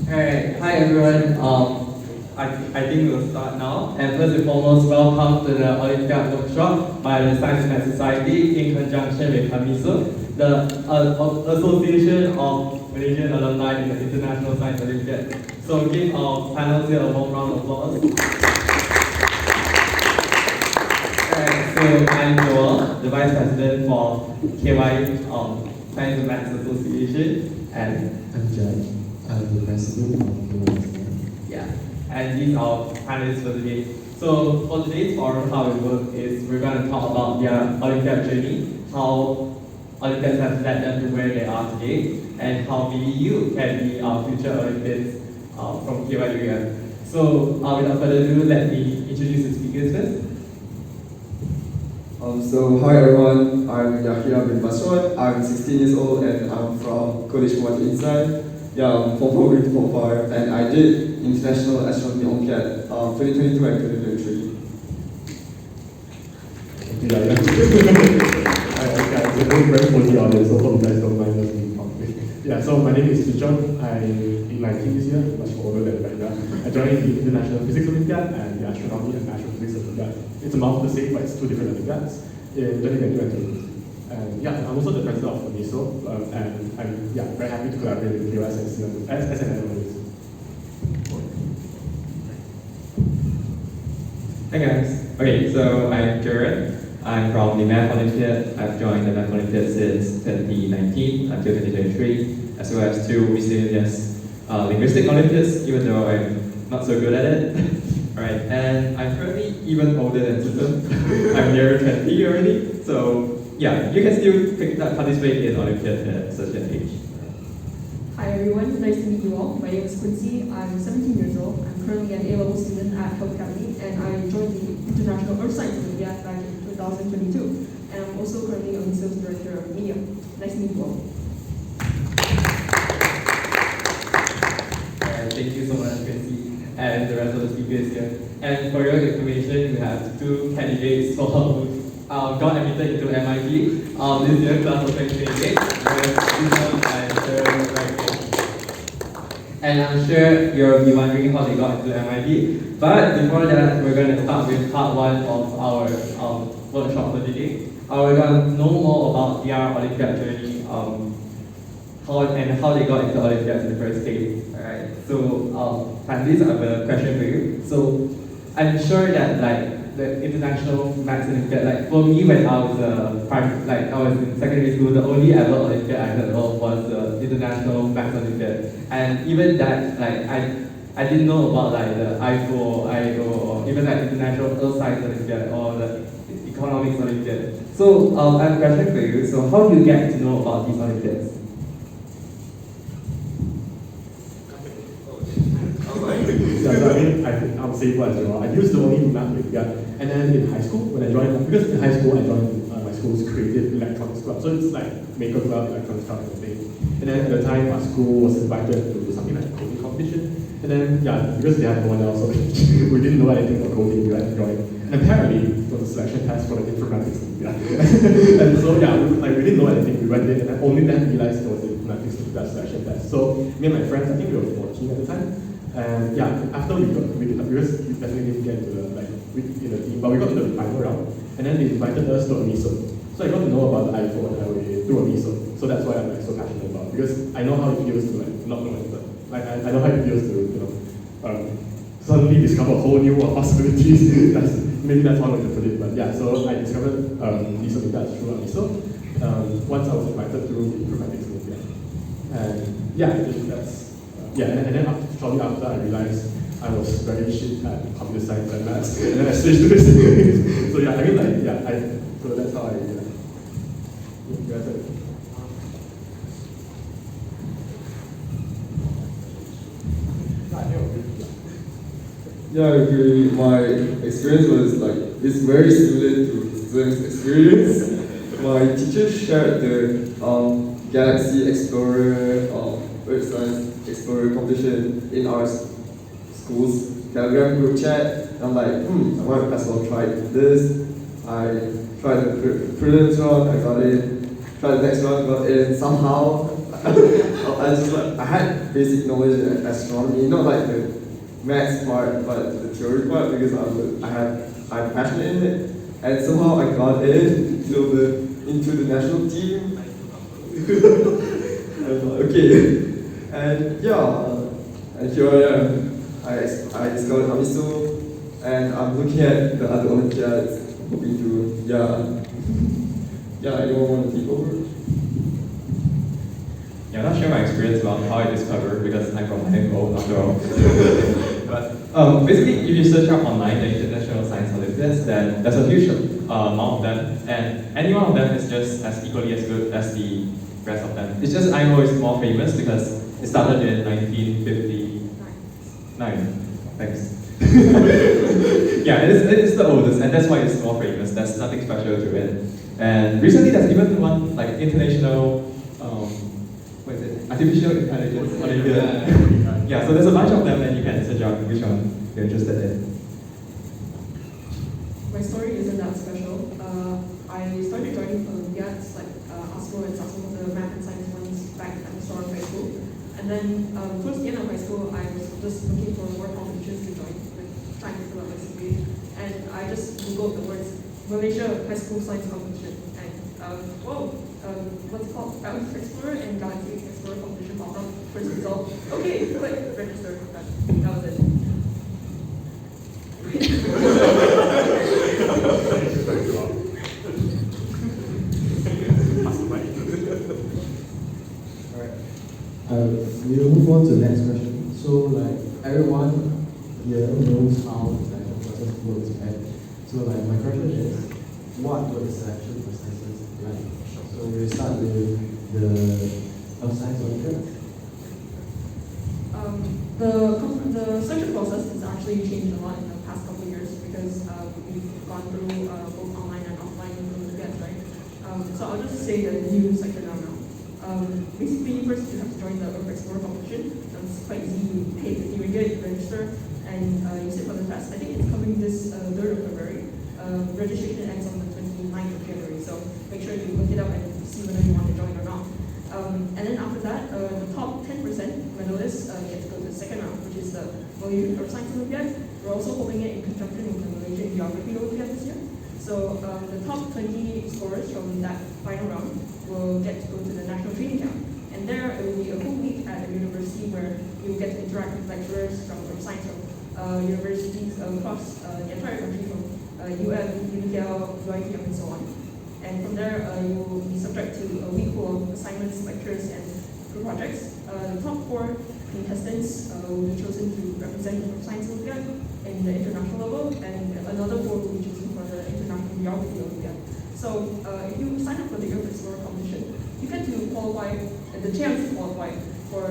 Alright, hi everyone. I think we'll start now. And first and foremost, welcome to the Olympiad workshop by the Science and Society in conjunction with AMISO, the Association of Malaysian Alumni in the International Science Olympiads. So give our panels here a warm round of applause. Alright, so I'm Joel, the Vice President for KYUEM Science and Maths Association, and I'm Jack. I'm the president of KYUEM. yeah, and these are panelists for today. So for today's forum, how it works is we're going to talk about their Olympiad journey, how Olympiads have led them to where they are today, and how maybe you can be our future Olympians from KYUEM. So without further ado, let me introduce the speakers first. So hi everyone, I'm Yahya bin Baswan. I'm 16 years old and I'm from College Muhammad Insan. Yeah, I'm Form 4 to Form 5, and I did International Astronomy Olympiad 2022 and 2023. It's a very friendly audience, so hope you guys don't mind us being talking. Yeah, so my name is John. I'm 19 this year, much older than Brenda. I joined the International Physics Olympiad and the Astronomy and Astrophysics Olympiad. It's a mouthful to say, but it's two different Olympiads in 2022 and 2023. And yeah, I'm also the president of AMISO, and I'm very happy to collaborate with KYUEM as an analyst. Hi guys. Okay, so I'm Jared. I'm from the Math Olympiad. I've joined the Math Olympiad since 2019 until 2023, as well as two miscellaneous linguistic Olympiads, even though I'm not so good at it. Alright, and I'm currently even older than Susan. I'm near 20 already, so yeah, you can still participate in Olympiad at such an age. Hi everyone, nice to meet you all. My name is Quincy. I'm 17 years old. I'm currently an A-level student at Health Academy, and I joined the International Earth Science Olympiad back in 2022. And I'm also currently a sales director of media. Nice to meet you all. Alright, thank you so much, Quincy, and the rest of the speakers here. And for your information, we have two candidates for who got admitted into MIT this year, class of 2028, and I'm sure you'll be wondering how they got into MIT. But before that, we're going to start with part one of our workshop for today. We're going to know more about their Olympiad journey, how they got into Olympiads in the first place. Alright, so panelists, I have a question for you. So I'm sure that the International Maths Olympiad, like for me when I was I was in secondary school, the only ever Olympiad I heard of was the International Maths Olympiad, and even that I didn't know about the IIO or even International Earth Science Olympiad or the Economics Olympiad. So I have a question for you. So how do you get to know about these Olympiads? I would say as well. I used to only do Math Olympiad, and then in high school, when I joined, because in high school I joined my school's creative electronics club, so it's like maker club, electronics club, and thing. And then at the time, our school was invited to do something like a coding competition. And then because they had no one else, so we didn't know anything about coding, we had to join. And apparently, it was a selection test for the informatics Olympiad. And so we didn't know anything. We went in, and I only then realized it was the informatics Olympiad selection test. So me and my friends, I think we were 14 at the time. And after because we definitely didn't get into in the team, but we got to the final round, and then they invited us to AMISO. So I got to know about the iPhone through AMISO. So that's why I'm so passionate about it, because I know how it feels to not know anything. I know how it feels to suddenly discover a whole new possibilities. Maybe that's one way to put it. But yeah, so I discovered these Olympiads through AMISO once I was invited through the Informatics Olympiad. And yeah, I think that's. And then shortly after, I realized I was very shit at computer science and maths, and then I switched to this. So so that's how I. Yeah, I agree. My experience was it's very similar to Zeng's experience. My teacher shared the Galaxy Explorer, Earth Science Explorer competition in our school's Telegram group chat. I'm like, I might as well try this. I tried the prelims round, I got in. Tried the next round, got in. Somehow, I just like, I had basic knowledge in astronomy, not like the maths part, but the theory part, because I'm passionate in it, and somehow I got into the national team. Okay, and yeah, and here I am. I discovered AMISO, and I'm looking at the other Olympiads, hoping to, anyone want to take over? Yeah, I'm not sure my experience about how I discovered because I'm from AMISO after all. But basically, if you search up online the International Science Olympiads, then there's a huge amount of them, and any one of them is just as equally as good as the rest of them. It's just IMO is more famous because it started in 1959. Thanks. Yeah, it is the oldest, and that's why it's more famous. There's nothing special to it. And recently, there's even one like international, what is it? Artificial intelligence Olympiad. Yeah, so there's a bunch of them, and you can search out which one you're interested in. My story isn't that special. I started joining Olympiads like Astro and some of the math and science ones back at the start of high school. And then towards the end of high school, I was just looking for more competitions to join, like trying to fill out my CV. And I just googled the words Malaysia High School Science Competition. And what's it called? Alumni Explorer and Galaxy Explorer competition popped up. First result. Okay, click, register. That was it. We'll move on to the next question. So, like, everyone here knows how the selection process works, right? So, like, my question is, what were the selection processes like? So, we'll start with the Earth Science Olympiads. The selection process has actually changed a lot in the past couple of years because we've gone through both online and offline Olympiads, right? So I'll just say the new section now. Basically, first you have to join the Earth Explorer competition. It's quite easy. You pay $50, register, and you sit for the test. I think it's coming this 3rd of February. Registration ends on the 29th of January, so make sure you look it up and see whether you want to join or not. And then after that, the top 10% medalists get to go to the second round, which is the Malaysian Earth Science Olympiad. We're also holding it in conjunction with the Malaysian Geography Olympiad this year. So the top 20 scorers from that final round will get to go to the national training camp. And there it will be a full week at a university where you will get to interact with lecturers from science from universities across the entire country, from UM, KYUEM, and so on. And from there, you will be subject to a week full of assignments, lectures, and group projects. The top 4 contestants will be chosen to represent the Science Olympiad in the international level, and another 4 will be chosen for the International Geography Olympiad. So if you sign up for the Earth Explorer competition, you get to qualify, the chance to qualify for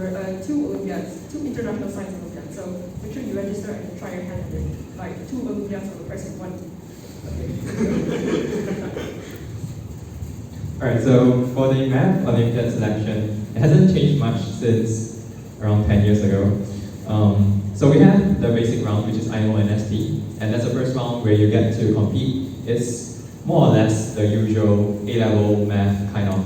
2 Olympiads, 2 International Science Olympiads. So make sure you register and try your hand at it. Like 2 Olympiads for the price of 1. Okay. Alright, so for the Math Olympiad selection, it hasn't changed much since around 10 years ago. So we have the basic round, which is IMO and ST, and that's the first round where you get to compete. It's more or less the usual A-level math kind of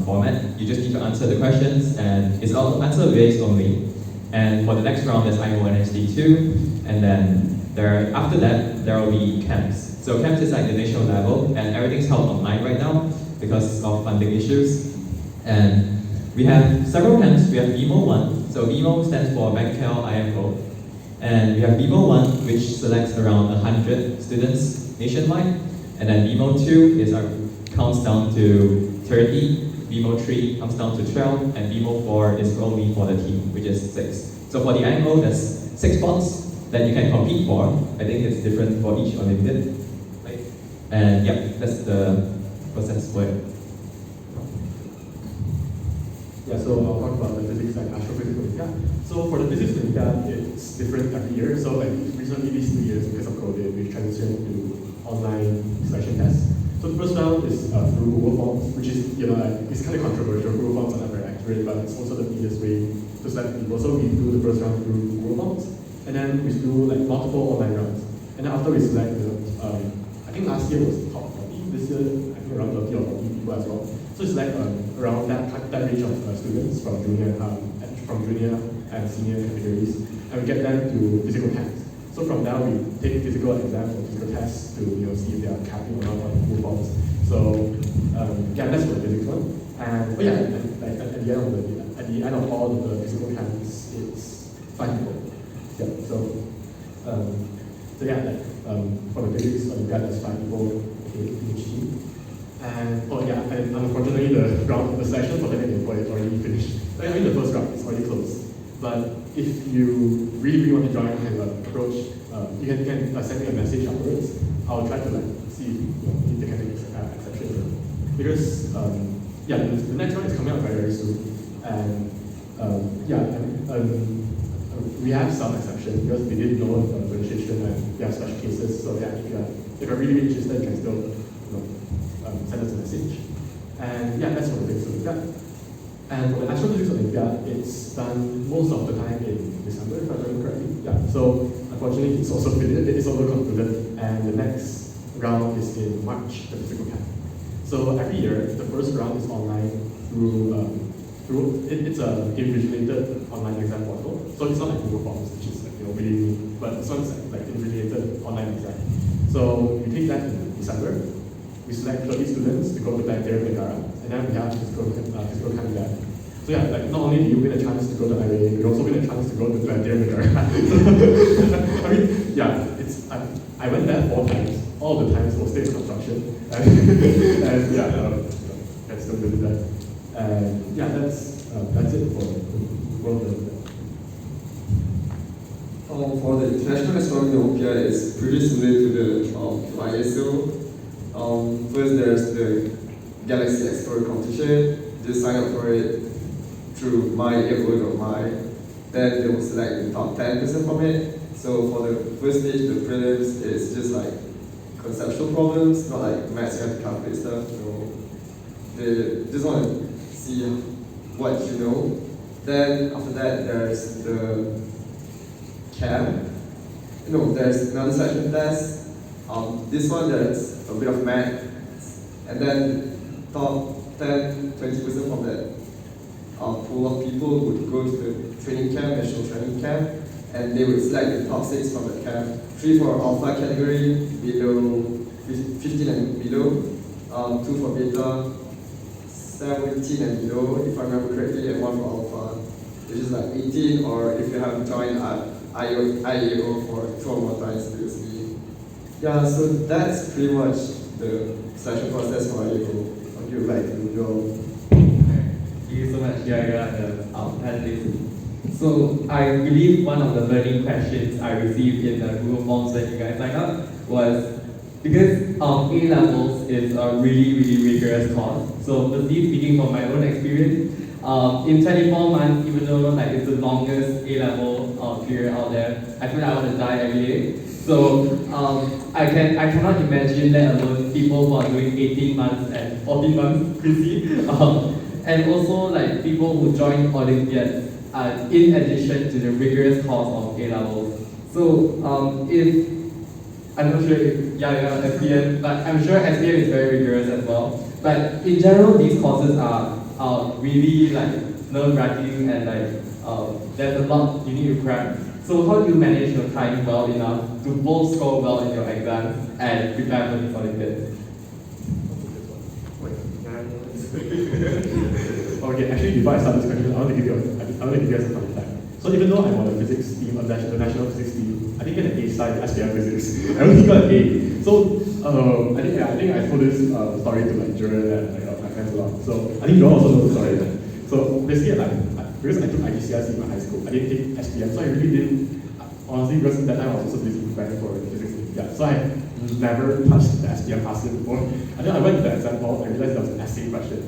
format. You just need to answer the questions, and it's all answer-based only. And for the next round, there's IMO and ST2, and then after that, there will be camps. So camps is like the national level, and everything's held online right now because of funding issues. And we have several camps. We have BMO 1, so BMO stands for Bangkok IMO. And we have BMO 1, which selects around 100 students nationwide. And then BMO 2 counts down to 30, BMO 3 comes down to 12, and BMO 4 is only for the team, which is 6. So for the IMO, there's 6 spots that you can compete for. I think it's different for each Olympiad. Right? And yep, that's the process for it. Yeah, so I'll talk about the physics and astrophysics Olympiad. So for the physics Olympiad, it's different every year. So like recently these 2 years, because of COVID, we've transitioned to online selection tests. So the first round is through Google Forms, which is, it's kind of controversial. Google Forms are not very accurate, but it's also the easiest way to select people. So we do the first round through Google Forms, and then we do like multiple online rounds. And then after we select I think last year was top 40, this year I think around 30 or 40 people as well. So it's like around that range of students from junior and senior categories, and we get them to physical tests. So from there, we take physical exams or physical tests to see if they are capping or not on full forms. So yeah, that's for the physics one. And at the end of all of the physical camps, it's 5 people. Yeah. So for the physics Olympiad, there's 5 people in each team. And unfortunately, the round, the session for the next is already finished. I mean, the first round is already closed. But if you really want to join and approach, you can send me a message afterwards. I'll try to see if they can take exception. Because the next one is coming out very soon, and we have some exceptions because we didn't know the registration and we have special cases. So if you're really interested, you can still send us a message. And that's for the physics Olympiad. And for the Astrophysics Olympiad, it's done most of the time in December, if I remember correctly. Yeah. So unfortunately, it's also concluded, and the next round is in March, the physical camp. So every year, the first round is online through it's a invigilated online exam portal. So it's not like Google Forms, which is really, but this one's like invigilated online exam. So we take that in December. We select 30 students to go to Planetarium Negara, and then we have physical camp there. So not only do you win a chance to go to IRA, you also win a chance to go to Planetarium Negara. I mean, I went there 4 times. All the times was still in construction, and can still visit that. And that's it for World Olympiad. For the International Astronomy Olympiad, it's pretty similar to the AMISO. First, there's the Galaxy Explorer competition. Just sign up for it through my.my. Then they will select the top 10% from it. So for the first stage, the prelims, it's just like conceptual problems, not like maths you have to calculate stuff. No, they just want to see what you know. Then after that, there's the CAM. There's another section test. This one, there's a bit of math, and then top 10-20% from that pool of people would go to the training camp, national training camp, and they would select the top 6 from the camp. 3 for alpha category, below 15 and below, 2 for beta, 17 and below, if I remember correctly, and 1 for alpha, which is like 18, or if you have joined IAO for 2 or more times previously. Yeah, so that's pretty much the selection process for IAO. What do you like to do? Thank you so much, Yaya, the panelists. So I believe one of the learning questions I received in the Google Forms when you guys signed up was because A-levels is a really, really rigorous course. So firstly, speaking from my own experience, in 24 months, even though it's the longest A-level period out there, I feel like I want to die every day. So I cannot imagine, let alone people who are doing 18 months and 14 months crazy. And also people who join Olympiads in addition to the rigorous course of A-levels. So if, I'm not sure if SPM, but I'm sure SPM is very rigorous as well. But in general, these courses are really nerve-wracking, and there's a lot you need to cram. So how do you manage your time well enough to both score well in your exams and prepare for these Olympiads? Okay, actually, before I start this question, I want to give you guys a fun fact. So even though I'm on the physics team, the national physics team, I didn't get an A star in SPM physics. I only got an A. So I think I told this story to Jordan and my friends a lot. So I think you all also know the story. So basically, because I took IGCSE in my high school, I didn't take SPM, so I really didn't. Honestly, because at that time I was also busy preparing for physics. Yeah, so I never touched the SPM passing before. And then I went to the exam hall and I realized there was an essay question.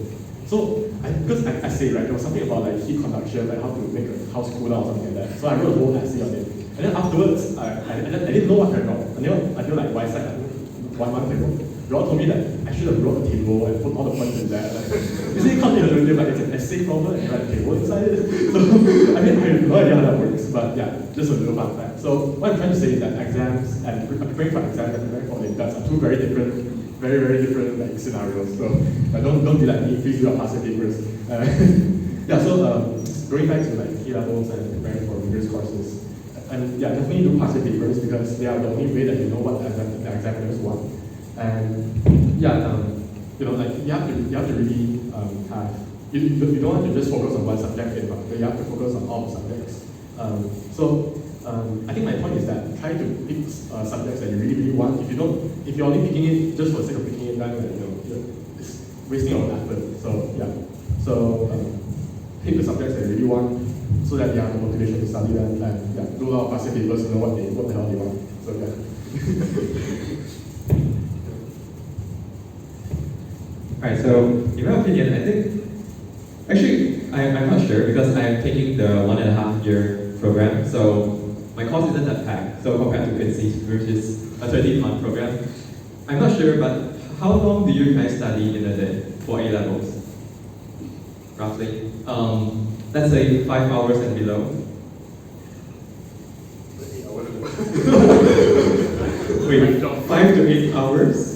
So, because an essay, right, there was something about heat conduction, how to make a house cooler or something like that. So I wrote a whole essay on it. And then afterwards, I didn't know what went wrong. Until why side, 1 month ago. You all told me that I should have wrote a table and put all the points in there. Isn't it counterintuitive? It's an essay problem and you write a table inside it. So, I have no idea how that works, but just a little fun fact. So, what I'm trying to say is that exams and preparing for exams and preparing for Olympiads are 2 very different very, very different like scenarios. So don't be like me, please do your past year papers. Yeah, so going back to like A-levels and preparing for rigorous courses, and yeah, definitely do past year papers because they are the only way that you know what the examiners want. And yeah, you know, like you have to really you don't want to just focus on one subject in particular. You have to focus on all the subjects. I think my point is that try to pick subjects that you really, really want. If you're only picking it just for the sake of picking it, then it's wasting your effort. So yeah, pick the subjects that you really want, so that you have the motivation to study them, and yeah, do a lot of past year papers to know what the hell they want. So yeah. Alright, so in my opinion, I think, actually, I'm not sure because I'm taking the 1.5 year program, so my course isn't that packed, so compared to Quincy's, which is a 13-month program. I'm not sure, but how long do you guys study in a day for A-levels? Roughly? Let's say 5 hours and below. Wait, 5 to 8 hours?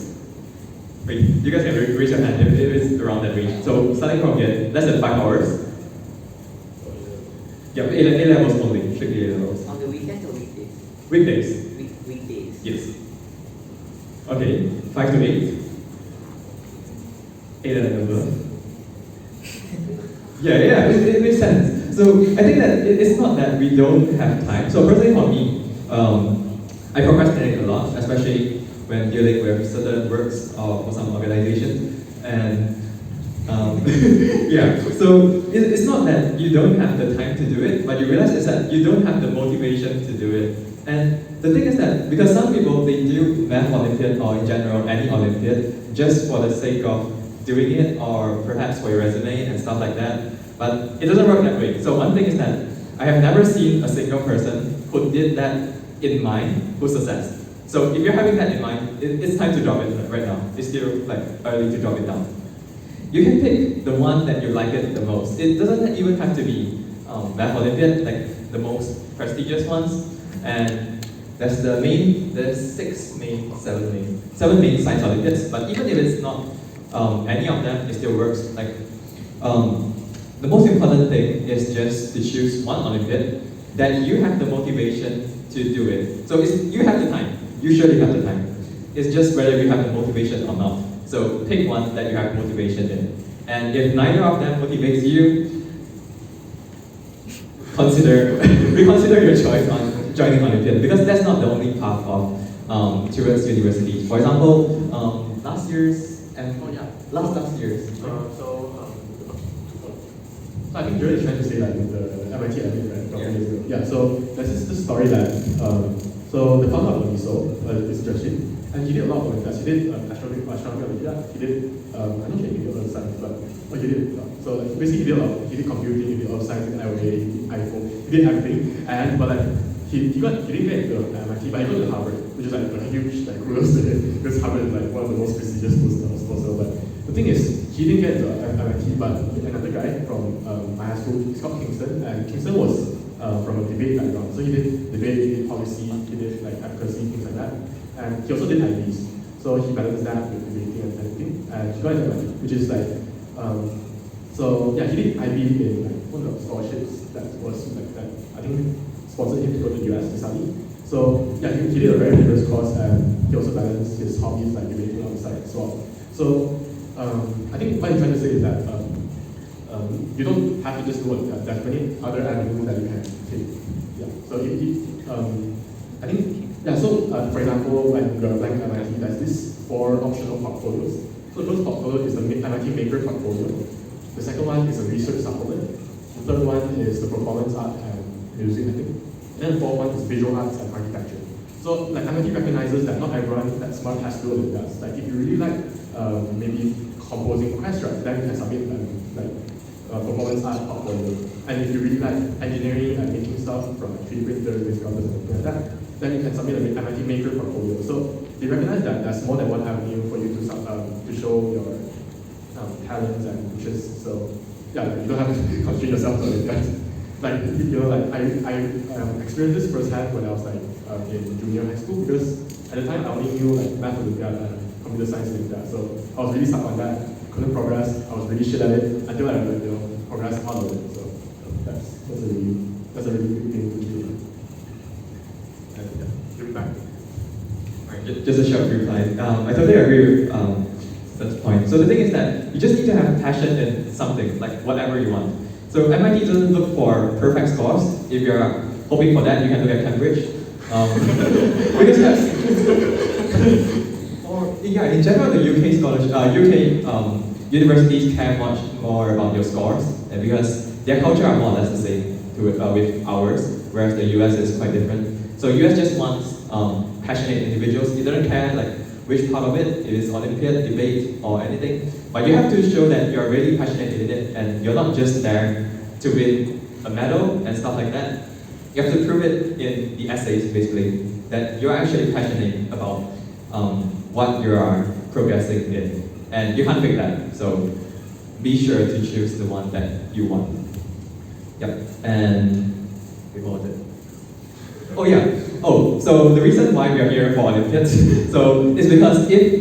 Wait, you guys can raise your hand if it is around that range. So starting from here, less than 5 hours. Yeah, A-levels only, strictly A-levels. On the weekends or weekdays? Weekdays. Weekdays. Yes. Okay, 5 to 8. 8 and above. Yeah, it makes sense. So I think that it's not that we don't have time. So personally for me, I procrastinate a lot, especially when dealing with certain works for some organizations. And yeah, so it's not that you don't have the time to do it, but you realize is that you don't have the motivation to do it. And the thing is that because some people, they do math Olympiad or in general any Olympiad just for the sake of doing it or perhaps for your resume and stuff like that, but it doesn't work that way. So one thing is that I have never seen a single person who did that in mind who's success. So if you're having that in mind, it's time to drop it right now. It's still like early to drop it down. You can pick the one that you like it the most. It doesn't even have to be Math Olympiad, like the most prestigious ones. And there's seven main science Olympiads. But even if it's not any of them, it still works. Like the most important thing is just to choose one Olympiad that you have the motivation to do it. So you have the time. You surely have the time. It's just whether you have the motivation or not. So pick one that you have motivation in. And if neither of them motivates you, reconsider your choice on joining Olympiad, because that's not the only path of towards university. For example, last year's. I think Jared is trying to say like the MIT admin, right? Yeah. So there's this story that so the founder of AMISO is Justin, and he did a lot of Olympiads. He did Astronomy Olympiad. He did I'm not sure he did other science, but he did. So like, basically he did computing, he did other science, he did IOA, he did iPhone, he did everything. And but like he didn't get into MIT, but he got to Harvard, which is like a huge like kudos to him, because Harvard is like one of the most prestigious schools also. But the thing is, he didn't get to MIT, but another guy from my high school, he's called Kingston, and Kingston was from a debate background. So he did debate, he did policy, he did like advocacy, things like that. And he also did IBs. So he balanced that with debating and everything. And he got into MIT, which is like, so yeah, he did IB in like one of the scholarships that was like that, I think sponsored him to go to the US to study. So yeah, he did a very rigorous course, and he also balanced his hobbies like debating on the side as well. So I think what I'm trying to say is that you don't have to just do a definite other avenue that you can take. Yeah. So I think for example, when you're applying to MIT, there's this 4 optional portfolios. So the first portfolio is the MIT Maker portfolio. The second one is a research supplement. The third one is the performance art and music, I think. And then the fourth one is visual arts and architecture. So like MIT recognizes that not everyone that's smart has to do Olympiads. Like if you really like maybe composing orchestras, then you can submit performance art portfolio. And if you really like engineering and making stuff from 3D printers, basic and something like that, then you can submit an MIT Maker portfolio. So they recognize that there's more than one avenue for you to show your talents and wishes. So yeah, you don't have to constrain yourself to Olympiads. Like I experienced this firsthand when I was like in junior high school, because at the time I only knew like Math Olympiad and computer science Olympiad. So I was really stuck on that. Couldn't progress. I was really shit at it until I progressed out of it. So that's a really big thing to do. And yeah, give it back. Alright, just a short reply. I totally agree with that point. So the thing is that you just need to have passion in something, like whatever you want. So MIT doesn't look for perfect scores. If you're hoping for that, you can look at Cambridge. Because in general, the UK universities care much more about your scores, and because their culture are more or less the same with ours, whereas the US is quite different. So US just wants passionate individuals. It doesn't care like which part of it, if it's Olympiad, debate, or anything. But you have to show that you're really passionate in it, and you're not just there to win a medal and stuff like that. You have to prove it in the essays, basically, that you're actually passionate about what you are progressing in. And you can't fake that, so be sure to choose the one that you want. Yep, and what was it? Oh yeah, so the reason why we are here for Olympiads, so is because if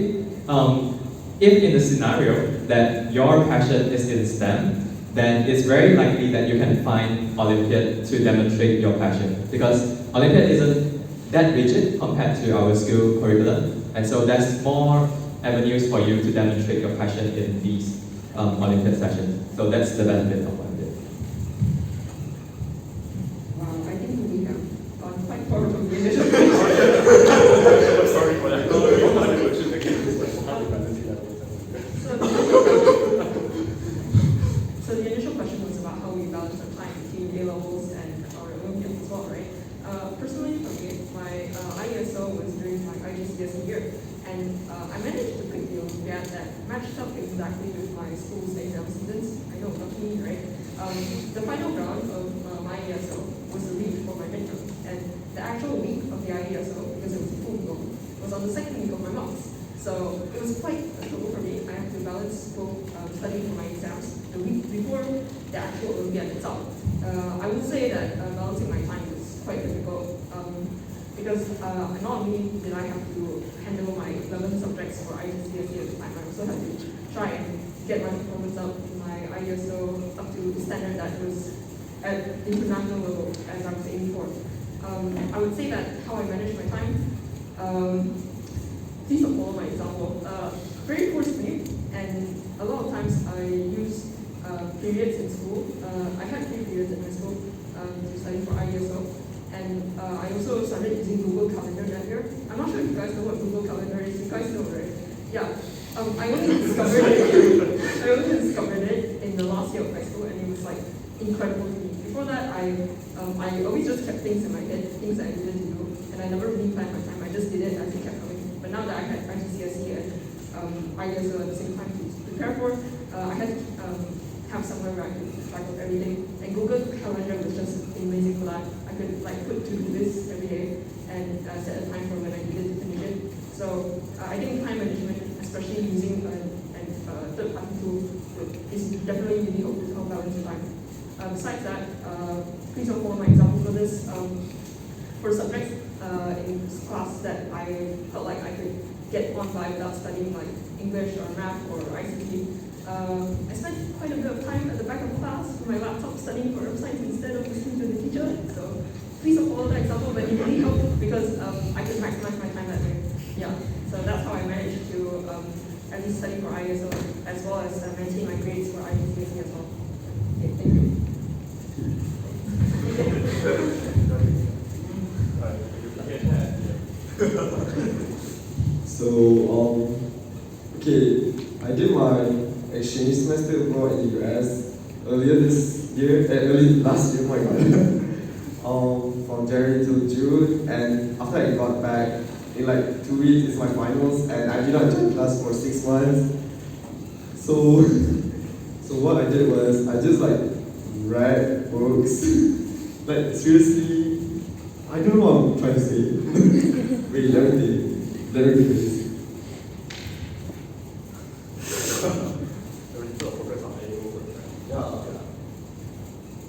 in the scenario that your passion is in STEM, then it's very likely that you can find Olympiad to demonstrate your passion, because Olympiad isn't that rigid compared to our school curriculum, and so there's more avenues for you to demonstrate your passion in these Olympiad sessions. So that's the benefit of Olympiad. Wow, I think we have gone quite far from the initial question. Sorry for that. So the initial question was about how we balance our time between A-levels and our Olympiads as well, right? Personally, for me, my IESO was during my IGCSE year, and I managed to pick the Olympiad that matched up exactly with my school's exam seasons. I know, lucky me, right? The final round of my IESO was the week for my midterm, and the actual week of the IESO, because it was a full week, was on the second week of my mocks. So it was quite a struggle for me. I had to balance both studying for my exams the week before the actual Olympiad itself. I would say that balancing my time was quite difficult because not only did I have to handle my 11 subjects for IGCSE at the time, I also had to try and get my performance up in my IESO up to the standard that was at international level as I was aiming for. I would say that how I manage my time, please don't follow my example. Very poor sleep, and a lot of times I use periods in school. I had 3 periods in my school to study for IESO, and I also started using Google Calendar that year. I'm not sure if you guys know what Google Calendar is. You guys know, right? Yeah. I only discovered it in the last year of high school, and it was like incredible to me. Before that, I always just kept things in my head, things that I needed to do, and I never really planned my time. I just did it as it kept coming. But now that I had IGCSE and IESO at the same time to prepare for, I had to have somewhere where I could track of everything. And Google Calendar was just amazing for that. I could like put to-do lists every day and set a time for when I needed to finish it. So I think time management, especially using a third-party tool, is definitely really helpful to help balance your time. Besides that, please don't follow my example for this. For subjects in class that I felt like I could get on by without studying, like English or math or ICT, I spent quite a bit of time at the back of class with my laptop studying for Earth Science instead of listening to the teacher. So please don't follow that example, but it really helped because I could maximize my time that way. Yeah, so that's how I managed to at least study for IESO as well as maintain my grades for IGCSE as well. Okay, thank you. So, okay, I did my exchange semester abroad in the US early last year, my God, from January to June, and after I got back, in like 2 weeks is my finals, and I did not join class for 6 months. So what I did was, I just like read books, like seriously, I don't know what I'm trying to say. Wait, let me think this.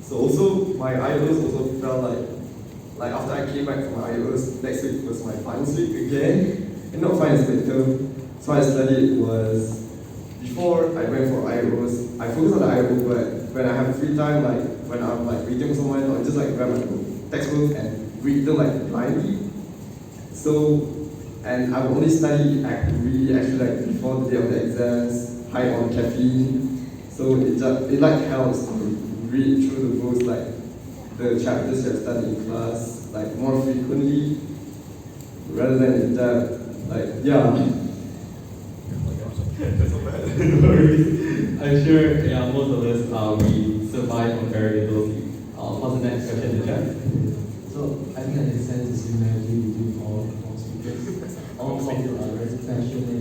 So also, my IELTS also felt like after I came back from my IELTS, next week was my finals week again, and not finals, midterm. So I studied was, before I went for IOs, I focused on the IO, but when I have free time, like when I'm like reading someone, I'll just like grab my textbook and read them like blindly. So, and I would only study actively actually like before the day of the exams, high on caffeine. So it like helps to read through the books, like the chapters you have studied in class, like more frequently, rather than in depth. Like, yeah. I'm sure most of us we survive on very little sleep. What's the next question, Richard? So I think I can sense the similarity between all speakers. All of you are very passionate in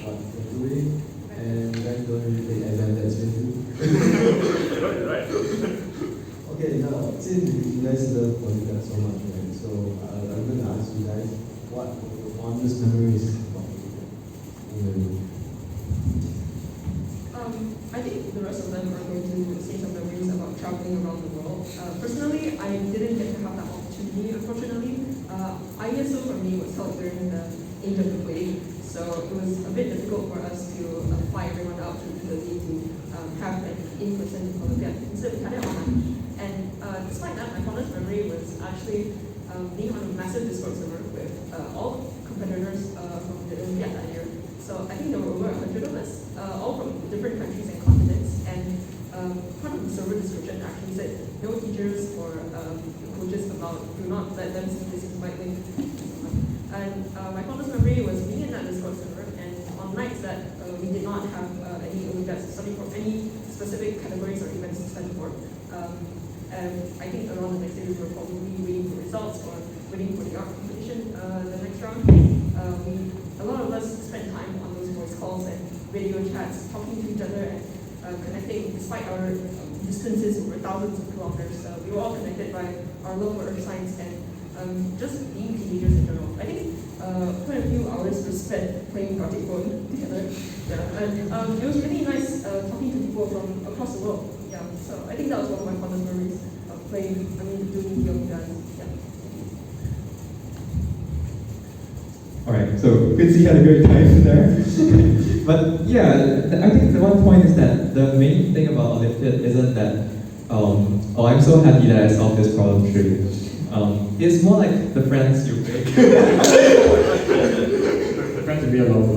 what you're doing, and then don't really take advantage of you. Right. Okay, now since you guys love Olympiad so much, right? So I'm going to ask you guys what your fondest memories about Olympiad. I think the rest of them are going to say some memories about traveling around the world. Personally, I didn't get to have that opportunity, unfortunately. ISO for me was held during the age of the plague, so it was a bit difficult for us to fly everyone out to Italy to have an in-person Olympiad. Instead, we had it online. And despite that, my fondest memory was actually being on a massive Discord server with all competitors from the Olympiad that year. So I think there were over 100 of us, all from different countries and continents, and part of the server description actually said, no teachers or coaches allowed, do not let them see this invite link. And my fondest memory was being in that Discord server, and on nights that we did not have any Olympiads to study for, any specific categories or events to study for. And I think around the next day we were probably waiting for results or waiting for the art competition the next round. A lot of us spent time on those voice calls and video chats, talking to each other and connecting despite our distances over thousands of kilometers. We were all connected by our love for earth science and just being teenagers in general. I think quite a few hours were spent playing Gartic Phone together. Yeah. And it was really nice talking to people from across the world. Yeah. So I think that was one of my fondest memories of doing the Olympiads. Yeah. Alright, so Quincy had a great time there. But yeah, I think the one point is that the main thing about Olympiad isn't that, oh, I'm so happy that I solved this problem tree. It's more like the friends you make. The friends in real life.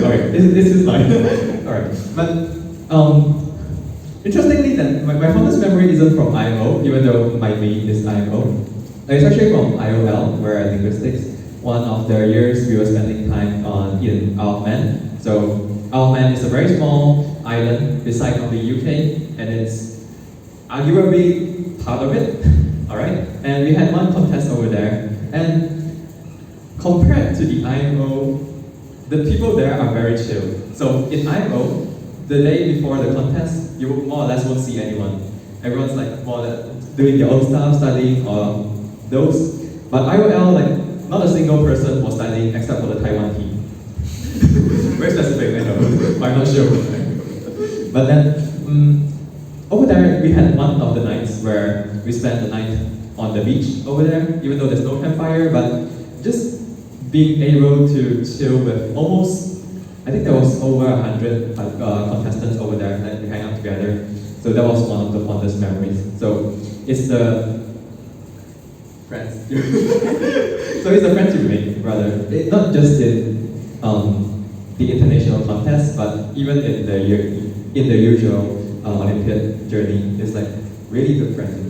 Alright, this is fine. Alright, but interestingly, that my fondest memory isn't from IMO, even though my main is IMO. It's actually from IOL, where I linguistics. One of the years we were spending time in Isle of Man. So Isle of Man is a very small island beside of the UK, and it's arguably part of it. All right, and we had one contest over there, and compared to the IMO, the people there are very chill. So in IMO, the day before the contest, you more or less won't see anyone. Everyone's like more or less doing their own stuff, studying or those. But IOL, like, not a single person was studying except for the Taiwan team. Very specific, I know, but I'm not sure. But then, over there, we had one of the nights where we spent the night on the beach over there, even though there's no campfire, but just being able to chill with almost, I think there was over 100 contestants over there that we hang out together. So that was one of the fondest memories. So it's the friends. So it's the friends you make, rather. Not just in the international contest, but even in the usual Olympiad journey, it's like really good friends.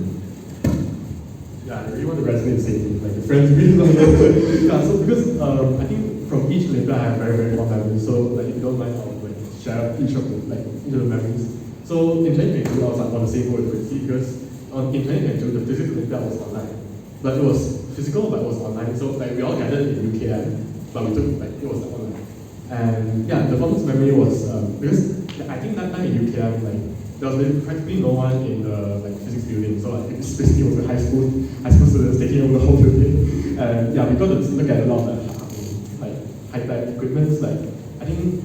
Yeah, I really want to resonate the same thing, like the friends really love it. Yeah, so because I think from each Olympiad I have very, very fond memories. So like if you don't mind, I'll like share each of the memories. So in 2022, I was like, on the same boat with Quincy because in 2022 the physics Olympiad was online. But it was physical, but it was online. So like we all gathered in UKM, but we took like it was like, online. And yeah, the fondest memory was because I think that time in UKM, like there was practically no one in the like physics building. So like it basically was the high school students taking over the whole building. And yeah, we got to look at a lot of like high-tech equipment. Like I think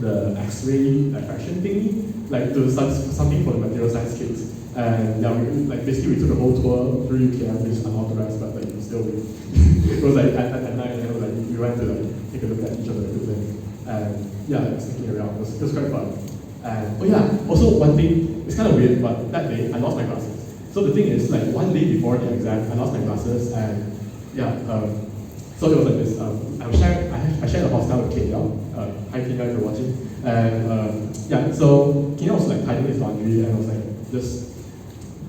the X-ray diffraction thingy, like to something for the material science kids. And yeah, we basically we took a whole tour through UKM, which is unauthorized, but like still it was like at night, like we went to like take a look of the equipment. And yeah, like sneaking around, it was quite fun. And oh yeah, also one thing, it's kind of weird, but that day I lost my glasses. So the thing is, like one day before the exam, I lost my glasses, and yeah, so it was like this. I shared a hostel with Kenya. Hi Kenya, if you're watching. And yeah, so Kenya was like tidying his laundry, and I was like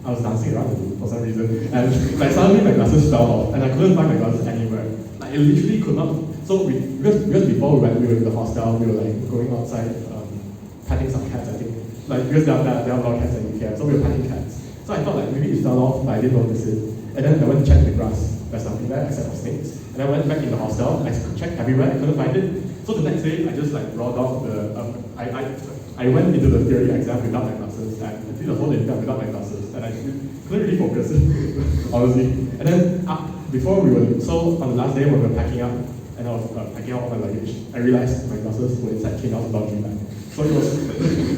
I was dancing around the room for some reason, and like suddenly my glasses fell off, and I couldn't find my glasses anywhere. Like I literally could not. So because before we were in the hostel, we were like going outside, petting some cats. I think because there are a lot of cats in UK, so we were petting cats. So I thought like maybe it fell off, but I didn't notice it. And then I went to check the grass. There's nothing there except for snakes. And I went back in the hostel. I checked everywhere. I couldn't find it. So the next day, I just like brought out I went into the theory exam without my glasses, and I did the whole exam without my glasses, and I couldn't really focus, honestly. And then before we were, so on the last day when we were packing up, and I was packing out all my luggage, I realized my glasses were inside Kenya's laundry bag. So it was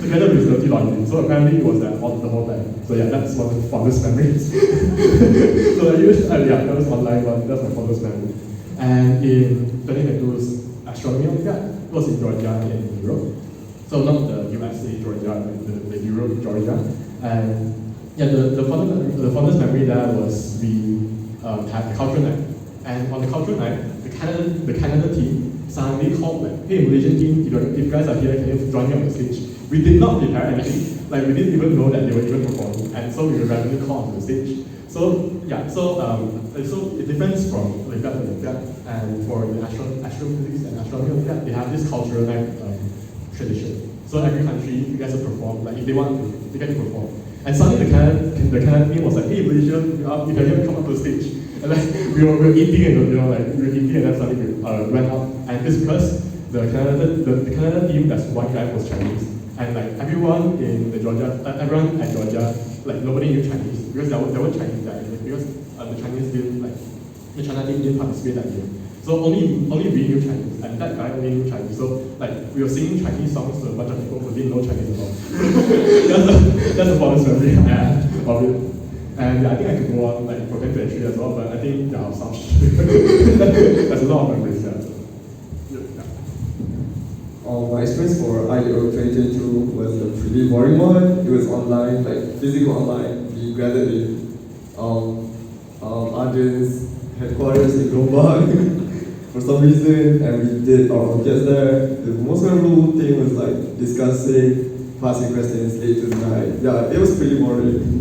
together with his dirty laundry. So apparently it was the whole bag. So yeah, that's one of the fondest memories. So I used, yeah, that was online, but that's my fondest memory. And in 2022's Astronomy Olympiad, it was in Georgia in Europe. So not the USA Georgia, like the Europe Georgia. And yeah, the fondest memory there was we had the cultural night. And on the cultural night, the Canada team suddenly called like, hey Malaysian team, if you guys are here, can you join me on the stage? We did not prepare anything. Like we didn't even know that they were even performing. And so we were randomly called onto the stage. So yeah, so it depends from Olympiad to Olympiad, and for the astrophysics and astronomy Olympiad, they have this cultural night tradition. So every country, you guys will perform, like if they want to, they get to perform. And suddenly the Canada team was like, hey Malaysia, if you're here, come up to the stage. And like we were eating, and we were eating, and then suddenly we went out. And it's because the Canada team, that's one guy was Chinese, and like everyone at Georgia, like nobody knew Chinese because there were Chinese there, because the Chinese didn't like the China team didn't participate that year. So only we knew Chinese, and that guy only knew Chinese. So like we were singing Chinese songs to a bunch of people who didn't know Chinese at all. that's the fondest memory I have of it. And yeah, I think I could go on like for 10 to 3 as well, but I think I'll stop. There's a lot of memories there. My experience for IEO 2022 was a pretty boring one. It was online, like physical online. We gathered in Arjun's headquarters in Gombak for some reason, and we did our Olympiads there. The most memorable thing was like discussing passing questions late to the night. Yeah, it was pretty boring.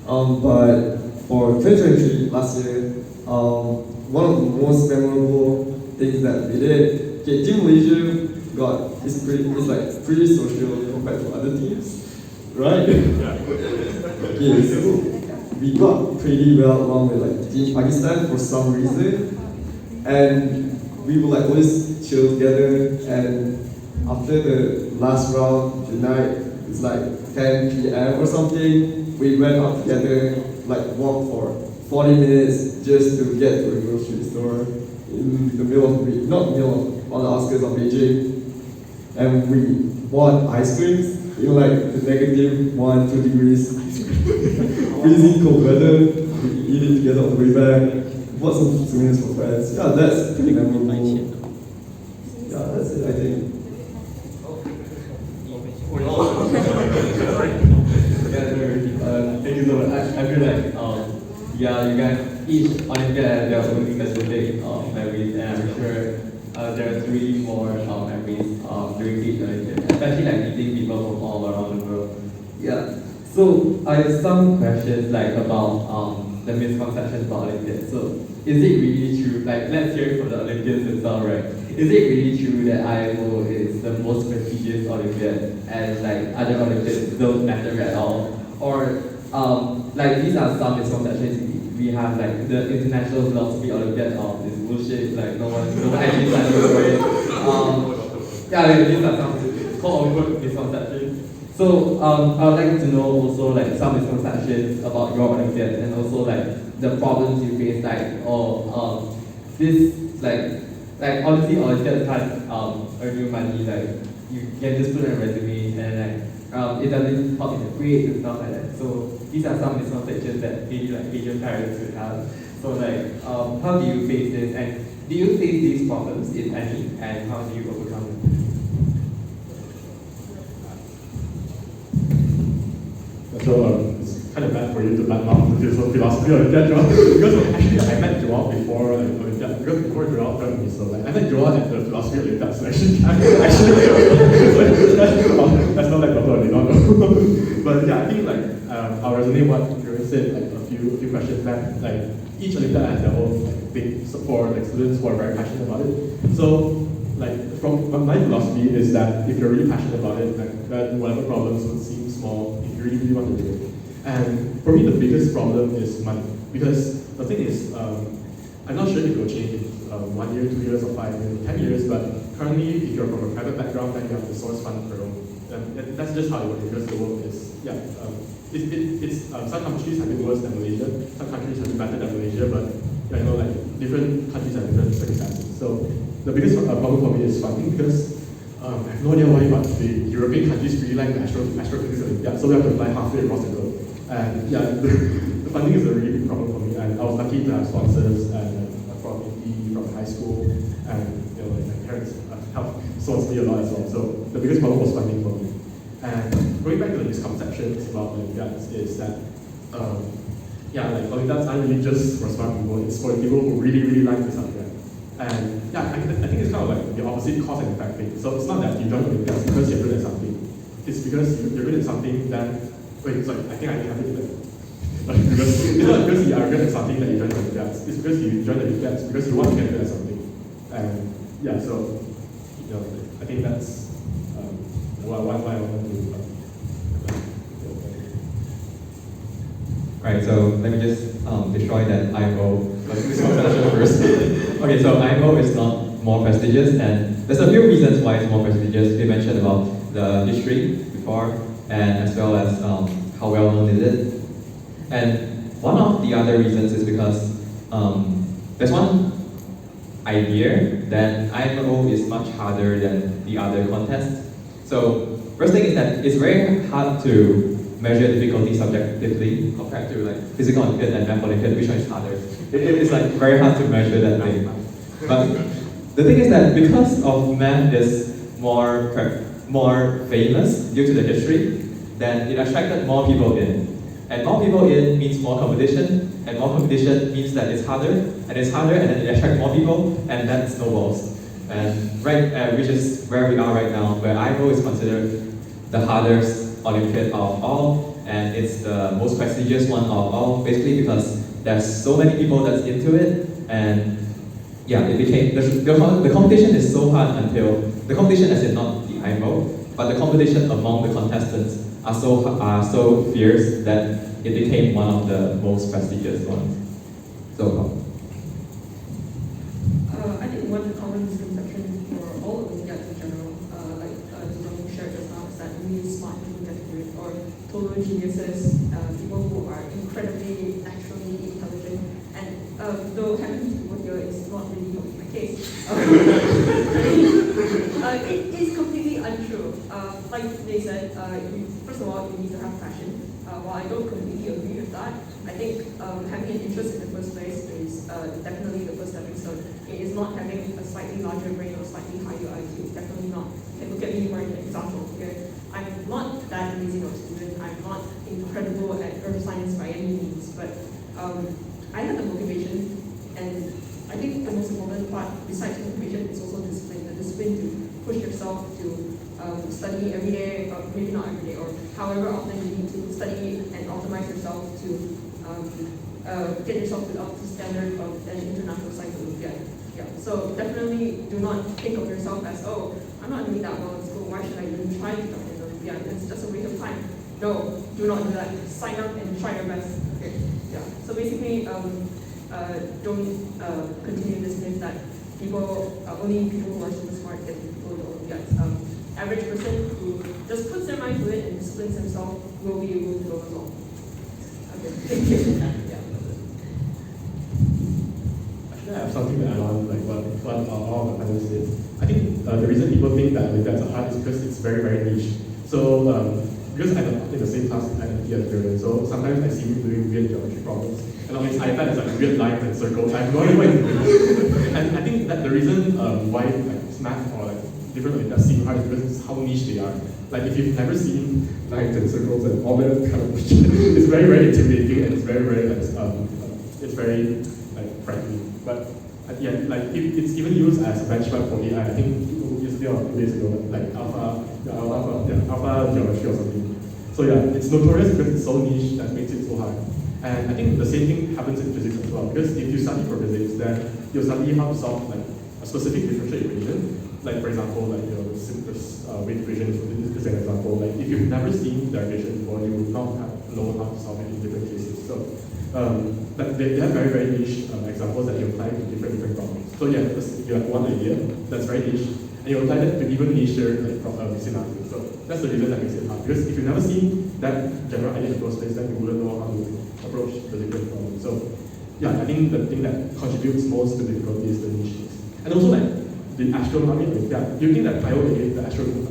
But for 2023, last year, one of the most memorable things that we did, Team Malaysia is pretty social compared to other teams, right? Okay, so we got pretty well along with like Team Pakistan for some reason, and we would like always chill together. And after the last round, the night, it's like 10 p.m. or something. We went out together, like walked for 40 minutes just to get to a grocery store in the middle of on the outskirts of Beijing. And we bought ice creams in like the -1-2 degrees, freezing cold weather. We eat it together on the way back. Bought some souvenirs for friends. Yeah, that's pretty memorable. Yeah, that's it, I think. Thank you so much. I feel like, yeah, you guys, each Olympiad has their own specific memories, and I'm sure there are 3 more memories during each Olympiad, especially like meeting people from all around the world. Yeah. So I have some questions like about the misconceptions about Olympiads. So is it really true? Like let's hear it from the Olympians themselves, right? Is it really true that IMO is the most prestigious Olympiad and like other Olympiads don't matter at all? Or like these are some misconceptions we have, like the International Philosophy Olympiad is bullshit, like no one actually studies for it. Yeah, like, these are some quote-unquote misconceptions. So I would like to know also like some misconceptions about your Olympiad, and also like the problems you face, like this like honestly Olympiads can't earn you money, like you can just put on a resume, and like it doesn't help in the grades and stuff like that. So these are some misconceptions that maybe like Asian parents would have. So like how do you face this, and Do you face these problems, if any, and how do you overcome them? So it's kind of bad for you to badmouth the philosophy of that Joel, because actually I met Joel before Olympiad, because before Joel joined me, so like I met Joel at the philosophy Olympiad, so actually that's not like Dr. I did not know. But yeah, I think like I'll resonate what Joel said like a few questions back. Like each Olympiad has their own like thing for like students who are very passionate about it. So like from my philosophy is that if you're really passionate about it, like then whatever problems would seem small if you really want to do it. And for me, the biggest problem is money, because the thing is, I'm not sure if it will change in 1 year, 2 years, or 5 years, or 10 years, but currently, if you're from a private background, then you have to source funds for your own. That's just how it works, because the world is, some countries have it worse than Malaysia, some countries have it better than Malaysia, but you know, like different countries have different circumstances. So the biggest problem for me is funding, because I have no idea why, but the European countries really like the astrophysics Olympiad, so we have to fly halfway across the globe. And yeah, the funding is a really big problem for me, and I was lucky to have sponsors and from Indy, from high school, and you know, like my parents helped source me a lot as well. So the biggest problem was funding for me. And going back to the misconceptions about Olympiads is that like Olympiads aren't really just for smart people, it's for people who really like the subject. And yeah, I think it's kind of like the opposite cause and effect thing. So it's not that you join Olympiads because you're good at something. It's because you're good at something, then wait, sorry, I think I have it like because it's not because you are good at something that you join the Olympiads. It's because you join the Olympiads because you want to get good at something. And yeah, so you know, I think that's why I want to Right, so let me just destroy that IMO misconception first. Okay, so IMO is not more prestigious, and there's a few reasons why it's more prestigious. We mentioned about the history before, and as well as how well known is it. And one of the other reasons is because there's one idea that IMO is much harder than the other contests. So first thing is that it's very hard to measure difficulty subjectively compared to like physical Olympiad and math Olympiad, which one is harder. It's like very hard to measure that thing. But the thing is that because of math is more famous due to the history, then it attracted more people in. And more people in means more competition, and more competition means that it's harder, and it's harder, and then it attracts more people, and that snowballs. And which is where we are right now, where IMO is considered the hardest Olympiad of all, and it's the most prestigious one of all, basically because there's so many people that's into it, and yeah, it became, the competition is so hard until, the competition as in not the IMO, but the competition among the contestants are so fierce that it became one of the most prestigious ones. So, I think one common misconception for all Olympiads in general, like Zhong shared just now, is that only smart people get to do it, or total geniuses, people who are incredibly naturally intelligent. And though having these people here is not really my case, it is completely untrue. Like they said, first of all, you need to have passion. While I don't completely agree with that, I think having an interest in the first place is definitely the first stepping stone. It is not having a slightly larger brain or slightly higher IQ, definitely not. And look at me for an example here. I'm not that amazing of a student, I'm not incredible at earth science by any means, but I have the motivation, and I think the most important part, besides motivation, is also discipline. The discipline to push yourself to study every day, or maybe not every day, or however often you need to study and optimize yourself to get yourself to up to standard of an International Science Olympiad. Yeah. So definitely do not think of yourself as, oh, I'm not doing that well in school, why should I even try to jump in an Olympiad? It's just a waste of time. No, do not do that. Sign up and try your best. Okay. Yeah. So basically, don't continue this myth that only people who are super smart get to go to Olympiads. Average person who just puts their mind to it and disciplines himself will be able to go as well. Okay, thank you. Yeah. Actually, I have something to add on, like what all the panelists did. I think the reason people think that Olympiads are hard is because it's very niche. So because I'm in the same class at Olympiad, so sometimes I see him doing weird geometry problems. And on his iPad, it's like weird lines and circles. I have no idea what he's doing. And I think that the reason why like math or like different Olympiads seem hard is because how niche they are. Like if you've never seen lines and circles and all that kind of shit, it's very, very intimidating and it's very, very it's very like frightening. But yeah, like it's even used as a benchmark for AI. I think yesterday or 2 days ago, like alpha geometry or something. So yeah, it's notorious because it's so niche that makes it so hard. And I think the same thing happens in physics as well. Because if you study for physics, then you'll study how to solve like a specific differential equation. Like for example, like the simplest wave equation is an example. Like if you've never seen derivation before, you will not know how to solve it in different cases. So like they have very, very niche examples that you apply to different problems. So yeah, you have one idea that's very niche, and you apply that to even nicher like scenarios. So that's the reason that makes it hard. Because if you've never seen that general idea in the first place, then you wouldn't know how to approach the different problems. So yeah, I think the thing that contributes most to difficulty is the niche. And also like the astronomy Olympiad. Do you think that IOA, the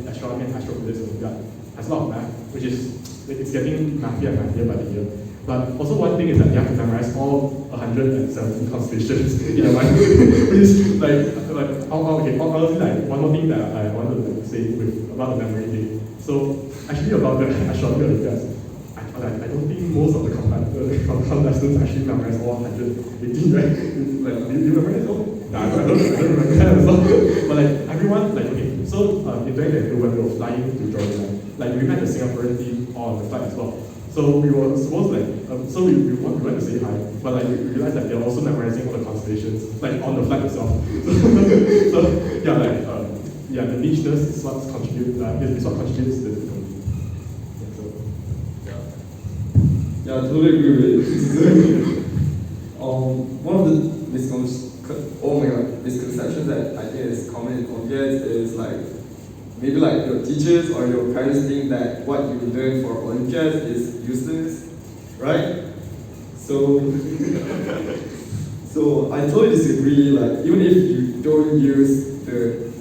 astronomy and astrophysics Olympiad, has a lot of math, which is it's getting mathier and mathier by the year. But also one thing is that you have to memorize all 170 constellations in your mind, which is like okay. Honestly, like one more thing that I want to like say about the memory thing. So actually about the astronomy Olympiads, I don't think most of the contestants actually memorize all 118, right? Like, do you memorize all? No, I don't remember that as well. But like everyone, like okay, so in 2022 when we were flying to Georgia, like we met the Singaporean team on the flight as well. So we were supposed like, so we went to say hi, but like we realized that they're also memorizing all the constellations, like on the flight itself. So yeah, like yeah, the nicheness is what contributes. Is what contributes to the difficulty. Yeah, I totally agree with it. One of the misconceptions that I think is common in Olympiads is like, maybe like your teachers or your parents think that what you learn for Olympiads is useless, right? So I totally disagree. Like even if you don't use the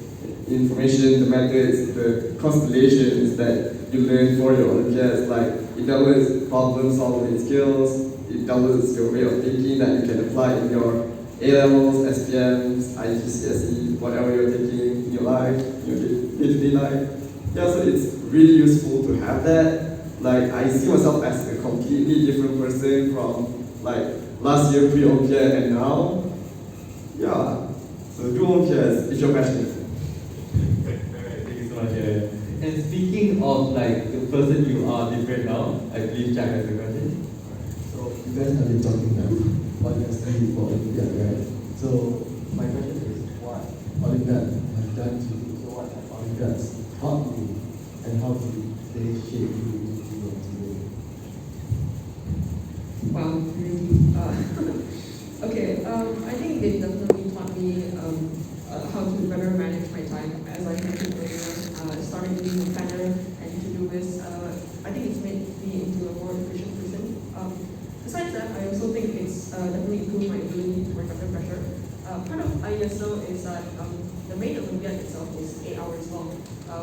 information, the methods, the constellations that you learn for your Olympiads, like it develops problem solving skills, it develops your way of thinking that you can apply in your A-levels, SPMs, IGCSE, whatever you're taking in your life, your day-to-day life. Yeah, so it's really useful to have that. Like I see myself as a completely different person from like last year pre-Olympiad and now. Yeah, so do Olympiads if you're passionate. Thank you so much. And speaking of like the person you are different now, I believe Jack has a question. So you guys have been talking about what you are studying for Olympiad, right? So my question is, what Olympiad have done to you? So what have Olympiads taught you, and how do they shape you into who you are today? Wow, really. Okay, I think they definitely taught me how to better manage my time. As I mentioned earlier, starting being a planner and to do this, I think it's made me into a more efficient person. Besides that, I also think it's definitely improved my ability to work under pressure. Part of ISO is that the main Olympiad itself is 8 hours long.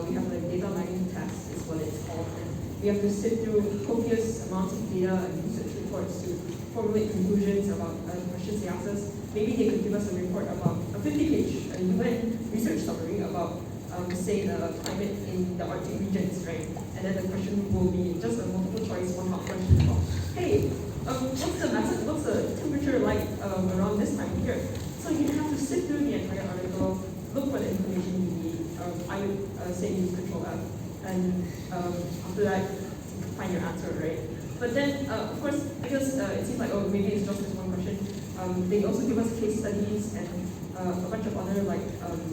We have like data mining tasks is what it's called, and we have to sit through copious amounts of data and research reports to formulate conclusions about questions they ask us. Maybe they could give us a report about a 50-page UN research summary about, say, the climate in the Arctic regions, right? And then the question will be just a multiple choice one-mark question about, hey, what's the temperature like around this time of year? So you have to sit through the entire article, look for the information you need. I would say use Control F, and after that, find your answer, right? But then, of course, because it seems like, oh, maybe it's just this one question, they also give us case studies and a bunch of other like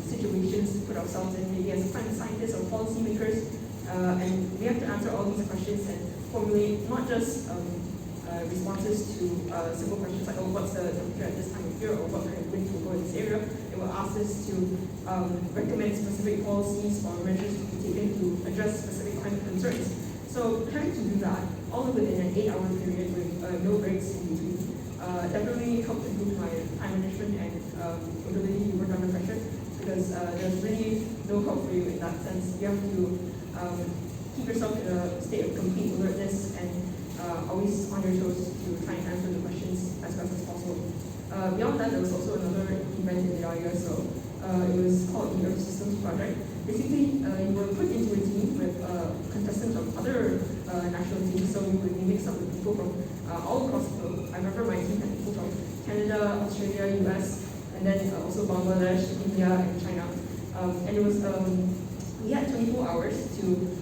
situations to put ourselves in, maybe as climate scientists or policymakers, and we have to answer all these questions and formulate not just responses to simple questions like, oh, what's the temperature at this time of year, or what kind of winds will go in this area. It will ask us to recommend specific policies or measures to be taken to address specific climate concerns. So having to do that, all within an 8-hour period with no breaks in between, definitely helped improve my time management and ability to work under pressure, because there's really no help for you in that sense. You have to keep yourself in a state of complete alertness and always on your toes to try and answer the questions as best as possible. Beyond that, there was also another event in the area, so it was called the Earth Systems Project. Basically, you were put into a team with contestants of other national teams, so we would be mixed up with people from all across the globe. I remember my team had people from Canada, Australia, US, and then also Bangladesh, India, and China. And it was, we had 24 hours to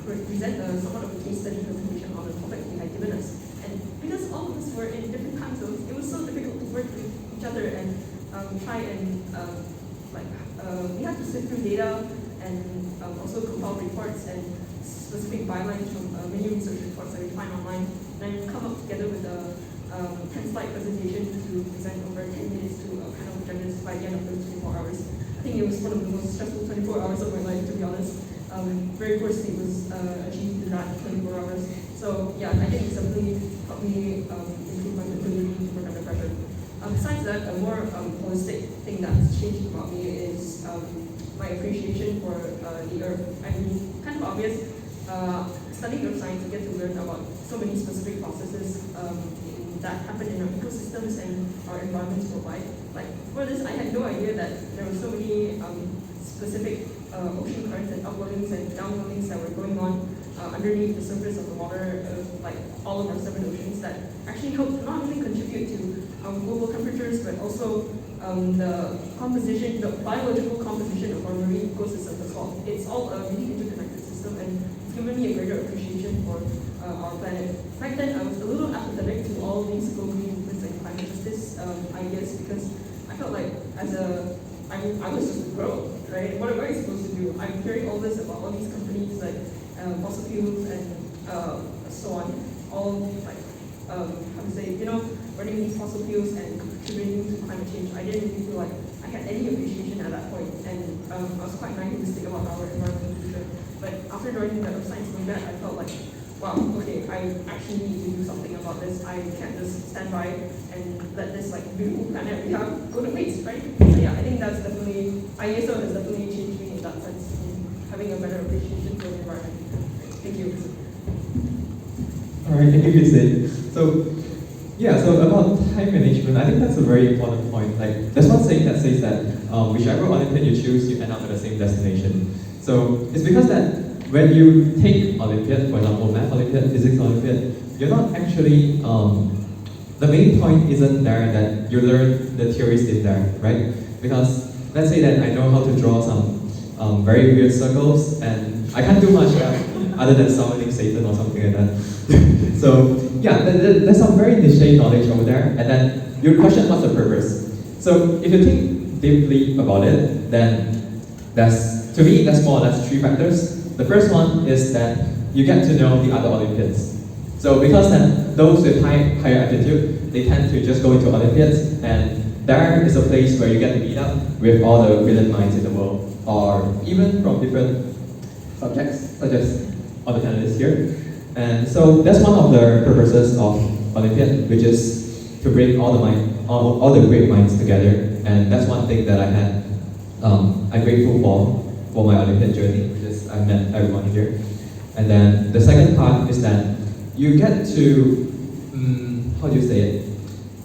present somewhat of a case study presentation on the topic they had given us. And because all of us were in different time zones, it was so difficult to work with each other and try and we had to sift through data and also compile reports and specific bylines from many research reports that we find online, and then come up together with a 10-slide presentation to present over 10 minutes to a panel of judges by the end of those 24 hours. I think it was one of the most stressful 24 hours of my life, to be honest. Very poor sleep was achieved in that 24 hours. So yeah, I think it's definitely helped me improve my ability to work under pressure. Besides that, a more holistic thing that's changed about me is my appreciation for the Earth. I mean, kind of obvious. Studying Earth science, you get to learn about so many specific processes that happen in our ecosystems and our environments worldwide. Like for this, I had no idea that there were so many specific ocean currents and upwellings and downwellings that were going on underneath the surface of the water of like all of our 7 oceans that actually help not only contribute to global temperatures, but also the composition, the biological composition of our marine ecosystem as well. It's all a really interconnected system, and it's given me a greater appreciation for our planet. Back then, I was a little apathetic to all these global movements and climate justice ideas because I felt like I was just a girl, right? What am I supposed to do? I'm hearing all this about all these companies like fossil fuels and so on, all like how to say, burning these fossil fuels and contributing to climate change. I didn't really feel like I had any appreciation at that point, and I was quite nihilistic about our environmental future. But after joining the Earth Science Olympiad, I felt like, wow, okay, I actually need to do something about this. I can't just stand by and let this like beautiful planet we have go to waste, right? So yeah, I think that's definitely, ISO has definitely changed me in that sense, in having a better appreciation for the environment. Thank you. All right, thank you, Vincent. So, yeah, so about time management, I think that's a very important point. Like, there's one saying that says that whichever Olympiad you choose, you end up at the same destination. So, it's because that when you take Olympiad, for example, Math Olympiad, Physics Olympiad, you're not actually, the main point isn't there that you learn the theories in there, right? Because let's say that I know how to draw some very weird circles, and I can't do much other than summoning Satan or something like that. So yeah, there's some very niche knowledge over there, and then you question what's the purpose. So if you think deeply about it, then to me, that's more or less 3 factors. The first one is that you get to know the other Olympiads. So because then those with higher aptitude, they tend to just go into Olympiads, and there is a place where you get to meet up with all the brilliant minds in the world, or even from different subjects, such as all the panelists here. And so that's one of the purposes of Olympiad, which is to bring all the great minds together. And that's one thing that I'm grateful for my Olympiad journey, which is I met everyone here. And then the second part is that you get to, how do you say it?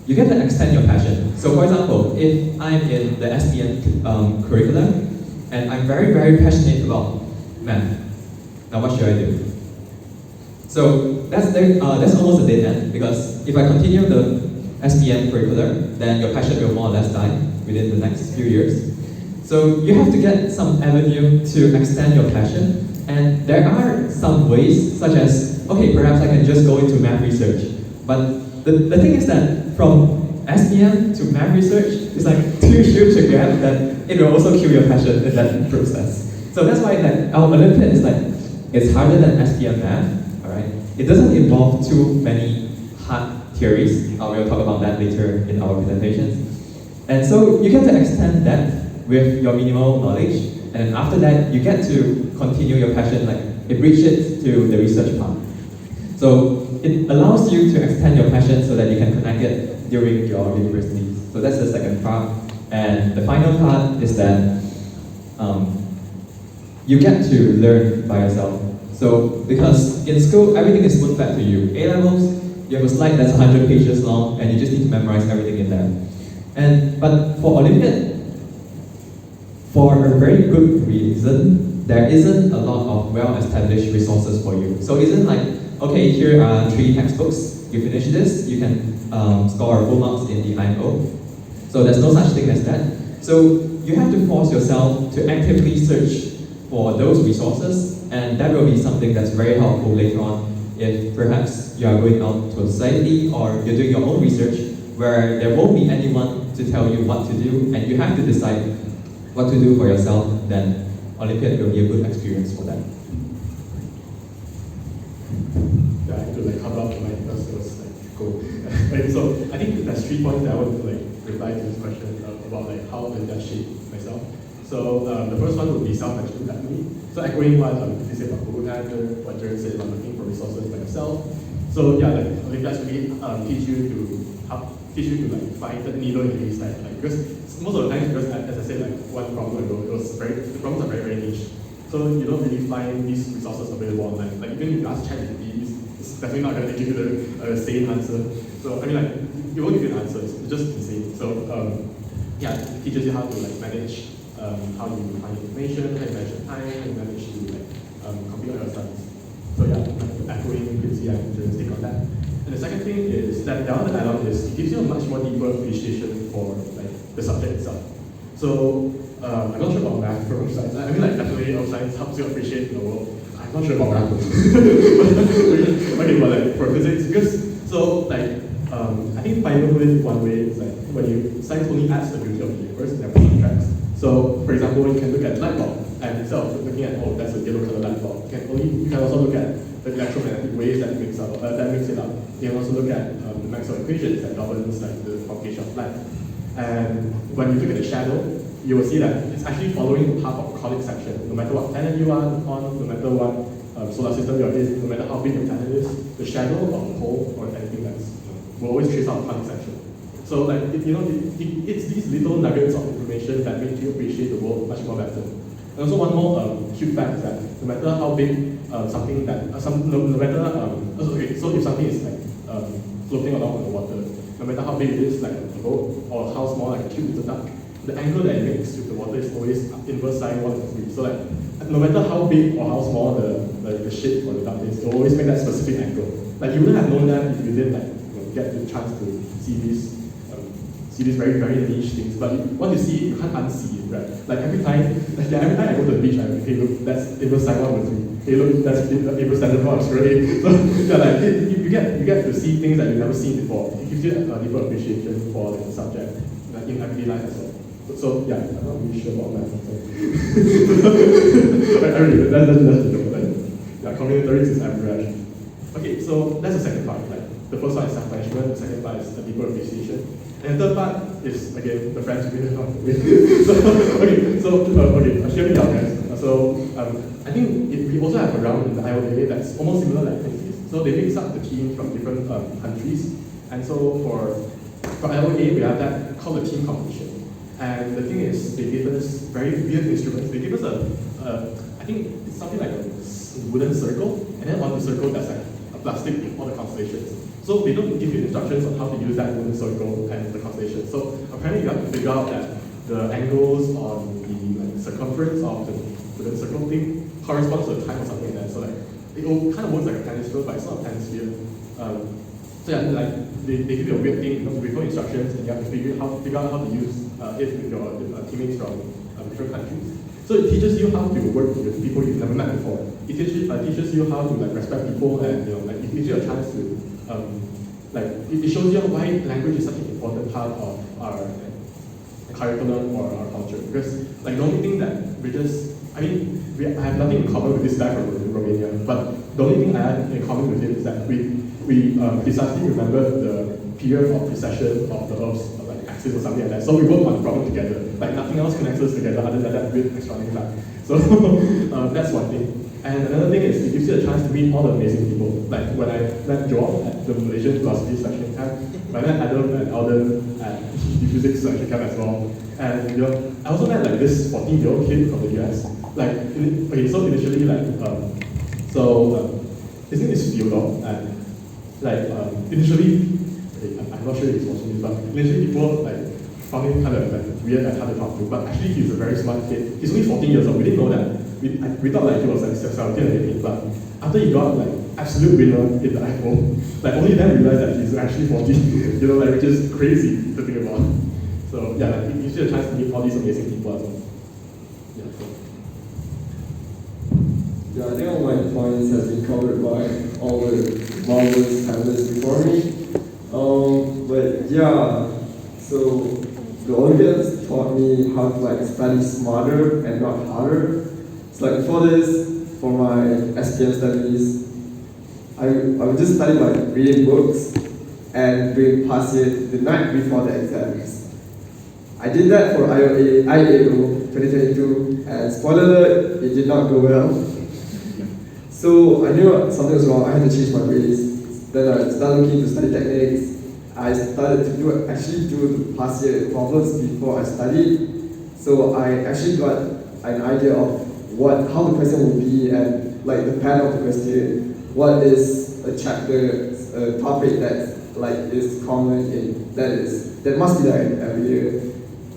You get to extend your passion. So for example, if I'm in the SPM curriculum, and I'm very, very passionate about math, now what should I do? So that's almost a dead end, because if I continue the SPM curriculum, then your passion will more or less die within the next few years. So you have to get some avenue to extend your passion, and there are some ways, such as, okay, perhaps I can just go into math research. But the thing is that from SPM to math research is like too huge a gap that it will also kill your passion in that process. So that's why our Olympiad is like, it's harder than SPM math, all right? It doesn't involve too many hard theories. We'll talk about that later in our presentations. And so you get to extend that with your minimal knowledge, and after that, you get to continue your passion, like it reaches it to the research part. So it allows you to extend your passion so that you can connect it during your university. So that's the second part. And the final part is that you get to learn by yourself. So, because in school, everything is spoon fed to you. A-levels, you have a slide that's 100 pages long, and you just need to memorize everything in there. But for Olympiad, for a very good reason, there isn't a lot of well-established resources for you. So it isn't like, okay, here are 3 textbooks, you finish this, you can score full marks in the IMO. So there's no such thing as that. So you have to force yourself to actively search for those resources, and that will be something that's very helpful later on if perhaps you are going out to a society or you're doing your own research where there won't be anyone to tell you what to do, and you have to decide what to do for yourself, then Olympiad will be a good experience for that. Yeah, I have to like cover up the mic because it was like cool. So I think there's 3 points that I want to like reply to this question about like how Olympiad shaped myself. So the first one would be self-management, definitely. So echoing what you said about Google Calendar, what Jared said about looking for resources by yourself. So yeah, like Olympiads really teach you to like find the needle in the haystack. Like because most of the time, because as I said, like 1 problem ago, the problems are very, very niche. So you don't really find these resources available online. Like even if you ask ChatGPT, it's definitely not going to give you the same answer. So I mean, like it won't give you an answer. It's just insane. So yeah, it teaches you how to like manage how you find information, how you manage your time, how you manage to like complete all your studies. So yeah, echoing Quincy and Jared's take on that. And the second thing is that the other add-on is it gives you a much more deeper appreciation for like the subject itself. So I'm not sure about math or science. I mean, like definitely science helps you appreciate the world. I'm not sure about math. Okay, but like for physics, because so like I think finding it one way is like when science only adds the beauty of the universe and never subtracts. So for example, you can look at light bulb and instead of looking at that's a yellow color light bulb, you can also look at the electromagnetic waves that mix it up. You can also look at the Maxwell equations that governs like the propagation of light. And when you look at the shadow, you will see that it's actually following the path of conic section. No matter what planet you are on, no matter what solar system you're in, no matter how big the planet is, the shadow of the pole or anything will always trace out conic section. So like it's these little nuggets of information that make you appreciate the world much more better. And also one more huge fact is that no matter how big something that no matter okay, so if something is like floating along on the water, no matter how big it is, like a boat, or how small, like a cute little duck, the angle that it makes with the water is always inverse sine 1/3. So like no matter how big or how small the ship or the duck is, it will always make that specific angle. Like you wouldn't have known that if you didn't like get the chance to see these very, very niche things, but once you see it, you can't unsee it, right? Like every time I go to the beach, I'm like, hey look, that's inverse sine 1/3. Hey look, that's inverse tangent 1/8. So yeah, like you get to see things that you've never seen before. It gives you a deeper appreciation for like, the subject, like in everyday life as well. So yeah, I'm not really sure about math. I really, that's the joke. Like, yeah, combinatorics is average. Okay, so that's the second part. Like the first part is self-management, the second part is a deeper appreciation. And the third part is, again, the friends we didn't have with. Share with y'all guys. So, I think we also have a round in the IOA that's almost similar like Quincy's. So they mix up the teams from different countries. And so for IOA, we have that called the team competition. And the thing is, they give us very weird instruments. They give us I think it's something like a wooden circle, and then on the circle there's like a plastic with all the constellations. So they don't give you instructions on how to use that wooden circle and the constellation. So apparently you have to figure out that the angles on the circumference of the wooden circle thing corresponds to the time or something like that. So like it kind of works like a tennis field, but it's not a tennis field. So yeah, like they give you a weird thing with no instructions, and you have to figure out how to use it with your teammates from different countries. So it teaches you how to work with people you've never met before. It teaches you how to like respect people, and like it gives you a chance to it shows you why language is such an important part of our curriculum or our culture. Because like the only thing that I have nothing in common with this guy from Romania, but the only thing I have in common with him is that we precisely remember the period of precession of the Earth's axis or something like that. So we work on the problem together. Like nothing else connects us together other than that weird astronomy fact. So that's one thing. And another thing is it gives you a chance to meet all the amazing people. Like when I met Joel at the Malaysian philosophy selection camp, when I met Adam and Alden at the physics selection camp as well. And I also met like this 14-year-old kid from the US. So initially So it's in this field though, and initially, I'm not sure if he's watching this, but initially people found him kind of weird and hard to talk to, but actually he's a very smart kid. He's only 14 years old. We didn't know that. We thought he was 17 or 18, but after he got absolute winner in the iPhone, only then we realized that he's actually 14. Which is crazy to think about. So yeah, it gives you a chance to meet all these amazing people as well. Yeah. So. Yeah, I think all my points has been covered by all the marvelous panelists before me. But yeah, so the Olympiads taught me how to study smarter and not harder. So for this, for my SPM studies, I would just study by reading books and doing past year the night before the exams. I did that for IAO 2022, and spoiler alert, it did not go well. So I knew something was wrong. I had to change my ways. Then I started looking to study techniques. I started to actually do the past year problems before I studied. So I actually got an idea of how the question will be and the pattern of the question. What is a chapter, a topic that is common in that must be every year.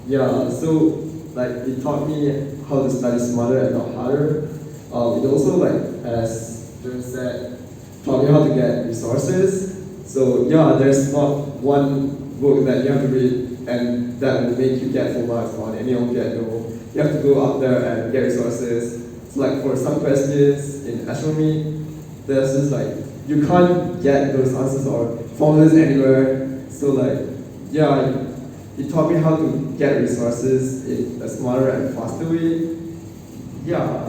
Yeah. So it taught me how to study smarter and not harder. It also as Jun said, taught me how to get resources. So yeah, there's not one book that you have to read and that will make you get full marks on any Olympiad. No, you have to go out there and get resources. So for some questions in astronomy, there's just you can't get those answers or formulas anywhere. So yeah, it taught me how to get resources in a smarter and faster way. Yeah,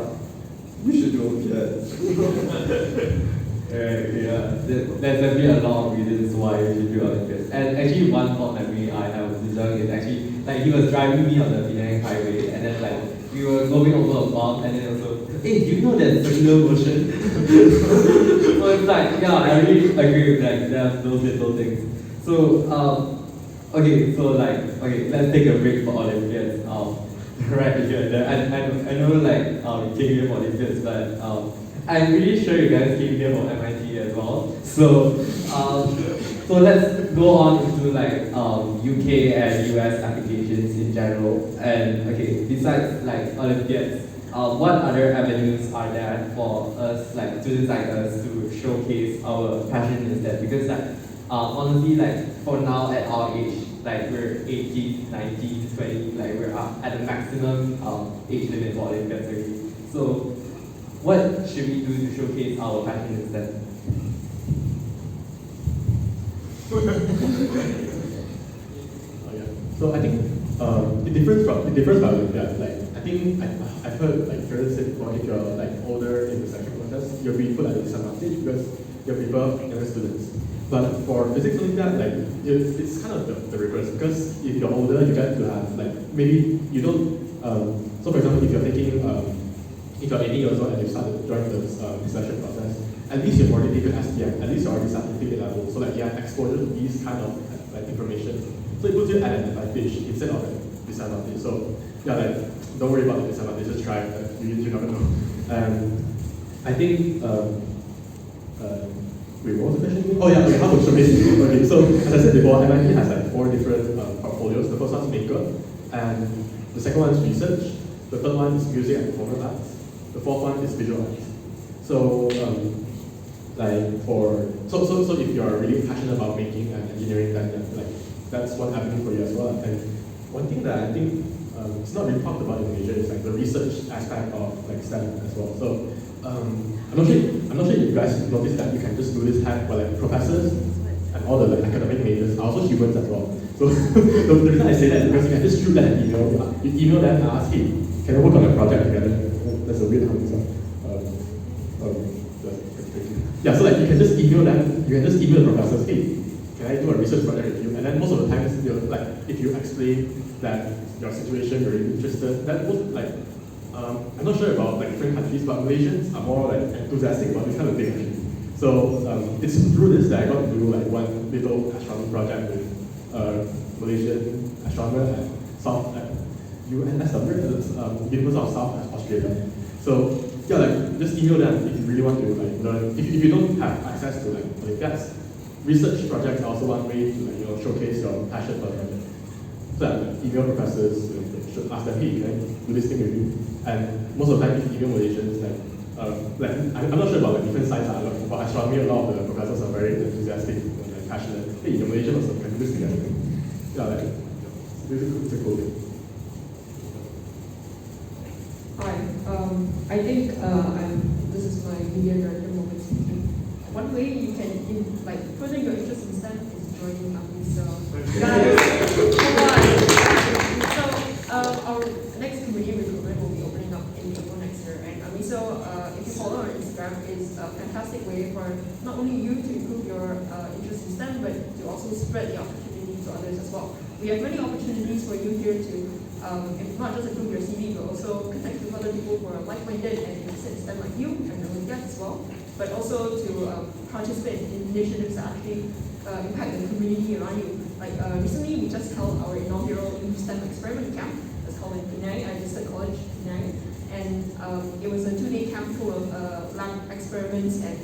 you should do Olympiad. Yeah, there's definitely a lot of reasons why you should do Olympiads. And actually, one fond memory I have with Zhang is actually he was driving me on the Penang highway, and then we were going over a bump, and then also, hey, do you know that circular motion? So it's yeah, I really agree with those little things. So okay, so let's take a break for Olympiads. Right here, I know you came here for Olympiads, but I'm really sure you guys came here for MIT as well. So let's go on into UK and US applications in general. And okay, besides Olympiads, what other avenues are there for us, students like us, to showcase our passion instead? Because honestly, for now at our age, we're 18, 19, 20, we're at the maximum age limit for Olympiads already. So what should we do to showcase our passion instead? So I think it differs by Olympiad. I think I've heard Jared said before, if you're older in the selection process, you'll be put at a disadvantage because you prefer younger students. But for physics Olympiad, it's kind of the reverse, because if you're older, you get to have maybe you don't. So for example, if you're taking if you're 18 years old and you started joining the selection process, at least you've already taken SPM, at least you already started taking level, so you have exposure to these kind of information. So it puts you at an advantage instead of a disadvantage. So yeah, don't worry about the disadvantage, just try. You never know. I think wait, what was the question again? Oh yeah, okay, how to showcase. Okay, so as I said before, MIT has 4 different portfolios. The first one is maker, and the second one is research. The third one is music and performance arts. The fourth one is visual arts. So so if you're really passionate about making and engineering, then that's one avenue for you as well. And one thing that I think it's not really talked about in Malaysia is the research aspect of STEM as well. So I'm not sure if you guys noticed that you can just do this hack where professors and all the academic majors are also humans as well. So the reason I say that is because you can just shoot them an email. You email them and ask, hey, can we work on a project together? That's a weird answer. Yeah, so you can just email them. You can just email the professors, hey, can I do a research project with you? And then most of the times, if you explain that your situation, you're interested, that would I'm not sure about different countries, but Malaysians are more enthusiastic about this kind of thing actually. So it's through this that I got to do one little astronomy project with Malaysian astronomer at UNSW, University of South Australia. So yeah, like just email them if you really want to like learn. If you don't have access to like Olympiads, research projects are also one way to like showcase your passion for the project. So like, email professors, should ask them, hey, can I do this thing with you? And most of the time, if you email Malaysians, I'm not sure about the different sites. For astronomy, a lot of the professors are very enthusiastic and passionate. Hey, you're Malaysian also, can do this together. Yeah, like it's a cool thing. Hi, I think this is my media director moment speaking. One way you can further your interest in STEM is joining AMISO. Guys, come on! So our next community recruitment will be opening up in April next year, and AMISO, if you follow our Instagram, is a fantastic way for not only you to improve your interest in STEM, but to also spread the opportunity to others as well. We have many opportunities for you here to if not just improve your CV, but also connect with other people who are like-minded and interested in STEM like you and Olympiad as well, but also to participate in initiatives that actually impact the community around you. Like recently, we just held our inaugural Youth STEM experiment camp. It's called in Penang. I visited college in Penang, and it was a 2-day camp full of lab experiments, and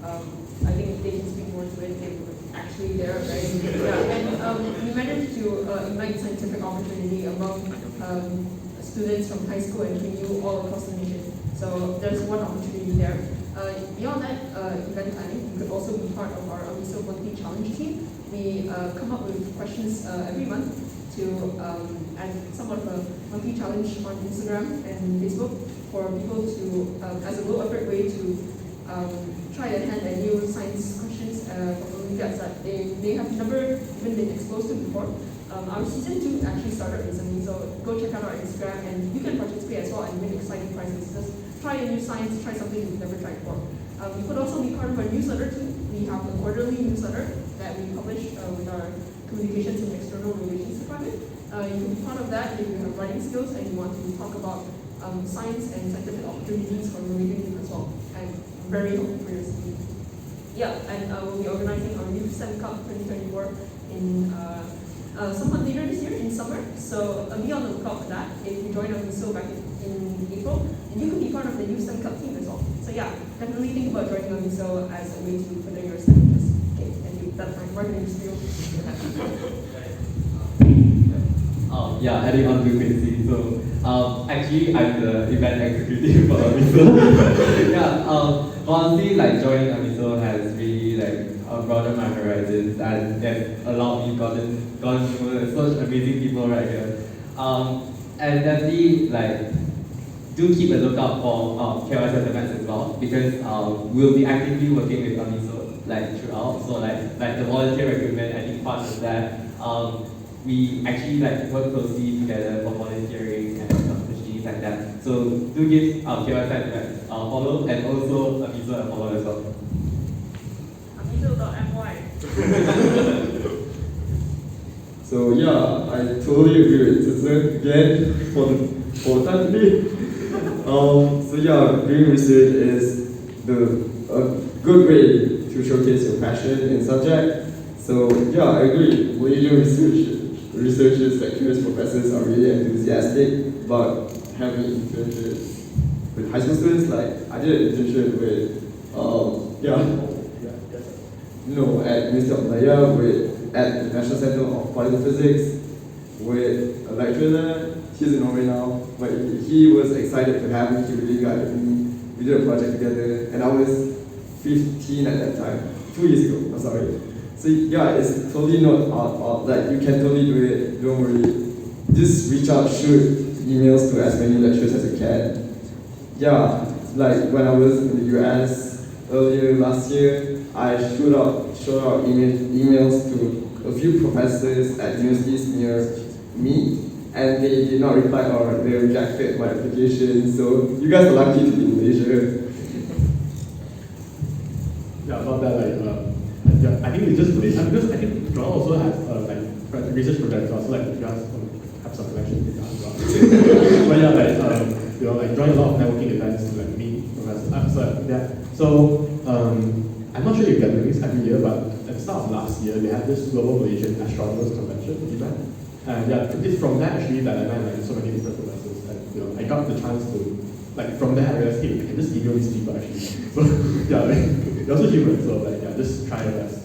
I think they can speak more to it. They were actually there, right? Yeah, and we managed to ignite scientific opportunity among students from high school and KYU all across the nation. So there's one opportunity there. Beyond that, event planning, you could also be part of our AMISO monthly challenge team. We come up with questions every month to add somewhat of a monthly challenge on Instagram and Facebook for people to, as a low-effort way to try to hand a new science questions from Olympiads that they have never even been exposed to before. Our season 2 actually started recently, so go check out our Instagram and you can participate as well and win exciting prizes. Just try a new science, try something you've never tried before. You could also be part of our newsletter too. We have a quarterly newsletter that we publish with our Communications and External Relations Department. You can be part of that if you have writing skills and you want to talk about science and scientific opportunities for Malaysian youth as well. I'm very hopeful for your CV. Yeah, and we'll be organizing our Youth STEM Cup 2024 in sometime later this year in summer. So be on the lookout for that. If you join AMISO back in April, and you can be part of the Youth STEM Cup team as well. So yeah, definitely think about joining AMISO as a way to further your STEM interest. Okay, thank you. That's my marketing spiel. Yeah, adding on to Quincy. So actually, I'm the event executive for AMISO. Yeah, honestly, like joining AMISO has really broadened my horizons, and there's allowed me gotten to know such amazing people right here. And definitely do keep a lookout for KYSS events as well, because we'll be actively working with AMISO throughout. So the volunteer recruitment, I think part of that. We actually work closely together for volunteering and opportunities like that. So do give KYSS a follow, and also AMISO a follow as well. AMISO.my. So yeah, I totally agree with Tzu again for the time today. So yeah, doing research is a good way to showcase your passion in subject. So yeah, I agree. Malaysian researchers like curious professors are really enthusiastic about having internships with high school students. I did an internship with at Ministry of Malaya at the National Center of Particle Physics with a lecturer. He's in Norway now, but he was excited to have me. He really guided me. We did a project together, and I was 15 at that time, 2 years ago. I'm sorry. So yeah, it's totally not you can totally do it. Don't worry. Just reach out, shoot emails to as many lecturers as you can. Yeah, when I was in the US earlier last year, I shot out emails to a few professors at universities near me, and they did not reply or they rejected my application. So you guys are lucky to be in Malaysia. Yeah, about that, I think it's just Malaysia, because I think John also has research projects also, if you guys have some connections with us. But yeah, join a lot of networking events to meet professors. So I'm not sure if they're doing this every year, but at the start of last year, they had this Global Malaysian Astronomers Convention event. And yeah, it's from that actually that I met so many different professors. And I got the chance to like from there I realized, hey, I can just email these people actually. So yeah, like, they're also human, so like yeah, just try your best.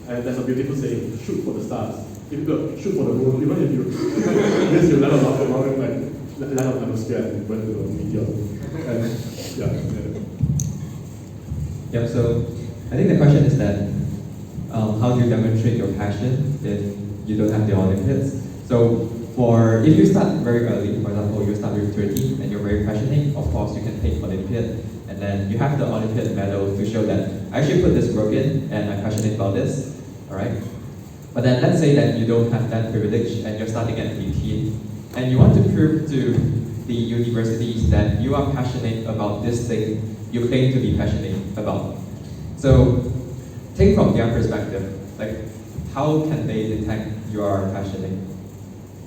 And there's a beautiful saying, shoot for the stars. If you go, shoot for the moon, even if you yes, you land on the mountain, like land on the atmosphere and burn to a meteor. And yeah. Yeah, so I think the question is that how do you demonstrate your passion if you don't have the Olympiads? So if you start very early, for example, you start with 13 and you're very passionate, of course you can take Olympiad and then you have the Olympiad medal to show that I actually put this work in and I'm passionate about this, alright? But then let's say that you don't have that privilege and you're starting at 18 and you want to prove to the universities that you are passionate about this thing you claim to be passionate about. So think from their perspective, like how can they detect you are passionate?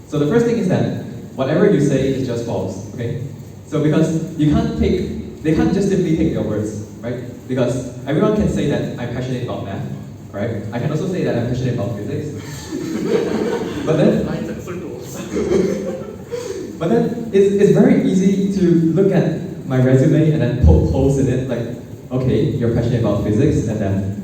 So the first thing is that whatever you say is just false, okay? So because they can't just simply take your words, right? Because everyone can say that I'm passionate about math, right? I can also say that I'm passionate about physics. but then it's very easy to look at my resume and then poke holes in it, like, okay, you're passionate about physics, and then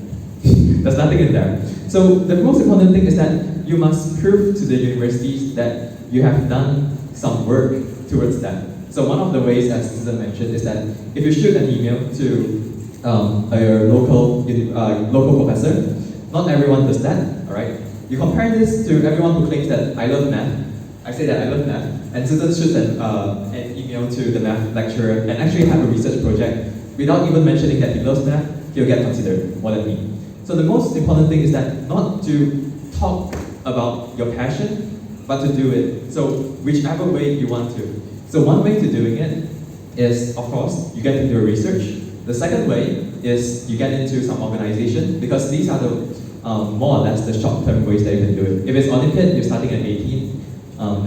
there's nothing in there. So the most important thing is that you must prove to the universities that you have done some work towards that. So one of the ways, as Susan mentioned, is that if you shoot an email to a local professor, not everyone does that, all right? You compare this to everyone who claims that I love math. I say that I love math, and Susan shoots an email to the math lecturer and actually have a research project without even mentioning that he loves math, he'll get considered more than me. So the most important thing is that not to talk about your passion, but to do it. So whichever way you want to. So one way to doing it is, of course, you get to do research. The second way is you get into some organization, because these are the more or less the short-term ways that you can do it. If it's Olympiad, you're starting at 18.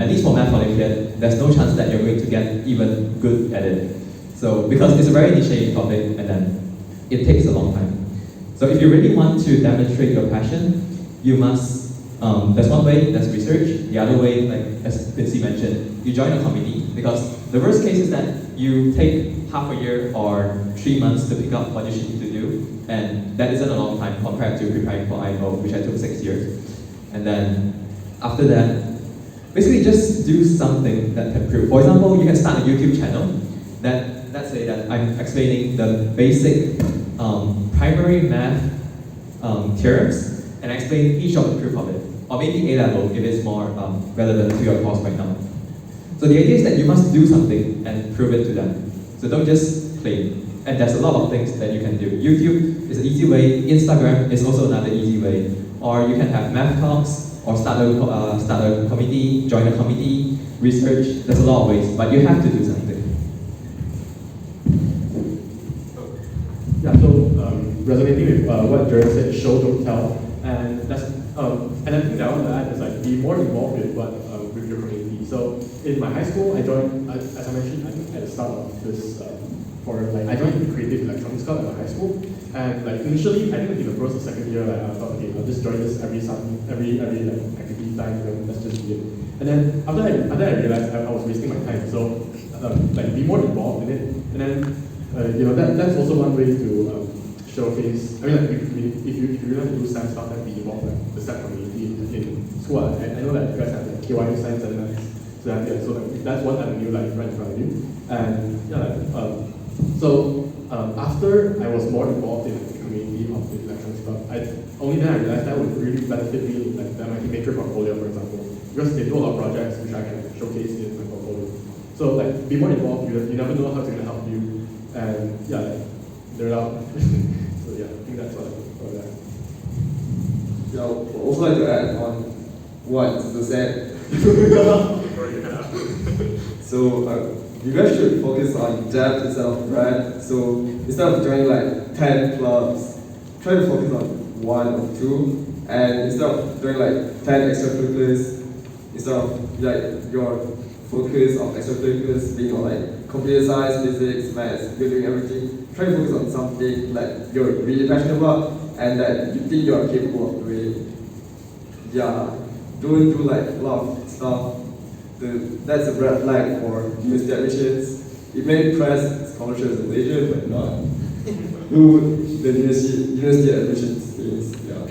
At least for Math Olympiad, there's no chance that you're going to get even good at it. So because it's a very niche topic, and then it takes a long time. So if you really want to demonstrate your passion, you must, there's one way, that's research. The other way, like as Quincy mentioned, you join a committee, because the worst case is that you take half a year or 3 months to pick up what you should need to do, and that isn't a long time compared to preparing for IO, which I took 6 years. And then after that, basically just do something that can prove. For example, you can start a YouTube channel that, let's say that I'm explaining the basic primary math theorems, and I explain each of the proof of it. Or maybe A-level if it's more relevant to your course right now. So the idea is that you must do something and prove it to them. So don't just claim. And there's a lot of things that you can do. YouTube is an easy way, Instagram is also another easy way. Or you can have math talks, or start a committee, join a committee, research. There's a lot of ways, but you have to do something. Yeah, so resonating with what Jared said, show, don't tell. And that's and I think that I want to add is like be more involved with with your community. So in my high school, I joined, as I mentioned, I think at the start of this, I joined the Creative Electronics Club at my high school. And like initially, I think in the first or second year, like I thought, okay, I'll just join this every like activity time, and let's just do it. And then after I realized I was wasting my time, so like be more involved in it. And then that's also one way to showcase. I mean, like if you really want to do science stuff, then be involved like the STEM community in school. I know that you guys have like KYUEM Science Olympiads, so like that's one avenue like right in front of you. And after I was more involved in the community of the electronics club, only then I realized that would really benefit me, like the MIT Maker portfolio, for example, because they do a lot of projects which I can showcase in my portfolio. So like be more involved. You never know how it's going to help you, and yeah, like, they're out. So yeah, I think that's what that. Yeah, I would also like to add on what Zita said. So you guys should focus on depth instead of breadth. So instead of joining like 10 clubs, try to focus on 1 or 2. And instead of doing like 10 extracurriculars, instead of like your focus of extracurriculars being on like computer science, physics, maths, you're doing everything, try to focus on something like you're really passionate about and that you think you're capable of doing. Yeah, don't do like a lot of stuff. That's a red flag for university admissions. it may impress scholarships in Malaysia, but not who the university admissions is. Yeah.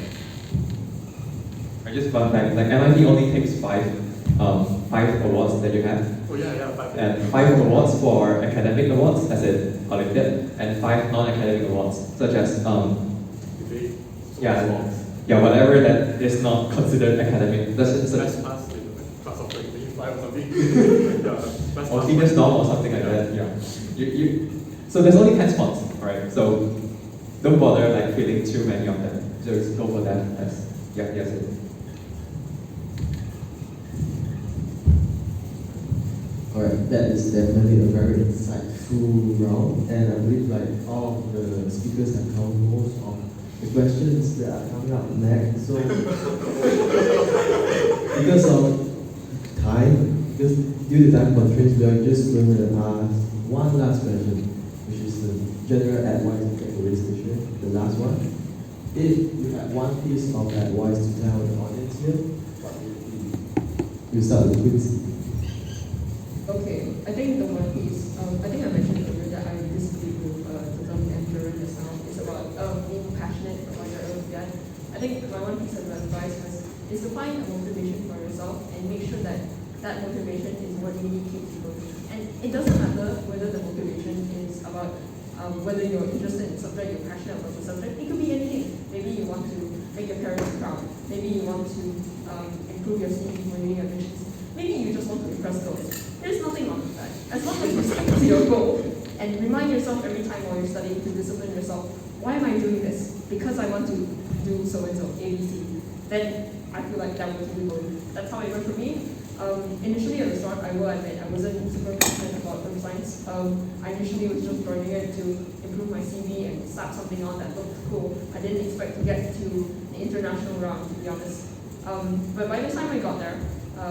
Just fun fact, like MIT only takes five awards that you have. Oh yeah, 5. And 5 awards for academic awards, as in Olympiad, and 5 non-academic awards, such as whatever that is not considered academic. Best pass in class of 25 or something. Or senior norm or something like that. Yeah. So there's only 10 spots, alright? So don't bother like filling too many of them. Just go for that as yes. Alright, that is definitely a very insightful round, and I believe like all of the speakers have covered most of the questions that are coming up next. So because of time, because due to time constraints, we are just going to ask one last question, which is the general advice and takeaways question, the last one. If you had one piece of advice to tell the audience here, what would it be? You start with Quincy. Okay, I think the one piece, I think I mentioned earlier that I disagree with Tazami and Jordan just now. It's about being passionate about your Olympiad. I think my one piece of advice is to find a motivation for yourself and make sure that that motivation is what really keeps you going. And it doesn't matter whether the motivation is about whether you're interested in the subject, you're passionate about the subject. It could be anything. Maybe you want to make your parents proud. Maybe you want to improve your CV when you're doing admissions. Maybe you just want to impress girls. There's nothing wrong with that. As long as you stick to your goal and remind yourself every time while you're studying to discipline yourself, why am I doing this? Because I want to do so-and-so, ABC. Then I feel like that was really going. That's how it went for me. Initially at the start, I will admit, I wasn't super passionate about earth science. I initially was just joining it to improve my CV and slap something on that looked cool. I didn't expect to get to the international round, to be honest. But by the time I got there,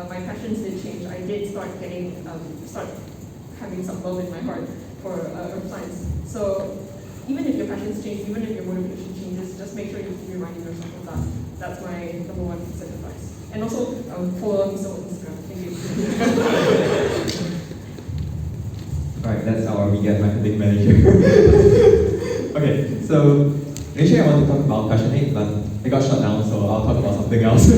my passions did change. I did start having some love in my heart for earth science. So even if your passions change, even if your motivation changes, just make sure you keep reminding yourself of that. That's my number one piece of advice. And also follow AMISO on Instagram. Thank you. Alright, that's our media marketing manager. Okay, so initially I want to talk about passionate, but it got shut down, so I'll talk about something else.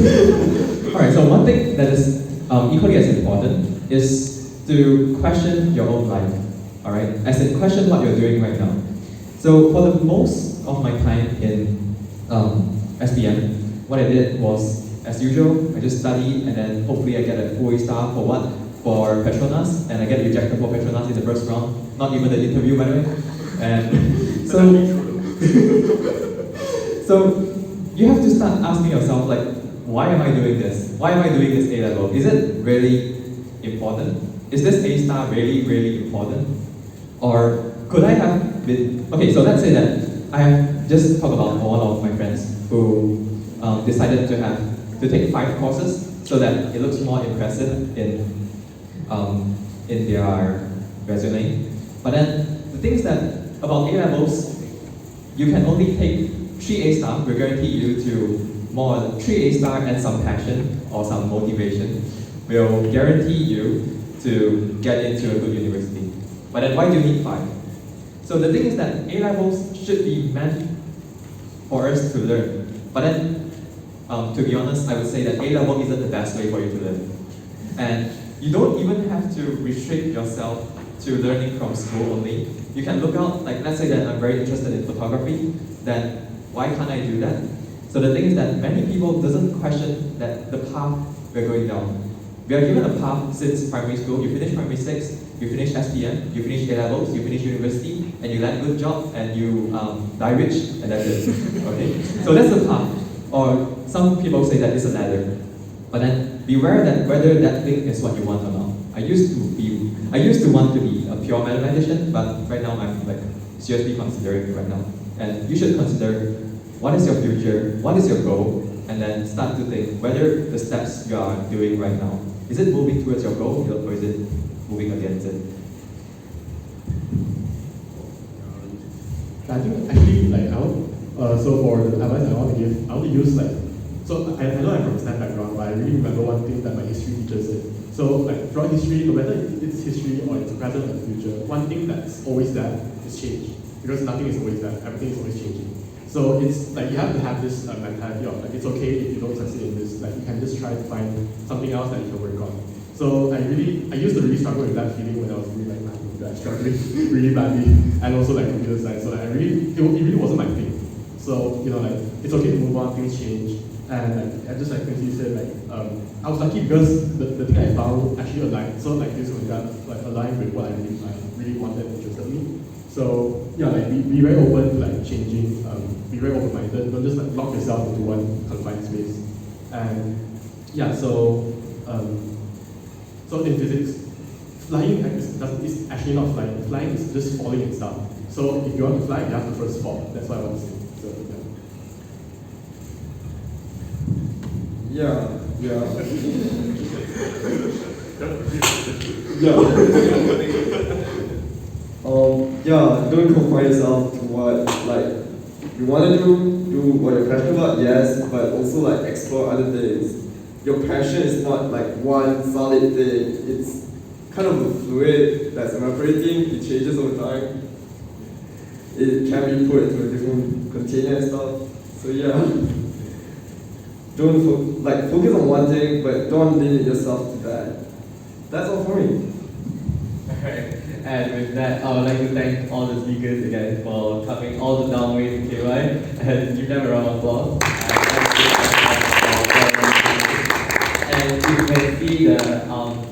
Alright, so one thing that is equally as important is to question your own life. Alright, as in question what you're doing right now. So for the most of my time in SPM, what I did was, as usual, I just study and then hopefully I get a full A star for what? For Petronas, and I get rejected for Petronas in the first round, not even the interview by the way. And so you have to start asking yourself like, why am I doing this? Why am I doing this A level? Is it really important? Is this A star really important? Or could I have been, okay, so let's say that I have just talked about one of my friends who decided to take 5 courses so that it looks more impressive in their resume. But then the thing is that about A levels, you can only take 3 A star, will guarantee you to more than 3 A star and some passion or some motivation will guarantee you to get into a good university. But then why do you need 5? So the thing is that A levels should be meant for us to learn. But then, to be honest, I would say that A level isn't the best way for you to learn. And you don't even have to restrict yourself to learning from school only. You can look out, like let's say that I'm very interested in photography, then why can't I do that? So the thing is that many people doesn't question that the path we're going down. We are given a path since primary school. You finish primary 6, you finish SPM, you finish A levels, you finish university, and you land a good job, and you die rich, and that's it. Okay? So that's the path. Or some people say that it's a ladder. But then beware that whether that thing is what you want or not. I used to want to be a pure mathematician, but right now I'm like seriously considering it right now. And you should consider what is your future, what is your goal, and then start to think whether the steps you are doing right now, is it moving towards your goal or is it moving against it? I think actually like so for the advice I want to give, I want to use like So I know I'm from a STEM background, but I really remember one thing that my history teacher said. So like throughout history, no matter it's history or it's present or future, one thing that's always there is change. Because nothing is always there, everything is always changing. So it's like you have to have this mentality of like it's okay if you don't succeed in this, like you can just try to find something else that you can work on. So I used to really struggle with that feeling when I was really like struggling really badly, and also like computer science. So like it really wasn't my thing. So you know like it's okay to move on, things change, and like just like Quincy said, like I was lucky because the thing I found actually aligned. So like this was like aligned with what I really wanted and interested me. So yeah, like be very open to like changing, be very open-minded. Don't just like lock yourself into one confined space. And yeah, so in physics, flying is actually not flying. Flying is just falling and stuff. So if you want to fly, you have to first fall. That's what I want to say. So Yeah. Yeah. Yeah, don't confine yourself to what like you want to do what you're passionate about, yes, but also like explore other things. Your passion is not like one solid thing. It's kind of a fluid that's evaporating. It changes over time. It can be put into a different container and stuff. So yeah, don't focus on one thing, but don't limit yourself to that. That's all for me. Alright, and with that, I would like to thank all the speakers again for coming all the down way to KY, and give them a round of applause. And you can see the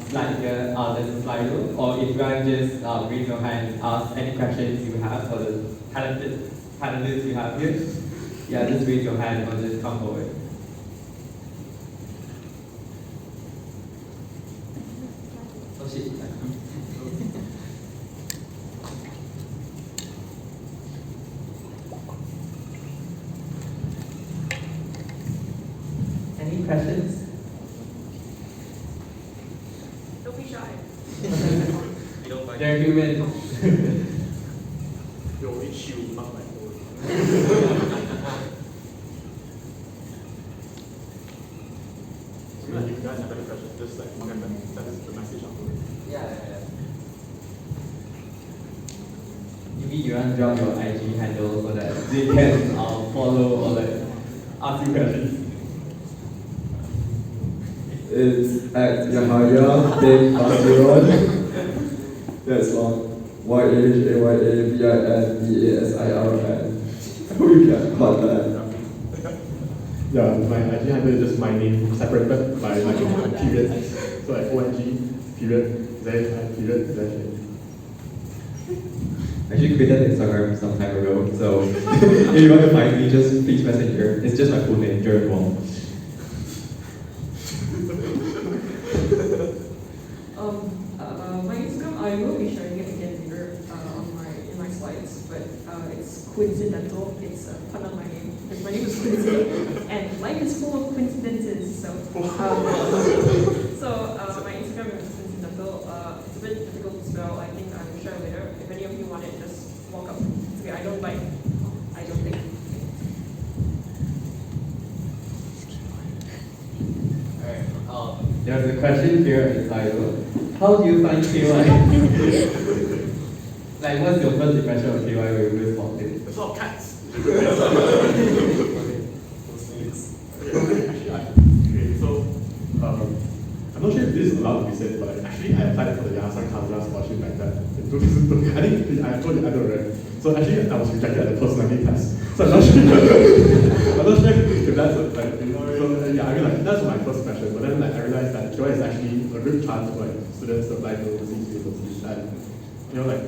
slide here, there's a slide rule, or if you want to just raise your hand and ask any questions you have for the panelists you have here, yeah, just raise your hand or just come forward. Oh shit. Any questions? Don't be shy. There are 2 minutes. you always shield, not like old. So if you guys have any questions, just like remember that is the message I'm doing. Yeah. Maybe you want to drop your IG handle so that they can follow or like ask you questions. It's at Yahaya bin Basir. That's long. YHAYABINBASIRN. We can call that. Yeah, my IG handle is just my name separated by like periods. So like ONG period Z period Z. I actually created Instagram some time ago, so if you want to find me, just please message here. It's just my full name, Jared Wong. My Instagram, I will be sharing it again later in my slides, but it's coincidental. It's a pun on my name because my name is Quincy, and life is full of coincidences. So, my Instagram is coincidental. It's a bit difficult to spell. I think I will share later. If any of you want it, just walk up. It's okay. I don't bite. I don't think. Alright, there's a question here in the title. How do you find KY? Like, what's your first impression of KY when you first walked in? There's a lot of cats. I'm not sure if this is allowed to be said, but actually I applied for the Yayasan Kazra scholarship back then. I think I told you I don't right. So actually I was rejected at the personality test. So I'm not sure. If that's like, so yeah, I mean like that's my first impression. But then like I realized that KY is actually a good chance for like students to apply to overseas universities. And you know like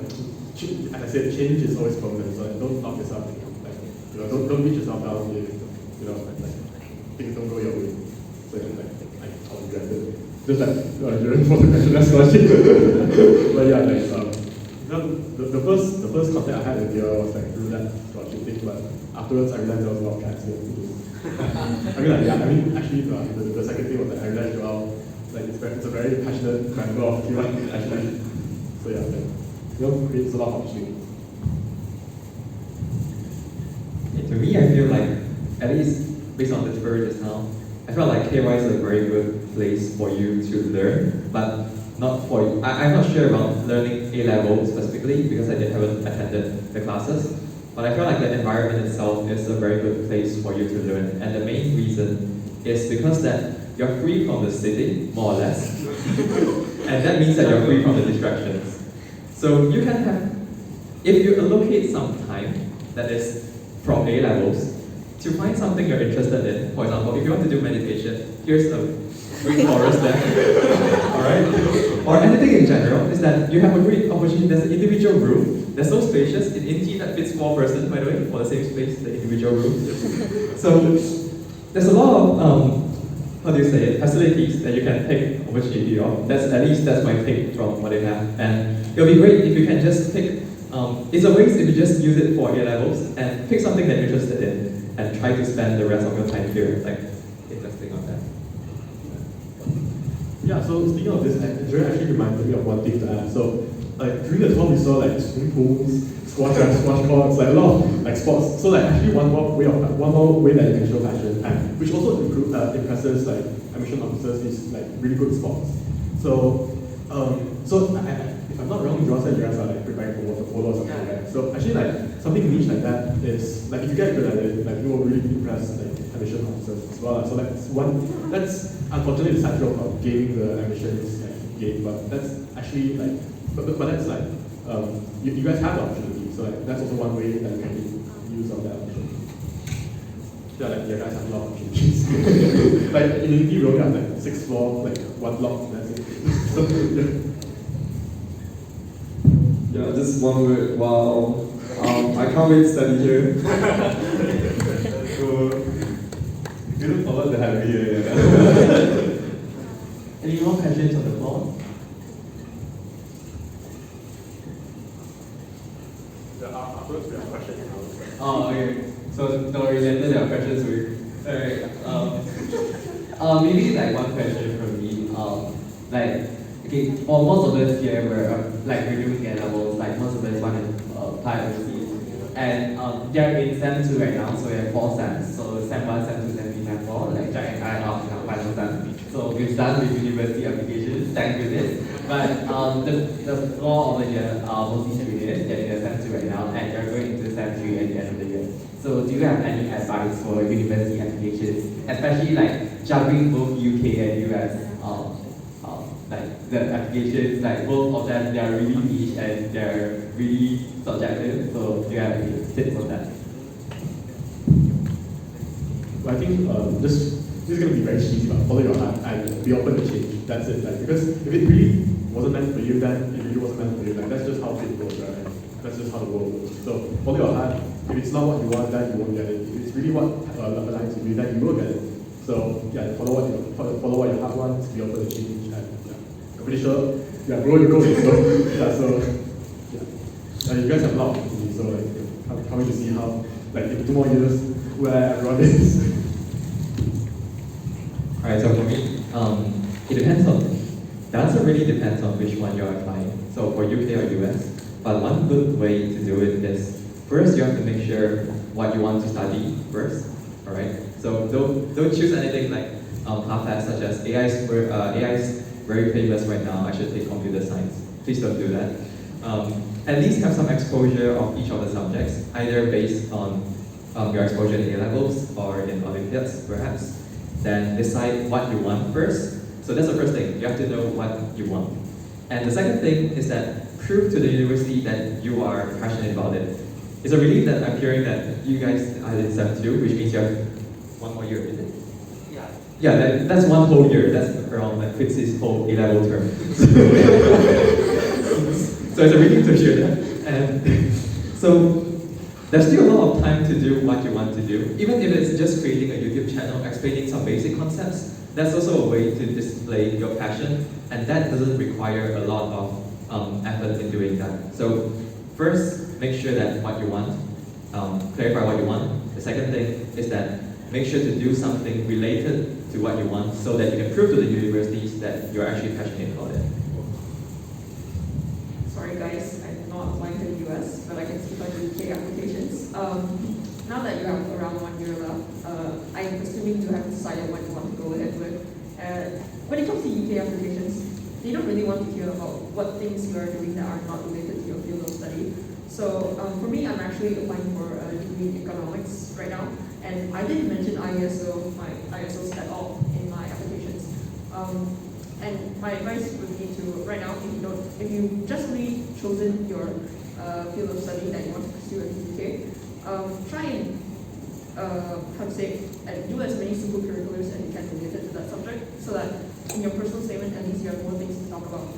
as I said, change is always permanent. So like, don't lock yourself. Like don't beat yourself down if like things don't go your way. So like I'll regret it. Just like during for the question last scholarship. But yeah, like the first contact I had with you was like through that scholarship thing, but afterwards I realized there was a lot of cats here. Actually the second thing was that I realized it's a very passionate member of KYUEM actually. So yeah, like creates a lot of opportunity. To me, I feel like at least based on the tour just now, I felt like KY is a very good place for you to learn, but not for you. I'm not sure about learning A-level specifically because I haven't attended the classes, but I feel like the environment itself is a very good place for you to learn. And the main reason is because that you're free from the city, more or less, and that means that you're free from the distractions. So you can have, if you allocate some time that is from A-levels, to find something you're interested in. For example, if you want to do meditation, here's a green forest there, all right? Or anything in general, is that you have a great opportunity. There's an individual room. They're so spacious. In Inti, that fits 4 persons, by the way, for the same space, the individual room. So there's a lot of, how do you say it, facilities that you can take opportunity of. At least that's my take from what they have. And it'll be great if you can just pick, it's a waste if you just use it for A-levels and pick something that you're interested in and try to spend the rest of your time here, like investing on that. Yeah, so speaking of this, Andrea actually reminded me of one thing to add. So, like during the tour, we saw like swimming pools, squash courts, like a lot of like sports. So, like actually one more way that you can show passion, and which also impresses like admission officers is like really good sports. So, if I'm not wrong, you all said you guys are like preparing for water polo or something like that. So actually, like something niche like that is like if you get good at it, like you will really impress like admission officers as well. So that's unfortunately the side job of gaining the admissions game, but that's actually like, but that's like you guys have the opportunity. So like that's also one way that you can use of that opportunity. Yeah, like you guys have a lot of opportunities. Like in Indy, we only have like 6 floors, like 1 block. That's it. So, yeah. Yeah, just one word. Wow. I can't wait to study here. So, we look forward to having you here. Any more questions on the floor? Afterwards, we have questions. Oh, okay. So, don't related your questions with. Alright. Maybe like one question from me. Like, okay, for most of us here, we're doing A-levels. Like most of us want to apply overseas, and they're in SEM 2 right now. So we have 4 SEMs. So SEM 1, SEM 2, SEM 3, SEM 4. Like Jack and I are in our final SEM. So we've done with university applications. Thank goodness. But the floor over here are mostly juniors. They're in SEM 2 right now, and they're going into SEM 3 at the end of the year. So do you have any advice for university applications, especially like juggling both UK and US? Like the applications, like both of them, they are really niche and they're really subjective. So do you have any tips on that? Well, I think this is going to be very cheesy, but follow your heart and be open to change. That's it. Like because if it really wasn't meant for you, then it really wasn't meant for you. Like that's just how it goes, right? That's just how the world works. So follow your heart. If it's not what you want, then you won't get it. If it's really what aligns with you, then you will get it. So yeah, follow what your heart wants. Be open to change. And, pretty sure, yeah, grow your goals. So, yeah, you guys have a lot of opportunities. So, like, coming to see how, like, in 2 more years, where everyone is. Alright, so for me, it depends on, the answer really depends on which one you're applying. So for UK or US, but one good way to do it is, first you have to make sure what you want to study first, alright? So don't choose anything like half-assed such as AI is very famous right now, I should take computer science. Please don't do that. At least have some exposure of each of the subjects, either based on your exposure in A-levels or in Olympiads, perhaps. Then decide what you want first. So that's the first thing, you have to know what you want. And the second thing is that prove to the university that you are passionate about it. It's a relief that I'm hearing that you guys are in SEM 2, which means you have 1 more year, is it? Yeah, that's 1 whole year. That's around like Fitz's whole A-level term. So it's a relief to hear that. And so there's still a lot of time to do what you want to do. Even if it's just creating a YouTube channel, explaining some basic concepts, that's also a way to display your passion, and that doesn't require a lot of effort in doing that. So first, make sure that what you want, clarify what you want. The second thing is that make sure to do something related to what you want so that you can prove to the universities that you're actually passionate about it. Sorry guys, I'm not applying to the US, but I can speak on the UK applications. Now that you have around 1 year left, I comes to UK applications, they don't really want to hear about what things you are doing that are not related to your field of study. So for me, I'm actually applying for a degree in economics right now, and I didn't mention ISO, my ISOs at all in my applications. And my advice would be to, right now, if you've just really chosen your field of study that you want to pursue at the UK, try and do as many simple curriculars as you can related to that subject, so that in your personal statement, at least you have more things to talk about.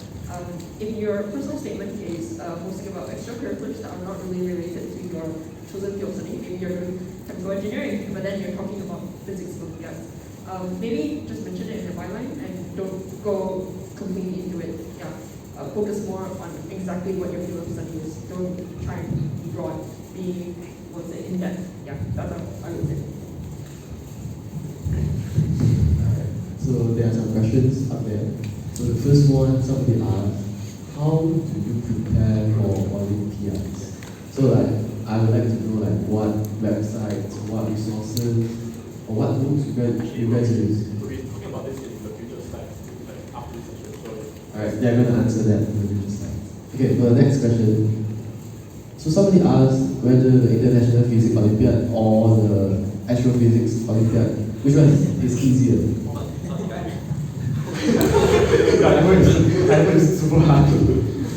If your personal statement is mostly about extracurriculars that are not really related to your chosen field of study, maybe you're doing chemical engineering, but then you're talking about physics Olympiads. Maybe just mention it in your byline and don't go completely into it. Yeah, focus more on exactly what your field of study is. Don't try and be broad, be in depth. Yeah, that's how I would say. So there are some questions up there. So the first one, somebody asked, how do you prepare for Olympiads? So I would like to know what websites, what resources, or what books you guys use. We'll be talking about this in the future slides, after this session. Alright, they're going to answer that in the future slides. Okay, for the next question. So somebody asked whether the International Physics Olympiad or the Astrophysics Olympiad, which one is easier? I know it's super hard.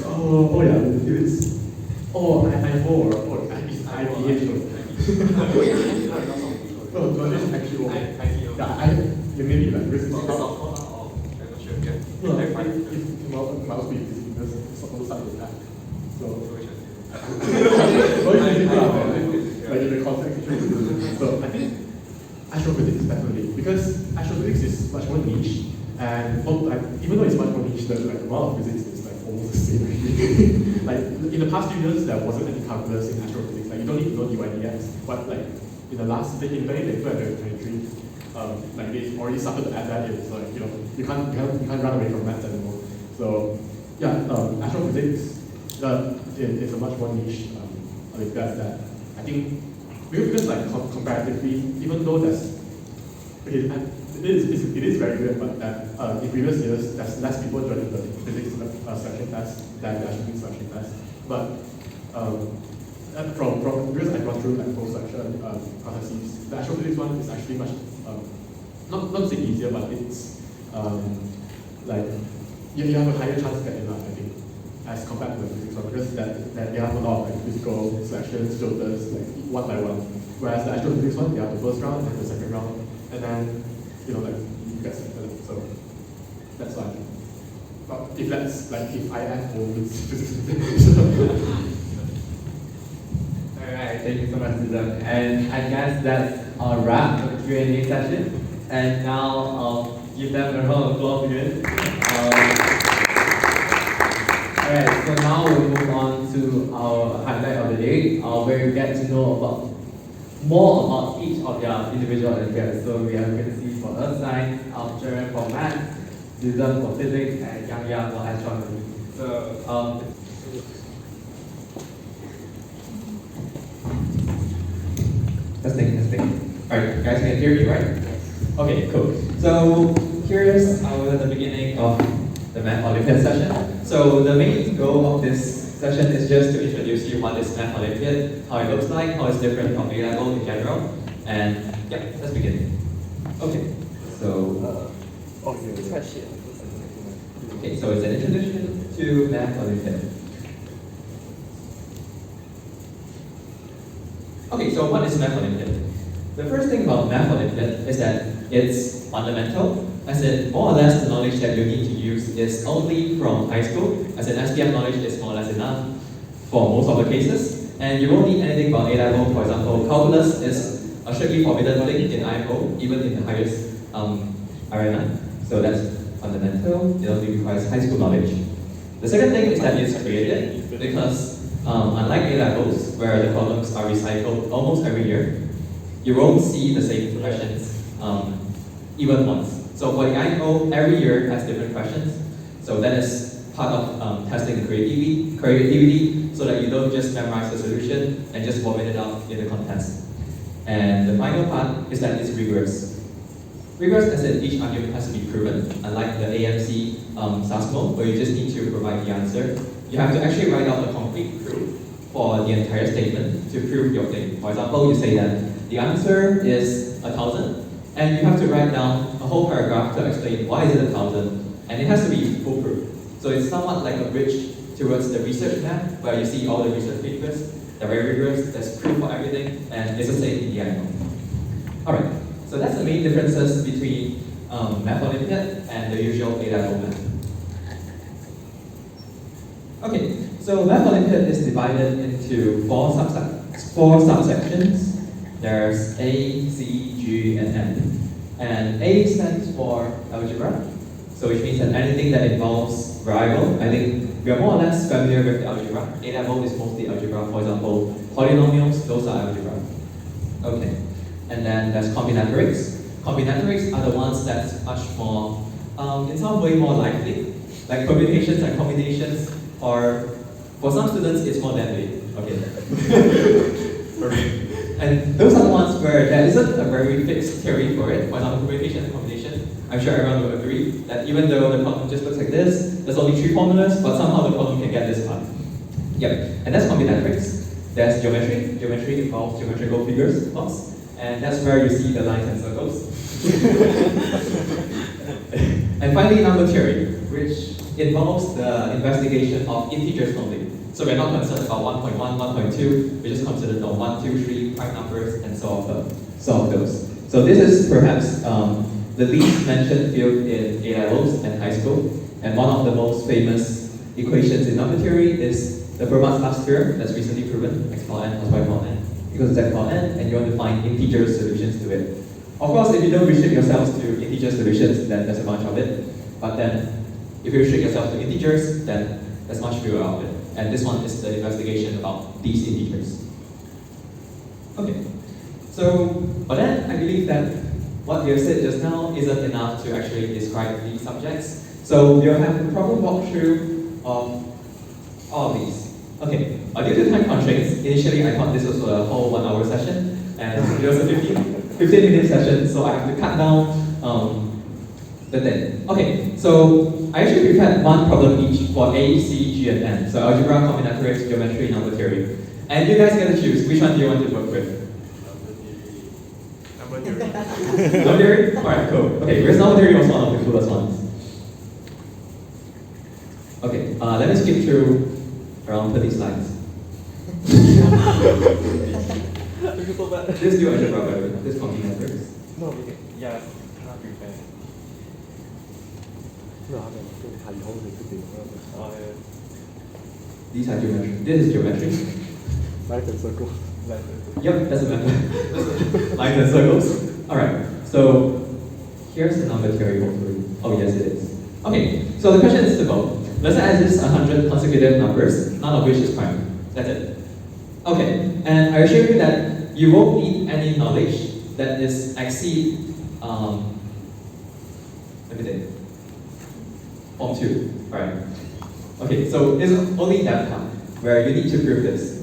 Oh yeah, it's. No, this is actually yeah, maybe like this is not. No, it must be because it's supposed to start with that. So. Like in the context. So I think astrophysics definitely, because astrophysics is much more niche, and even though it's much more niche, the amount of physics is almost the same. Like in the past few years, there wasn't any calculus in astrophysics. Like you don't need to know DYDX, but in the last in 2022 and 2023, they already started to add that in. So you can't run away from maths anymore. So yeah, astrophysics is a much more niche Olympiad that I think because comparatively, even though it is very good, but that in previous years there's less people joining the physics selection test than the astrophysics selection test. But from because I've gone through post-selection processes, the astrophysics one is actually much not to say easier, but it's you have a higher chance to get in, I think, as compared to the physics one, because that they have a lot of physical selections, filters, one by one. Whereas the astrophysics one, you have the first round and the second round, and then you get selected. So that's why. But if that's if I have all this physics. Alright, thank you so much, Susan. And I guess that's a wrap for the Q&A session. And now I'll give them a round of applause again. Alright, so now we'll move on to our highlight of the day, where we get to know more about each of their individual Olympiads. So we are going to see for Earth Science, Sharon for Maths, Susan for Physics, and Yang for Astronomy. So testing. Alright, guys can hear me, right? Okay, cool. So here's at the beginning of the Math Olympiad session. So the main goal of this session is just to introduce you what is Math Olympiad, how it looks like, how it's different from A-level in general, and yeah, let's begin. Okay, so okay, so it's an introduction to Math Olympiad. Okay, so what is Math Olympiad? The first thing about Math Olympiad is that it's fundamental, as in more or less the knowledge that you need to use is only from high school, as in SPF knowledge is more or less enough for most of the cases, and you won't need anything about A-level. For example, calculus is a strictly forbidden thing in IMO, even in the highest arena, so that's fundamental. It only requires high school knowledge. The second thing is that it's created, because unlike A-levels, where the problems are recycled almost every year, you won't see the same questions even once. So for the IMO, every year has different questions. So that is part of testing the creativity, so that you don't just memorize the solution and just vomit it out in the contest. And the final part is that it's rigorous. Rigorous as in each argument has to be proven, unlike the AMC SASMO, where you just need to provide the answer. You have to actually write out a complete proof for the entire statement to prove your claim. For example, you say that the answer is 1,000, and you have to write down a whole paragraph to explain why is it 1,000, and it has to be foolproof. So it's somewhat like a bridge towards the research map, where you see all the research papers. They're very rigorous, there's proof for everything, and it's the same in the annual. Alright, so that's the main differences between Math Olympiad and the usual A-level math. Okay, so Math Olympiad is divided into four subsections. There's A, C, G, and M. And A stands for algebra, so which means that anything that involves variable. I think we are more or less familiar with the algebra. A-level is mostly algebra. For example, polynomials, those are algebra. Okay, and then there's combinatorics. Combinatorics are the ones that's much more, in some way more likely, like permutations and combinations, or for some students it's more deadly. Okay. For me. And those are the ones where there isn't a very fixed theory for it. For example, permutation and combination. I'm sure everyone will agree that even though the problem just looks like this, there's only 3 formulas, but somehow the problem can get this far. Yep, and that's combinatorics. There's geometry. Geometry involves geometrical figures, of course, and that's where you see the lines and circles. And finally, number theory, which involves the investigation of integers only. So we're not concerned about 1.1, 1.2, we just consider the 1, 2, 3 prime numbers and solve those. So this is perhaps the least mentioned field in A-levels and high school, and one of the most famous equations in number theory is the Fermat's last theorem that's recently proven, x power n plus y power n equals z power n, and you want to find integer solutions to it. Of course, if you don't restrict yourselves to integer solutions, then there's a bunch of it, but then if you restrict yourself to integers, then there's much fewer of it. And this one is the investigation about these integers. Okay, so, but then I believe that what we have said just now isn't enough to actually describe these subjects. So we'll have a problem walkthrough of all of these. Okay, due to time constraints, initially I thought this was a whole 1 hour session, and it was a 15-minute session, so I have to cut down the thing. Okay, so I actually prepared one problem each for A, C, G, and N. So algebra, combinatorics, geometry, number theory. And you guys get to choose which one do you want to work with. Number theory. Number theory? Alright, cool. Okay, because number theory was one of the coolest ones. Okay, let me skip through around 30 slides. Just do algebra, by the way, just combinatorics. No, we can, yeah, cannot prepare. These are geometry. This is geometry. Lines and circles. Yep, that's a method. Lines and circles. Alright, so here's the number theory hopefully. Oh yes it is. Okay, so the question is simple. Let's say I exist 100 consecutive numbers, none of which is prime. That's it. Okay, and I assure you that you won't need any knowledge that is exceed let me think. Form 2, alright. Okay, so it's only that part where you need to prove this.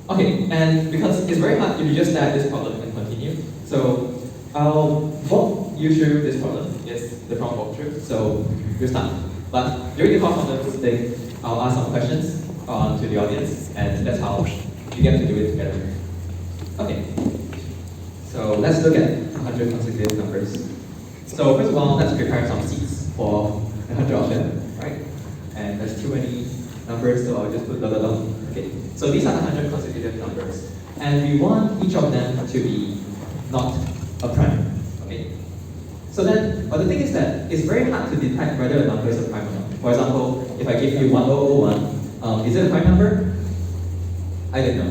Okay, and because it's very hard if you just start this problem and continue, so I'll walk you through this problem. It's the problem walkthrough, so we'll start. But during the course of the thing, I'll ask some questions to the audience, and that's how you get to do it together. Okay, so let's look at 100 consecutive numbers. So first of all, let's prepare some seats for 100 of them, right? And there's too many numbers, so I'll just put blah blah blah. Okay, so these are the 100 consecutive numbers, and we want each of them to be not a prime. Okay. So then, but the thing is that it's very hard to detect whether a number is a prime or not. For example, if I give you 1001, is it a prime number? I don't know.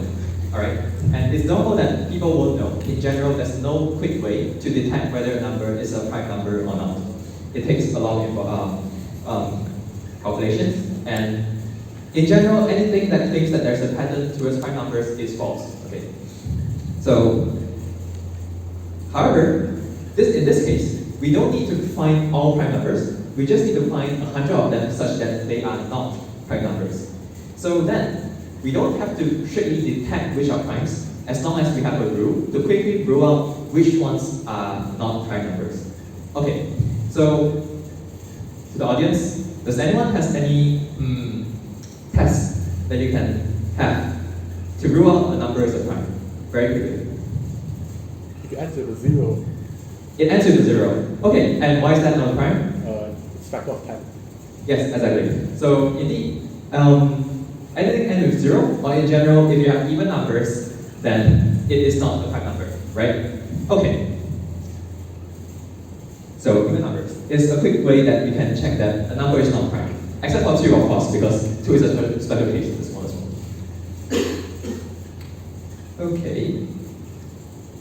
Alright? And it's normal that people won't know. In general, there's no quick way to detect whether a number is a prime number or not. It takes a lot of calculations, and in general, anything that claims that there's a pattern towards prime numbers is false. Okay. So, however, in this case, we don't need to find all prime numbers. We just need to find 100 of them such that they are not prime numbers. So then, we don't have to strictly detect which are primes, as long as we have a rule to quickly rule out which ones are not prime numbers. Okay, so to the audience, does anyone has any tests that you can have to rule out a number as a prime? Very quickly. If you add to the zero, It ends with a 0. Okay, and why is that not a prime? it's factor of 10. Yes, exactly. So indeed, anything ends with 0, or in general, if you have even numbers, then it is not a prime number, right? Okay. So even numbers is a quick way that we can check that a number is not prime. Except for 2, of course, because 2 is a special case, the smallest one. Okay.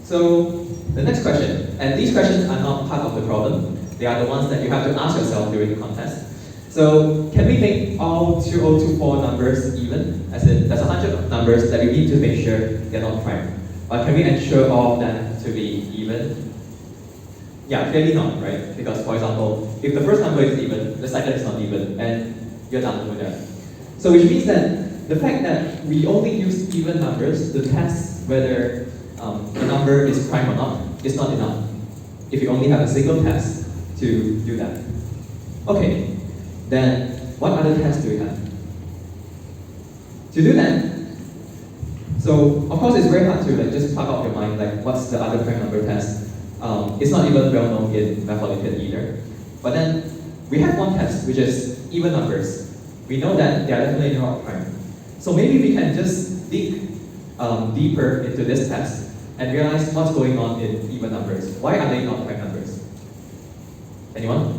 So the next question, and these questions are not part of the problem. They are the ones that you have to ask yourself during the contest. So can we make all 2024 numbers even? As in, there's 100 numbers that we need to make sure they're not prime. Or can we ensure all of them to be even? Yeah, clearly not, right? Because for example, if the first number is even, the second is not even, and you're done with that. So which means that the fact that we only use even numbers to test whether a number is prime or not is not enough if you only have a single test to do that. Okay, then what other tests do we have? To do that, so of course it's very hard to just plug out your mind what's the other prime number test. It's not even well known in Math Olympiad either. But then we have one test which is even numbers. We know that they are definitely not prime. So maybe we can just dig deeper into this test and realize what's going on in even numbers. Why are they not prime numbers? Anyone?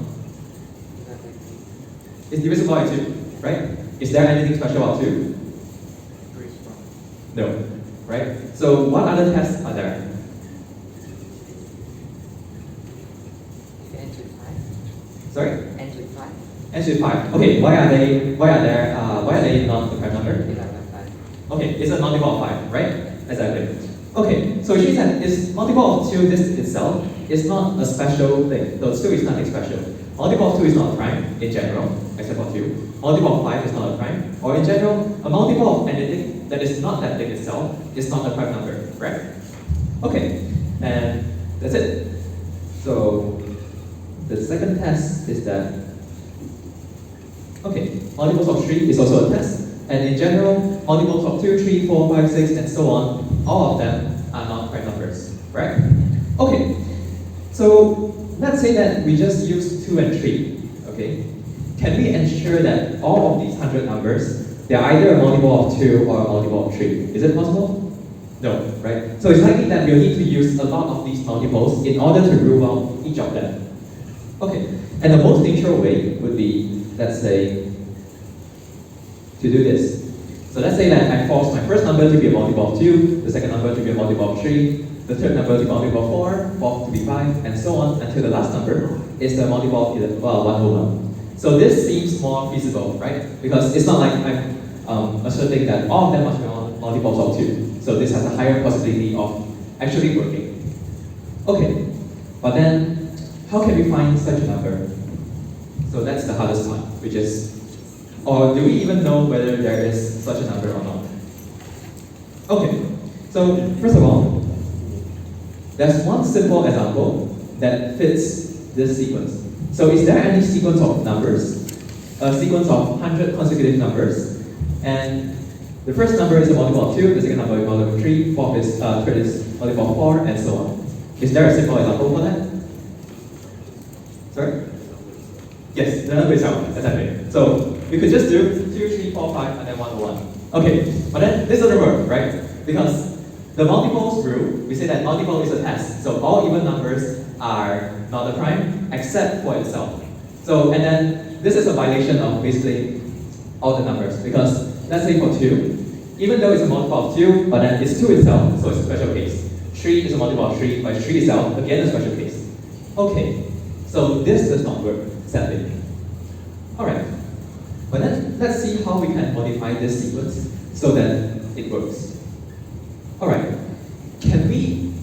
It's divisible by 2, right? Is there anything special about 2? No, right? So what other tests are there? Sorry? Ends with 5. Ends with 5. Okay, why are they not the prime number? Okay, it's a multiple of 5, right? Exactly. Okay, so it means that it's multiple of 2, this itself is not a special thing. So 2 is nothing special. Multiple of 2 is not a prime in general, except for 2. Multiple of 5 is not a prime. Or in general, a multiple of anything that is not that thing itself is not a prime number, right? Okay, and that's it. So the second test is that, okay, multiples of 3 is also a test. And in general, multiples of 2, 3, 4, 5, 6, and so on, all of them are not prime numbers, right? Okay, so let's say that we just use 2 and 3, okay? Can we ensure that all of these 100 numbers, they're either a multiple of 2 or a multiple of 3? Is it possible? No, right? So it's likely that we'll need to use a lot of these multiples in order to rule out each of them. Okay, and the most natural way would be, let's say, to do this. So let's say that I force my first number to be a multiple of 2, the second number to be a multiple of 3, the third number to be a multiple of 4, fourth to be 5, and so on until the last number is the multiple of 1 over 1. So this seems more feasible, right? Because it's not like I'm asserting that all of them must be multiples of 2. So this has a higher possibility of actually working. Okay, but then how can we find such a number? So that's the hardest part, which is, or do we even know whether there is such a number or not? Okay, so first of all, there's one simple example that fits this sequence. So is there any sequence of numbers, a sequence of 100 consecutive numbers, and the first number is a multiple of 2, the second number is a multiple of 3, third is multiple of 4, and so on. Is there a simple example for that? Sorry? Yes, the number itself, exactly. So we could just do 2, 3, 4, 5, and then 1 over 1. Okay, but then this doesn't work, right? Because the multiples rule, we say that multiple is a test. So all even numbers are not a prime, except for itself. So, and then this is a violation of basically all the numbers. Because let's say for 2, even though it's a multiple of 2, but then it's 2 itself, so it's a special case. 3 is a multiple of 3, but 3 itself, again a special case. Okay, so this does not work, sadly. Alright, but then let's see how we can modify this sequence so that it works. Alright, can we,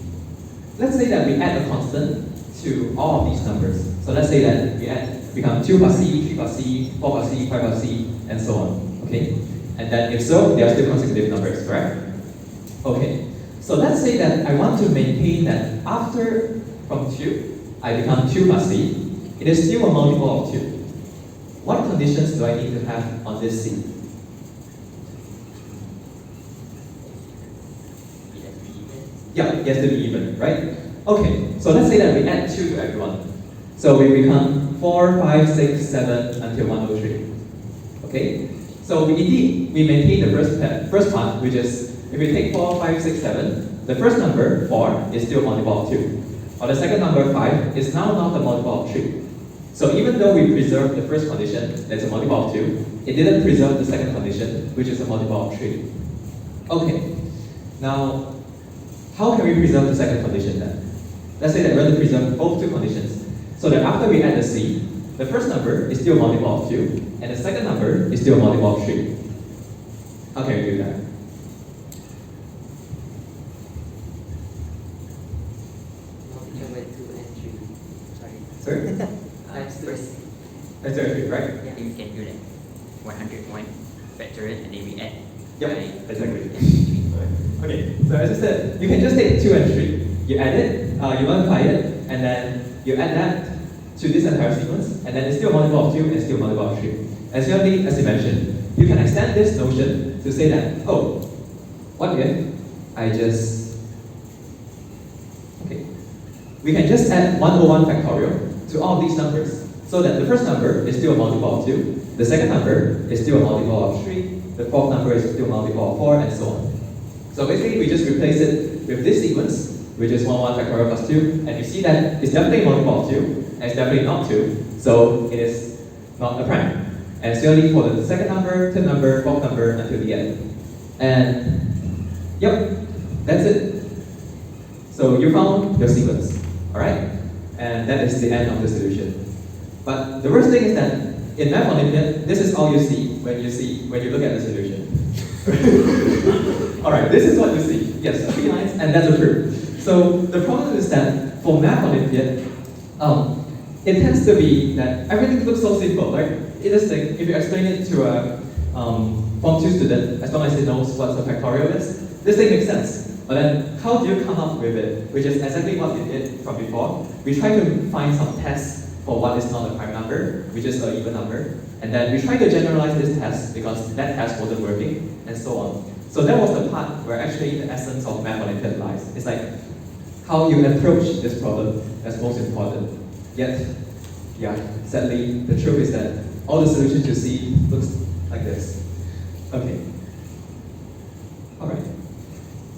let's say that we add a constant to all of these numbers. So let's say that we become 2 plus c, 3 plus c, 4 plus c, 5 plus c, and so on, okay? And then if so, they are still consecutive numbers, correct? Okay, so let's say that I want to maintain that after, from 2, I become 2 plus C, it is still a multiple of 2. What conditions do I need to have on this C? Yeah, it has to be even, right? Okay, so let's say that we add 2 to everyone. So we become 4, 5, 6, 7 until 103. Okay? So we maintain the first part, which is if we take 4, 5, 6, 7, the first number, 4, is still a multiple of 2. Or the second number, 5, is now not a multiple of 3. So even though we preserve the first condition, that's a multiple of 2, it didn't preserve the second condition, which is a multiple of 3. Okay, now, how can we preserve the second condition then? Let's say that we're going to preserve both 2 conditions. So that after we add the C, the first number is still a multiple of 2, and the second number is still a multiple of 3. How can we do that? Multiply by 2 and 3. Sorry? First, That's 2 and 3, right? yeah, you can do that. 101, factor it, and then we add. Yep, exactly. by Okay, so as I said, you can just take 2 and 3. You add it, you multiply it, and then you add that to this entire sequence, and then it's still a multiple of 2 and still a multiple of 3. As you mentioned, you can extend this notion to say that, oh, what if I just, okay, we can just add 101 factorial to all these numbers, so that the first number is still a multiple of 2, the second number is still a multiple of 3, the fourth number is still a multiple of 4, and so on. So basically, we just replace it with this sequence, which is 101 factorial plus 2, and you see that it's definitely a multiple of 2, and it's definitely not 2, so it is not a prime. And similarly for the second number, third number, fourth number, until the end. And, yep, that's it. So you found your sequence, alright? And that is the end of the solution. But the worst thing is that in Math Olympiad, this is all you see when you look at the solution. Alright, this is what you see. Yes, 3 lines, and that's a proof. So the problem is that for Math Olympiad, it tends to be that everything looks so simple. Like in this thing, if you explain it to a Form 2 student, as long as he knows what a factorial is, this thing makes sense. But then how do you come up with it? Which is exactly what we did from before. We try to find some tests for what is not a prime number, which is an even number. And then we try to generalize this test because that test wasn't working, and so on. So that was the part where actually the essence of Math Olympiad lies. It's like how you approach this problem that's most important. Yet, yeah, sadly, the truth is that all the solutions you see looks like this. Okay. Alright.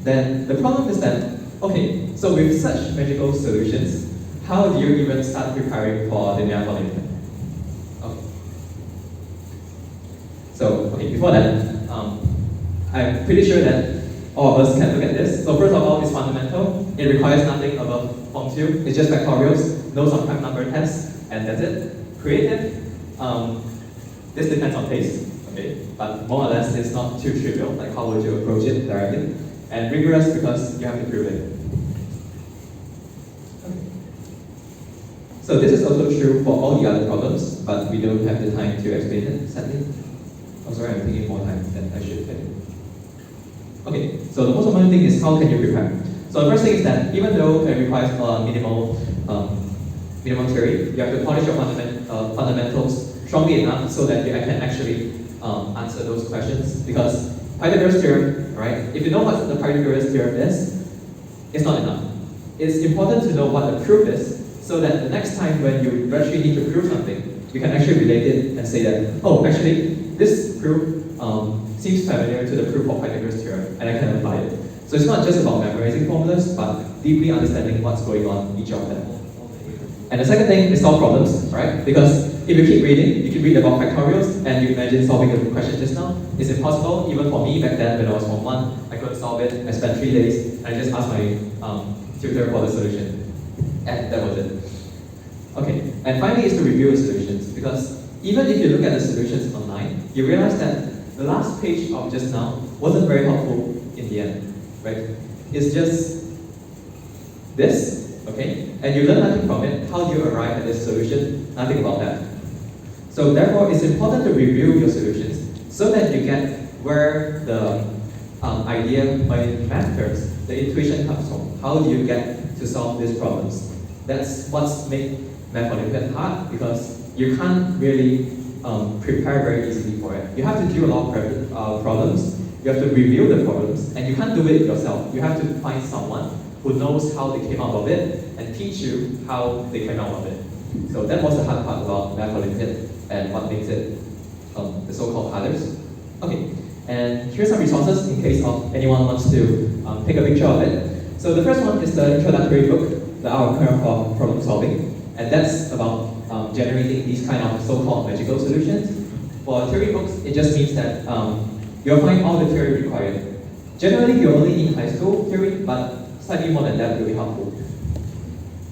Then the problem is that, okay, so with such magical solutions, how do you even start preparing for the Math Olympiad? Okay. So, okay, before that, I'm pretty sure that all of us can look at this. So first of all, it's fundamental. It requires nothing above Form 2. It's just factorials, know some prime number tests, and that's it. Creative, this depends on taste, okay? But more or less, it's not too trivial, like how would you approach it directly? And rigorous because you have to prove it. Okay. So this is also true for all the other problems, but we don't have the time to explain it, sadly. I'm sorry, I'm taking more time than I should take. Okay, so the most important thing is how can you prepare? So the first thing is that even though it requires minimal theory, you have to polish your fundamentals strongly enough so that you can actually answer those questions. Because Pythagoras theorem, right? If you know what the Pythagoras theorem is, it's not enough. It's important to know what the proof is so that the next time when you actually need to prove something, you can actually relate it and say that, oh, actually, this proof seems familiar to the proof of Pythagoras theorem, and I can apply it. So it's not just about memorizing formulas, but deeply understanding what's going on in each of them. And the second thing is solve problems, right? Because if you keep reading, you can read about factorials, and you imagine solving the question just now. It's impossible, even for me back then when I was Form 1, I couldn't solve it. I spent 3 days, and I just asked my tutor for the solution. And that was it. Okay, and finally is to review the solutions, because even if you look at the solutions online, you realize that the last page of just now wasn't very helpful in the end, right? It's just this, okay? And you learn nothing from it. How do you arrive at this solution? Nothing about that. So therefore, it's important to review your solutions so that you get where the idea, or in math terms, the intuition comes from. How do you get to solve these problems? That's what's make Math Olympiad hard, because you can't really prepare very easily for it. You have to do a lot of problems, you have to review the problems, and you can't do it yourself. You have to find someone who knows how they came out of it and teach you how they came out of it. So that was the hard part about Math Olympiad and what makes it the so-called hardest. Okay, and here's some resources in case of anyone wants to take a picture of it. So the first one is the introductory book, The Art of Problem Solving, and that's about generating these kind of so-called magical solutions. For theory books, it just means that you'll find all the theory required. Generally, you only need high school theory, but slightly more than that will be helpful.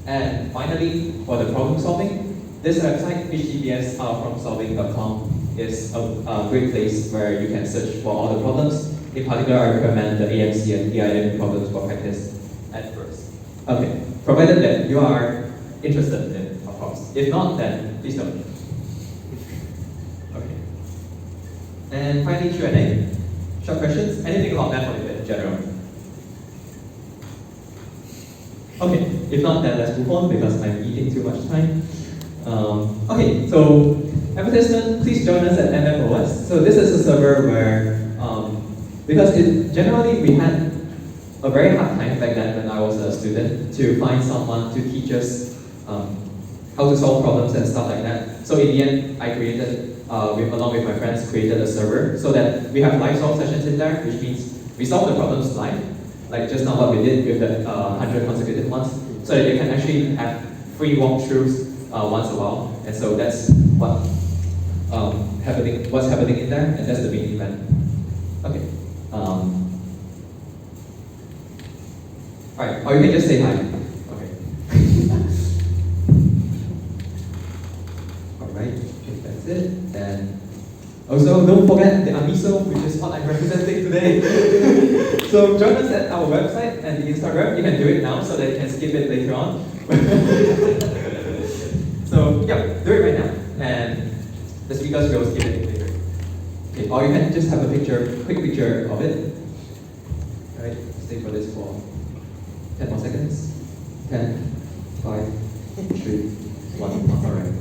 And finally, for the problem solving, this website, https://problemsolving.com, is a great place where you can search for all the problems. In particular, I recommend the AMC and EIM problems for practice at first. Okay, provided that you are interested in it, of course. If not, then please don't. Okay. And finally, Q&A. Short questions. Anything about Math Olympiad in general? Okay, if not, then let's move on because I'm eating too much time. Okay, so advertisement, please join us at MMOS. So this is a server where, because generally we had a very hard time back then when I was a student to find someone to teach us how to solve problems and stuff like that. So in the end, I created, along with my friends, created a server so that we have live solve sessions in there, which means we solve the problems live, like just now what we did with the 100 consecutive ones, so that you can actually have free walkthroughs once a while. And so that's what what's happening in there, and that's the main event. Okay. Alright, or you can just say hi. Okay. Alright, okay, that's it. And also, don't forget the AMISO, which is what I'm representing today. So join us at our website and the Instagram. You can do it now so that you can skip it later on. So yeah, do it right now. And the speakers will skip it later. Okay, or you can just have a quick picture of it. Alright, stay for this for 10 more seconds. 10, 5, 3, 1. Alright.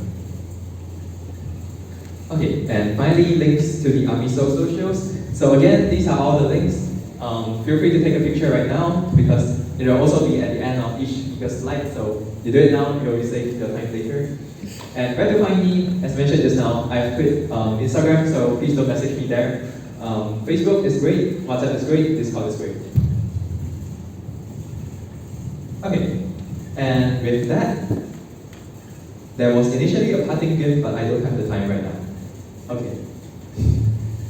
Okay, and finally, links to the AMISO socials. So again, these are all the links. Feel free to take a picture right now because it will also be at the end of each speaker's slide. So you do it now, you'll be saved your time later. And where to find me, as mentioned just now, I've quit Instagram, so please don't message me there. Facebook is great, WhatsApp is great, Discord is great. Okay, and with that, there was initially a parting gift, but I don't have the time right now. Okay.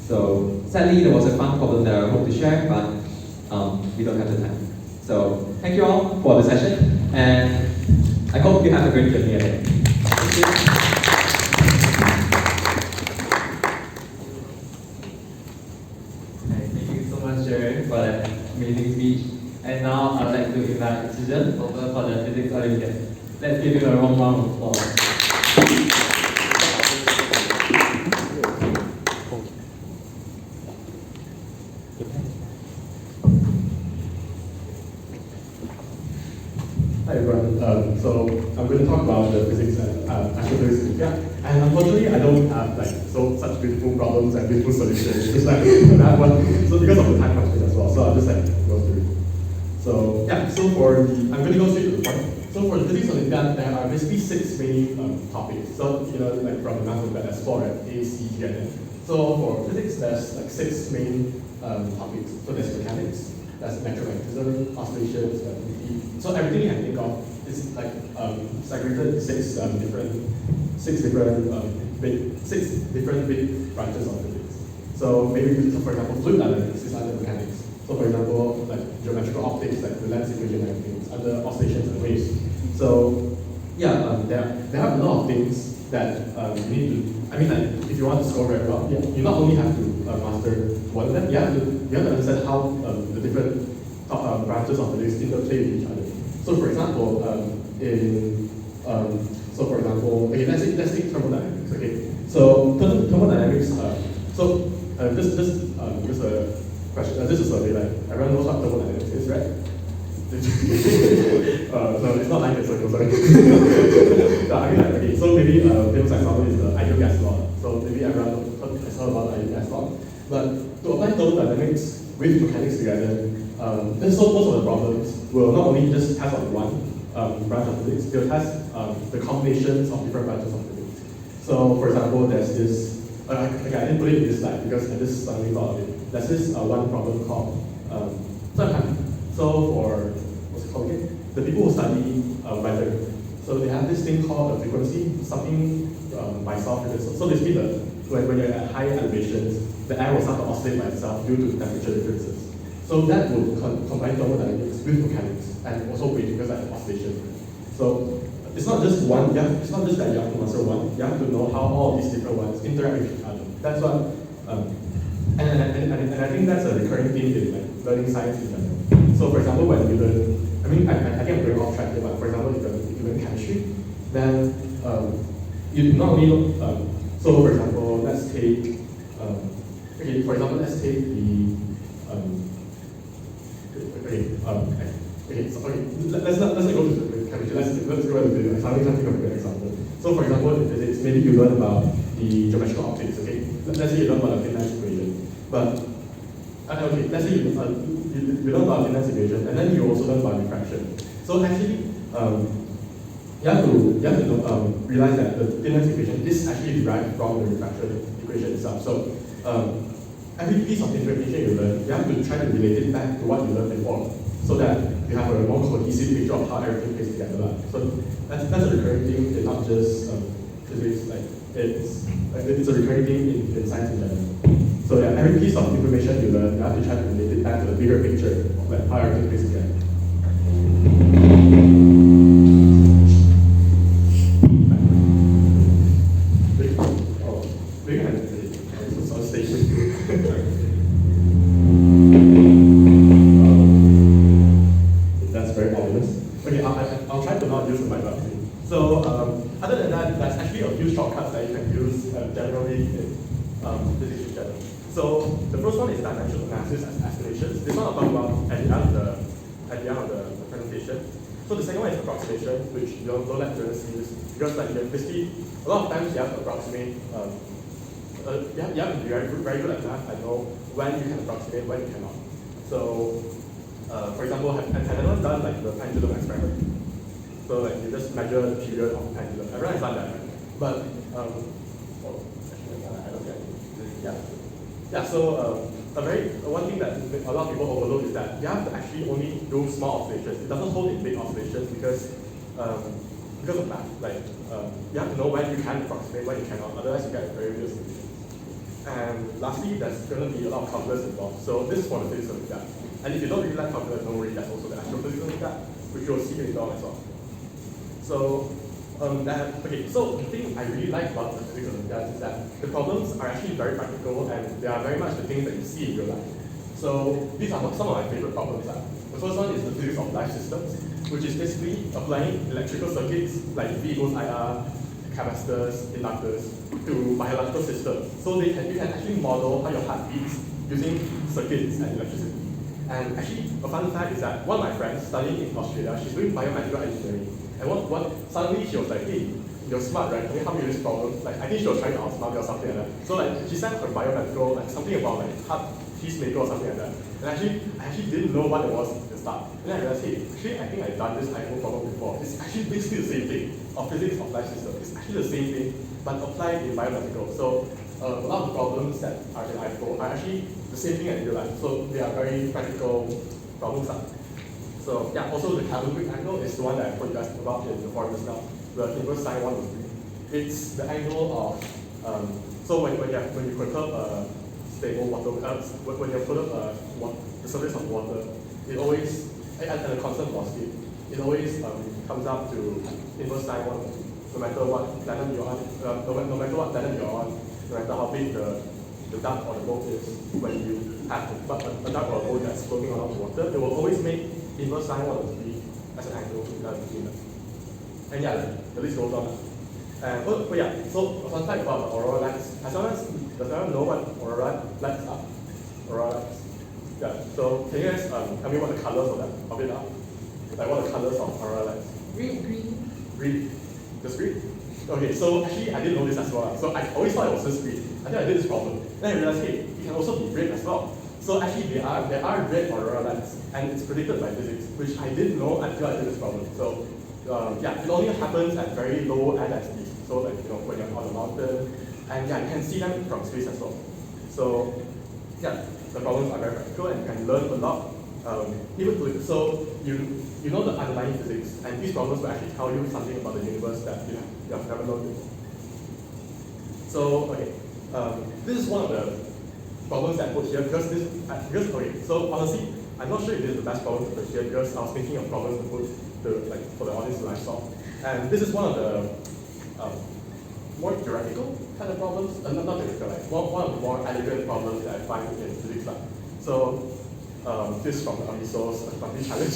So sadly, there was a fun problem that I hope to share, but we don't have the time. So thank you all for the session, and I hope you have a great journey ahead. Thank you. Thank you so much, Jared, for that amazing speech. And now I'd like to invite Susan over for the Physics Olympiad. Let's give him a warm round of applause. Hi everyone. So I'm going to talk about the physics and astrophysics Olympiad. And unfortunately, I don't have such beautiful problems and beautiful solutions. Just like that one. So because of the time constraint as well. So I'll just go through. So yeah. So I'm going to go straight to the point. So for the physics Olympiad, there are basically 6 main topics. So like from the Math Olympiad, there's 4, right? A, C, G, and N. So for physics, there's 6 main topics. So there's mechanics. That's electromagnetism, oscillations, relativity. So everything you can think of is like segregated into 6 different big branches of physics. So maybe, for example, fluid dynamics is under mechanics. So for example, like geometrical optics, like the lens equation and everything, is under oscillations and waves. So yeah, there are a lot of things that you need to. I mean, like if you want to score very well, you not only have to master one of them, you have to understand how the different branches of physics interplay with each other. So for example, okay, let's take thermodynamics. Okay, so thermodynamics. Just a question. This is a survey. Like everyone knows what thermodynamics is, right? no, it's not like a circle, sorry. No, I mean, like, okay, so maybe famous example is the ideal gas law. So maybe everyone has heard about the ideal gas law. But to apply thermodynamics with mechanics together, then so most of the problems will not only just test on one branch of physics, they'll test the combinations of different branches of physics. So, for example, there's this, okay, I didn't put it in this slide because I just suddenly thought of it. There's this one problem called, so for, what's it called again? The people who study weather, so they have this thing called a frequency, something by self-frequency. So basically, when you're at high elevations, the air will start to oscillate by itself due to temperature differences. So that will combine thermodynamics with mechanics and also weight because of oscillation. So it's not just one, it's not just that you have to master one, you have to know how all these different ones interact with each other. That's what, and I think that's a recurring theme in like learning science in general. So for example, when you learn, I mean, I think I'm going off track here, but for example, if you learn chemistry, then you not only, so for example, let's take, okay, for example, let's take the, let's not go to the chemistry, let's go to the, I suddenly can't think of a good example. So for example, in physics, maybe you learn about the geometrical optics, okay? Let's say you learn about the thin lines equation, but, okay, let's say you learn about thin lines equation, and then you also learn about diffraction. So actually, you have to realize that the thin lines equation is actually derived from the refraction equation itself. So every piece of information you learn, you have to try to relate it back to what you learned before, so that you have a more cohesive picture of how everything fits together. So that's a recurring thing in not just physics, like it's a recurring thing in science in general. So yeah, every piece of information you learn, you have to try to relate it back to the bigger picture of like how everything fits together. That's very obvious. Okay, I'll try to not use the mic up. So other than that, there's actually a few shortcuts that you can use generally in physics in general. So the first one is dimensional analysis as estimations. This one I'll talk about at the end of the presentation. So the second one is approximation, which you don't let students use because like basically a lot of times you have to approximate. You have to be very good at math and know when you can approximate, when you cannot. So for example, have anyone done like the pendulum experiment? So like you just measure the period of the pendulum. Everyone has done that, right? But so one thing that a lot of people overlook is that you have to actually only do small oscillations. It doesn't hold in big oscillations because of math. Like you have to know when you can approximate, when you cannot. Otherwise, you get very weird solutions. And lastly, there's going to be a lot of calculus involved. So this is for the physics Olympiad. And if you don't really like calculus, don't worry. There's also the astrophysics Olympiad, which you'll see later on as well. So so the thing I really like about the physics Olympiads is that the problems are actually very practical and they are very much the things that you see in real life. So these are some of my favorite problems. The first one is the physics of life systems, which is basically applying electrical circuits like V equals IR, capacitors, inductors to biological systems. So you can actually model how your heart beats using circuits and electricity. And actually, a fun fact is that one of my friends studying in Australia, she's doing biomedical engineering. And suddenly she was like, hey, you're smart, right? Can you help me with this problem? Like, I think she was trying to outsmart me or something like that. So like, she sent her biomedical, like something about like heart peacemaker or something like that. And I actually didn't know what it was at the start. And then I realized, hey, actually I think I've done this IO problem before. It's actually basically the same thing of physics of life systems. It's actually the same thing, but applied in biomedical. So a lot of the problems that are in IO are actually the same thing in real life. So they are very practical problems. So yeah, also the calorific angle is the one that I told you guys about in the formulas now, the inverse sine 1/3. It's the angle of, so when you perturb a stable water, when you perturb the surface of water, it always, at a constant velocity, it always comes up to inverse sine 1/3, no matter what planet you're on, no matter what planet you're on, no matter how big the duct or the boat is, when you have a duct or a boat that's floating on the water, it will always make inverse sine 1/3 as an angle between them. And yeah, the list goes on. But yeah, so a fun fact about the aurora lights. Does anyone know what aurora lights are? Aurora lights. Yeah, so can you guys tell me what the colors of it are? Like what are the colors of aurora lights? Red, green. Green. Just green? Okay, so actually I didn't know this as well. So I always thought it was just green until I did this problem. Then I realized, hey, it can also be red as well. So actually there are red aurora lights, and it's predicted by physics, which I didn't know until I did this problem. So yeah, it only happens at very low air densities. So like, you know, when you're on a mountain, and yeah, you can see them from space as well. So yeah, the problems are very practical and you can learn a lot. So you know the underlying physics, and these problems will actually tell you something about the universe that you have never known before. So okay, this is one of the problems that I put here because okay. So honestly, I'm not sure if this is the best problem to put here because I was thinking of problems to put for the audience to solve. And this is one of the more theoretical kind of problems. Not theoretical, like one of the more elegant problems that I find in physics lab. So this is from the AMISO's Astronomy challenge.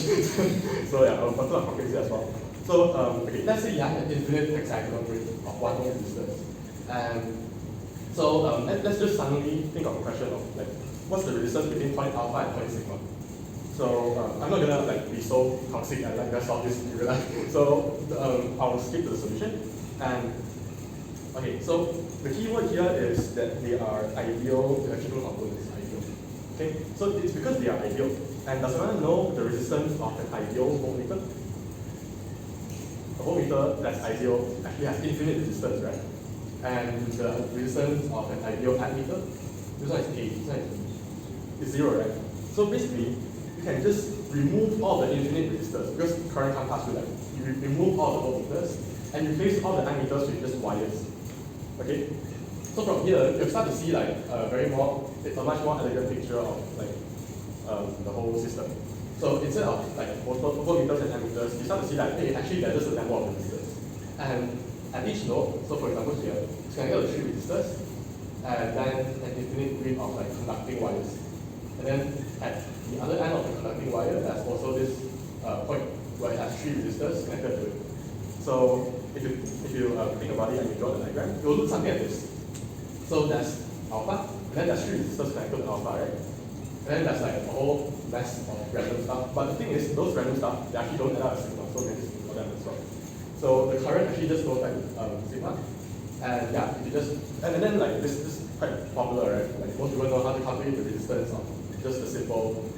So yeah, I'll put up concrete as well. So okay, let's say you have an infinite hexagonal grid of 1 ohm resistance. And so let's just suddenly think of a question of like, what's the resistance between point alpha and point sigma? So I'm not gonna like be so toxic and like solve this in real life. So I'll skip to the solution. And okay, so the key word here is that they are ideal electrical components. Ideal. Okay, so it's because they are ideal. And does anyone know the resistance of an ideal voltmeter? A voltmeter that's ideal actually has infinite resistance, right? And the resistance of an ideal ammeter, this one is A, this one is 0, right? So basically, you can just remove all the infinite resistors because current can't pass through them. You remove all the voltmeters and replace all the ammeters with just wires. Okay? So from here, you start to see like it's a much more elegant picture of like the whole system. So instead of like voltmeters and ammeters, you start to see like, hey, actually they're just a number of resistors. And at each node, so for example here, it's connected to 3 resistors, and then an infinite grid of like conducting wires. And then at the other end of the conducting wire, there's also this point where it has 3 resistors connected to it. So if you think about it and you draw the diagram, it will look something like this. So there's alpha, and then there's 3 resistors connected to alpha, right? And then there's like a whole mess of random stuff. But the thing is, those random stuff, they actually don't add up as sigma, so we can just ignore them as well. So the current actually just goes like sigma. And yeah, if you just, and then like this is quite popular, right? Like most people know how to calculate the resistance of just a simple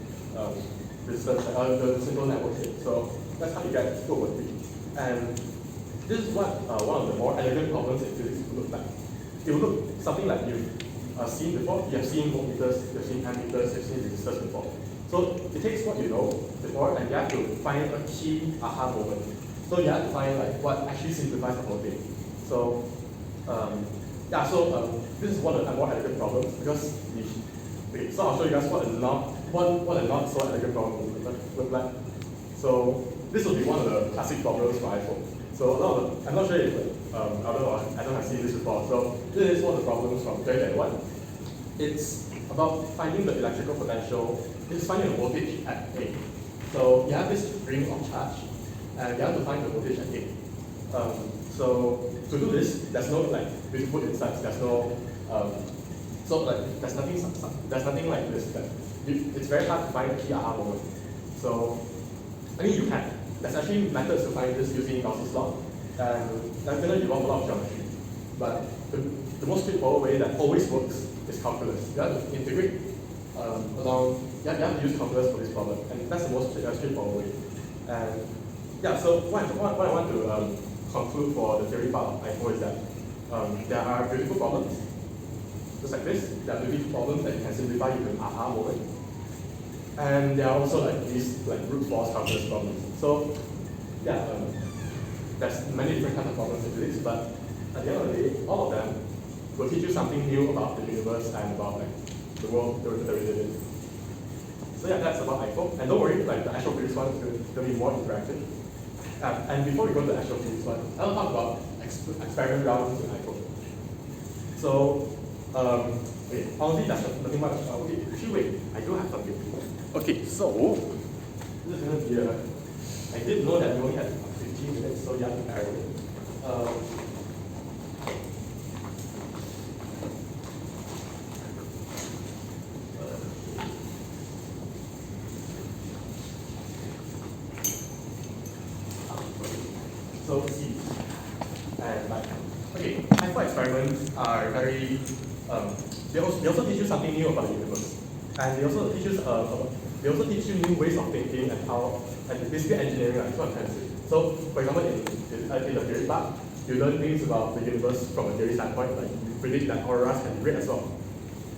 resistance, the simple network shape. So that's how you get to over 3. And this is what one of the more elegant problems in physics would look like. It would look something like you've seen before. You have seen voltmeters, you've seen ammeters, you've seen resistors before. So it takes what you know before and you have to find a key aha moment. So you have to find like what actually simplifies the whole thing. So yeah, so this is one of the more elegant problems because okay, so I'll show you guys what a not so elegant problem would look like. So this will be one of the classic problems for iPhone. So a lot of I'm not sure if I don't have seen this before. So this is one of the problems from 2021. It's about finding the electrical potential. It's finding a voltage at A. So you have this ring of charge. And you have to find the voltage at A. So to do this, there's no like beautiful insights. There's no so like there's nothing like this. That it's very hard to find a key aha moment. So I mean you can. There's actually methods to find this using Gauss's law, and that's going to involve a lot of geometry. But the most straightforward way that always works is calculus. You have to integrate along. You have to use calculus for this problem, and that's the most straightforward way. And yeah, so what I want to conclude for the theory part of iPhone is that there are beautiful problems, just like this. There are beautiful problems that you can simplify into an aha moment. And there are also like these like brute force calculus problems. So yeah, there's many different kinds of problems in physics, but at the end of the day, all of them will teach you something new about the universe and about like the world that we live in. So yeah, that's about iPhone. And don't worry, like the astrophysics one is going to be more interactive. And before we go to the astrophysics one, I'll talk about experiment rounds in iPhone. So okay, honestly, that's nothing much. Okay, actually wait, I do have something. Okay, so this is going to be I didn't know that we only had 15 minutes, so you have to bear with it. experiments are very, they also teach you something new about the universe. And they also teach you new ways of thinking and basically engineering, that's what I'm trying to say. So, for example, in the theory part, you learn things about the universe from a theory standpoint, like you predict that auroras can be red as well.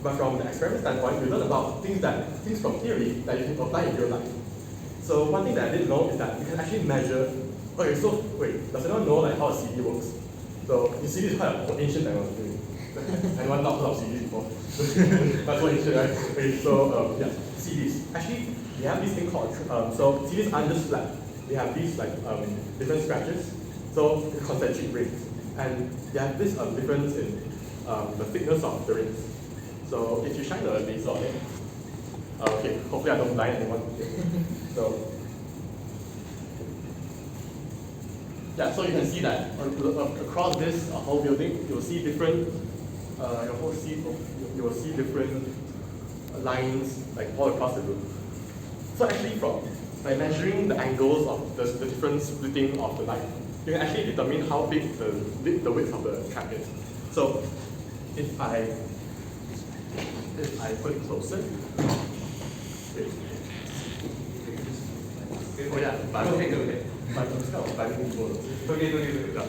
But from the experiment standpoint, you learn about things from theory that you can apply in real life. So one thing that I didn't know is that you can actually measure. Okay, so wait, does anyone know like how a CD works? So you CD is quite an ancient technology. Anyone not heard of CDs before? That's what ancient, right? Okay, so yeah, CDs. Actually, they have this thing called so CDs aren't just flat. They have these like different scratches. So concentric rings, and they have this difference in the thickness of the rings. So if you shine the laser on it, okay, hopefully I don't blind anyone. So yeah, so you can see that across this whole building, you will see different. You will see different lines like all across the room. So actually, from by measuring the angles of the different splitting of the light, you can actually determine how big the width of the track is. So if I put it closer, wait. Oh yeah, but okay. But I'm kind of blinding people. Okay. Yeah.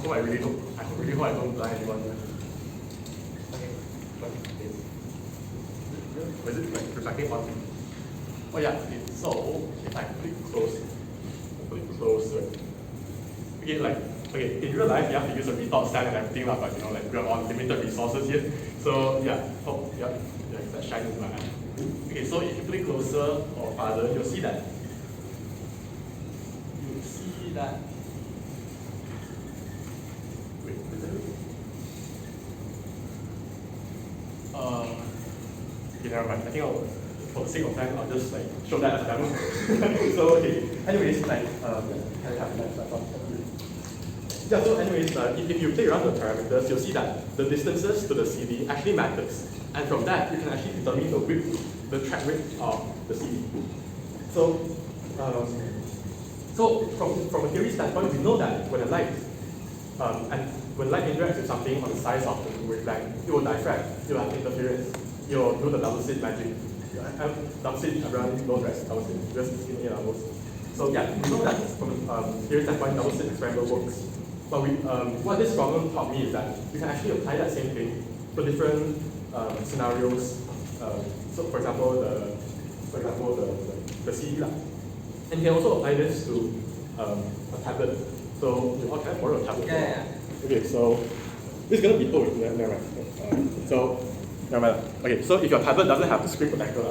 So I really hope I don't blind anyone. Okay. Was it like reflecting on? Oh yeah. Okay. So if I put it closer. Okay, in real life you have to use a retort stand and everything, but you know, like we're on limited resources here. So yeah, that's shining in my eye. Okay, so if you put it closer or farther, you'll see that. Wait, is it? Okay, never mind. I think for the sake of time, I'll just like show that as a demo. So okay. Anyways, like can I have that platform? Yeah, so anyways, if you play around with parameters, you'll see that the distances to the CD actually matters. And from that, you can actually determine the width, the track width of the CD. So, from a theory standpoint, we know that when light interacts with something on the size of the wavelength, it will diffract, it will have interference, it will do the double slit magic. Double slit around low rest, double slit, just in A levels. So yeah, we know that from a theory standpoint, double slit experiment works. But what this problem taught me is that you can actually apply that same thing to different scenarios. So for example, the CD light. And you can also apply this to a tablet. So you all can borrow a tablet. Yeah. Okay, so this is gonna be never mind. Never mind. Okay, so if your tablet doesn't have the screen protector,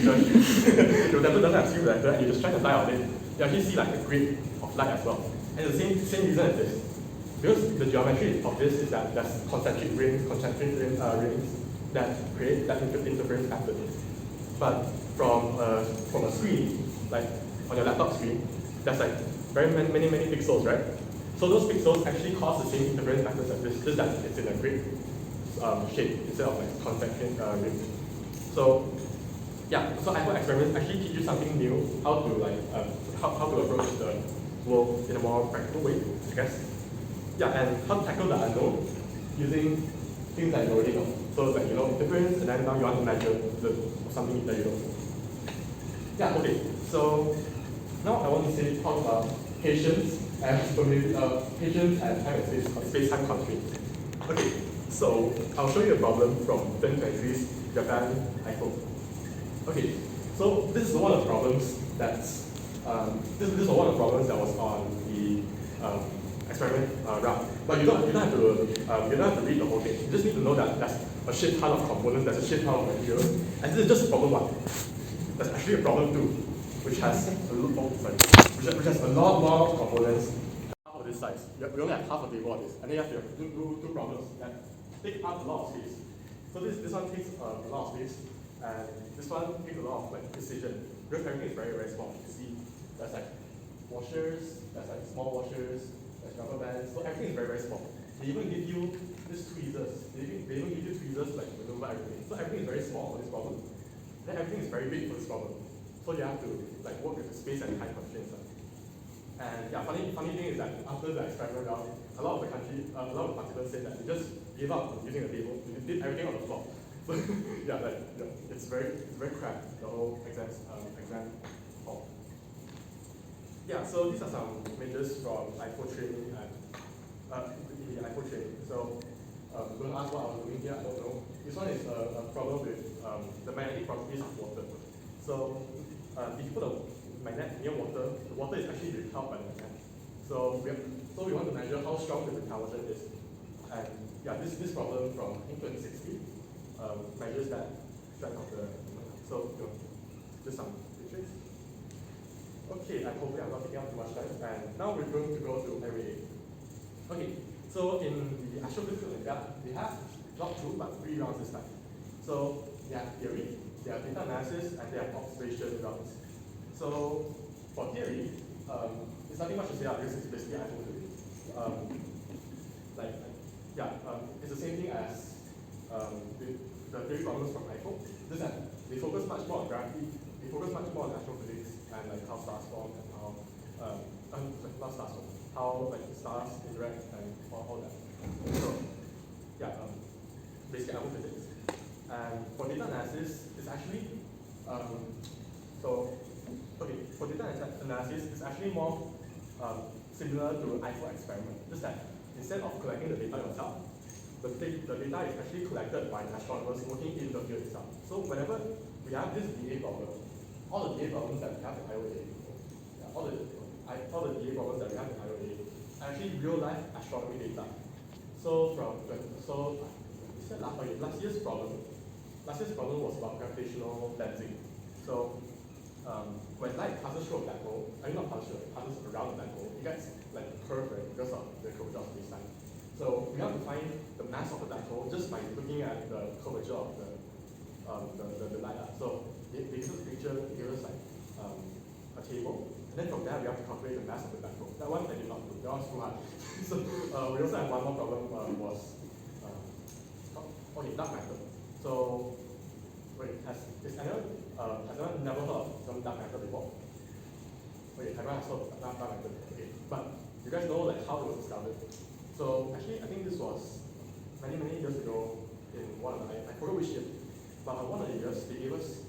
your tablet doesn't have screen protector, and you just try to light on it, you actually see like a grid of light as well. And the same reason as this. Because the geometry of this is that there's concentric rings that create that interference pattern. But from a screen, like on your laptop screen, there's like very many pixels, right? So those pixels actually cause the same interference patterns as this, just that it's in a grid shape instead of like concentric rings. So yeah, so I thought experiments actually teach you something new, how to approach the world in a more practical way, I guess. Yeah, and how to tackle the unknown using things that you already know. So like you know interference, and then now you want to measure something that you know. Yeah, okay. So now I want to talk about patience and time and space-time constraints. Okay, so I'll show you a problem from 2023's Japan iPhone. Okay, so this is one of the problems that's this is one of the problems that was on the experiment route. But you don't have to read the whole thing. You just need to know that there's a shit ton of components, there's a shit ton of materials, and this is just problem one. There's actually a problem two, which has a lot more components. Half of this size. We only have half a table of this, and then you have to do two problems that take up a lot of space. So this one takes a lot of space, and this one takes a lot of like precision. Because everything is very small. You see, there's like washers, there's like small washers, there's rubber bands. So everything is very small. They even give you these tweezers. They even give you tweezers like to maneuver everything. So everything is very small for this problem. Then everything is very big for this problem. So you have to like work with the space and time constraints. And yeah, funny thing is that after the experiment round, a lot of the participants said that they just gave up on using the table, they did everything on the floor. So yeah, it's very cramped, the whole exam hall. Yeah, so these are some images from IFO training and in the IFO training. So don't ask what I was doing here, I don't know. This one is a problem with the magnetic properties of water. So if you put a magnet near water, the water is actually repelled by the magnet. So we want to measure how strong the repulsion is. And yeah, this problem from I think 2016 measures that strength of the so just some pictures. Okay, I hope I'm not taking up too much time. And now we're going to go to area. Okay, so in the Astrophysical Olympiad, they have not 2 but 3 rounds this time. So they have theory, they have data analysis, and they have observation rounds. So for theory, it's nothing much to say because it's basically IFO theory. It's the same thing as the theory problems from IFO. Just that they focus much more on gravity, they focus much more on astrophysics and like how stars form and how not stars form, how like stars interact and all that. So yeah, basically IFO physics. And for data analysis, it's actually for data analysis, it's actually more similar to IFO experiment. Just that instead of collecting the data yourself, the data is actually collected by astronomers working in the field itself. So whenever we have this DA problem, all the DA problems that we have in IOA, all the DA problems that we have in IOA are actually real life astronomy data. So last year's problem was about gravitational lensing. So when light passes through a black hole, not passes through, it passes around the black hole, it gets like a curve, right, because of the curvature of space-time. So we have to find the mass of the black hole just by looking at the curvature of the light. So they give us a picture, they give us like a table, and then from there we have to calculate the mass of the black hole. That one I did not do, that was too hard. So we also had one more problem was dark matter. So wait, has anyone never heard of some dark matter before? Wait, everyone has heard of dark matter. Okay, but you guys know like how it was discovered. So actually, I think this was many years ago in one of the, I forgot which year, but one of the years they gave us.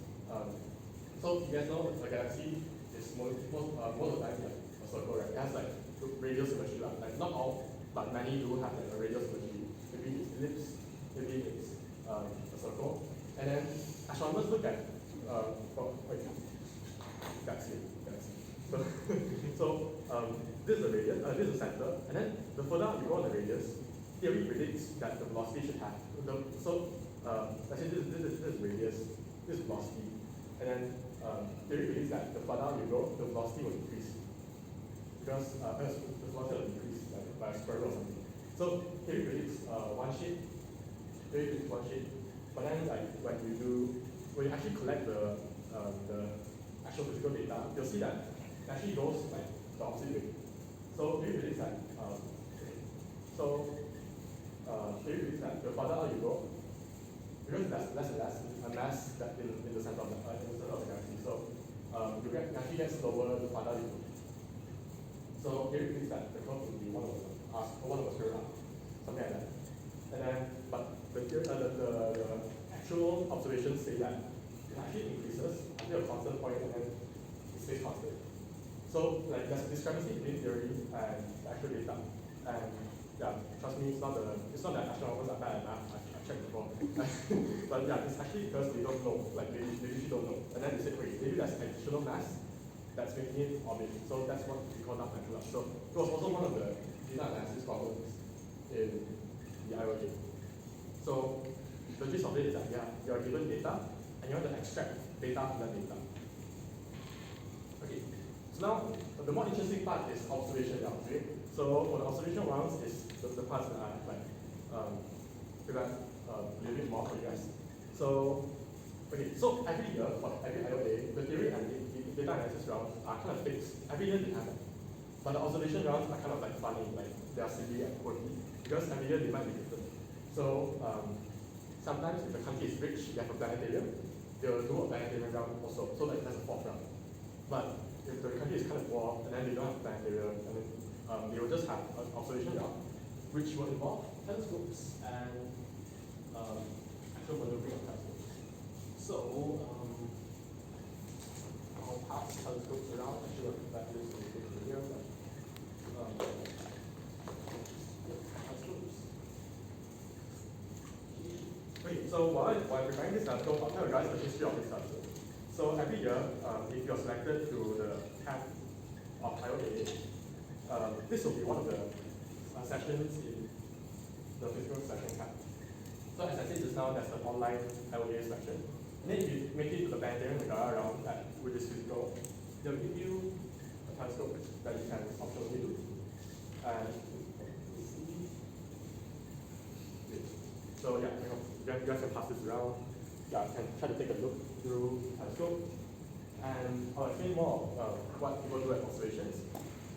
So you guys know a galaxy is most of the time like a circle, right? It has like radial symmetry, like not all, but many do have like a radial symmetry. Maybe it's ellipse, maybe it's a circle, and then astronomers look at galaxy. So this is the radius, this is the center, and then the further you go on the radius, theory predicts that the velocity should have. Let's say this is radius, this is velocity, and then theory predicts that the further you go, the velocity will increase because the velocity will decrease like, by a square root or something. So theory predicts one shape, but then like when you actually collect the actual physical data, you'll see that it actually goes like the opposite way. So theory predicts that theory predicts that the further out you go, because there's less and less mass that in the center of the galaxy. So you actually get slower the further you go. So theory predicts that the curve will be one of a square arc, something like that. And then, but the actual observations say that it actually increases until a constant point and then it stays constant. So like there's a discrepancy between theory and actual data. And yeah, trust me, it's not that astronomers are bad at math, I've checked before. But yeah, it's actually because they don't know, like they usually don't know. And then they say, wait, maybe there's additional mass that's making it orbit. So that's what we call dark matter. So it was also one of the data analysis problems in the IOA. So the gist of it is that you are given data and you want to extract data from that data. Okay, so now the more interesting part is observation rounds. Okay? So for the observation rounds is the parts that are like a little bit more for you guys. So okay, so every year for every IOA, the theory and the data analysis rounds are kind of fixed. Every year they have them. But the observation rounds are kind of like funny, like they are silly and quirky because every year they might be different. So sometimes if the country is rich, they have a planetarium, they will do a planetarium round also. So like that's a fourth round. But if the country is kind of poor and then they don't have a planetarium, and then they will just have an observation round. which will involve telescopes and actual maneuvering of telescopes. So, I'll pass telescopes around. Actually, I'll back this in here. Telescopes. Okay, so while I'm preparing this telescope, I'll tell you guys the history of this telescope. So every year, if you're selected to the camp of IOA, this will be one of the sessions in the physical session camp. So as I said just now, there's an online IOA section. And then if you make it to the planetarium and go around with this physical, they'll give you a telescope that you can optionally do. And so yeah, you guys can pass this around. Yeah, you can try to take a look through the telescope. And I'll explain more of what people do at observations.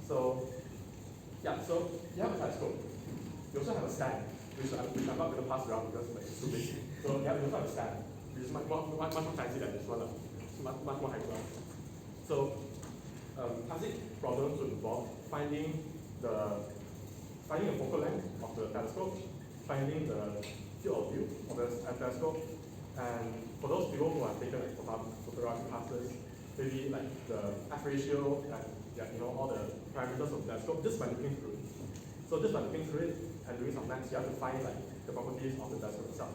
So yeah, so you have a telescope. You also have a stand, which I'm not going to pass around because it's too big. So yeah, you also have a stand, which is much more fancy than this one. It's much more high class. So classic problems would involve finding a focal length of the telescope, finding the field of view of the telescope, and for those people who have taken like photography classes, maybe like the f ratio and all the parameters of the telescope just by looking through it. So just by looking through it and doing some maths, you have to find like the properties of the telescope itself.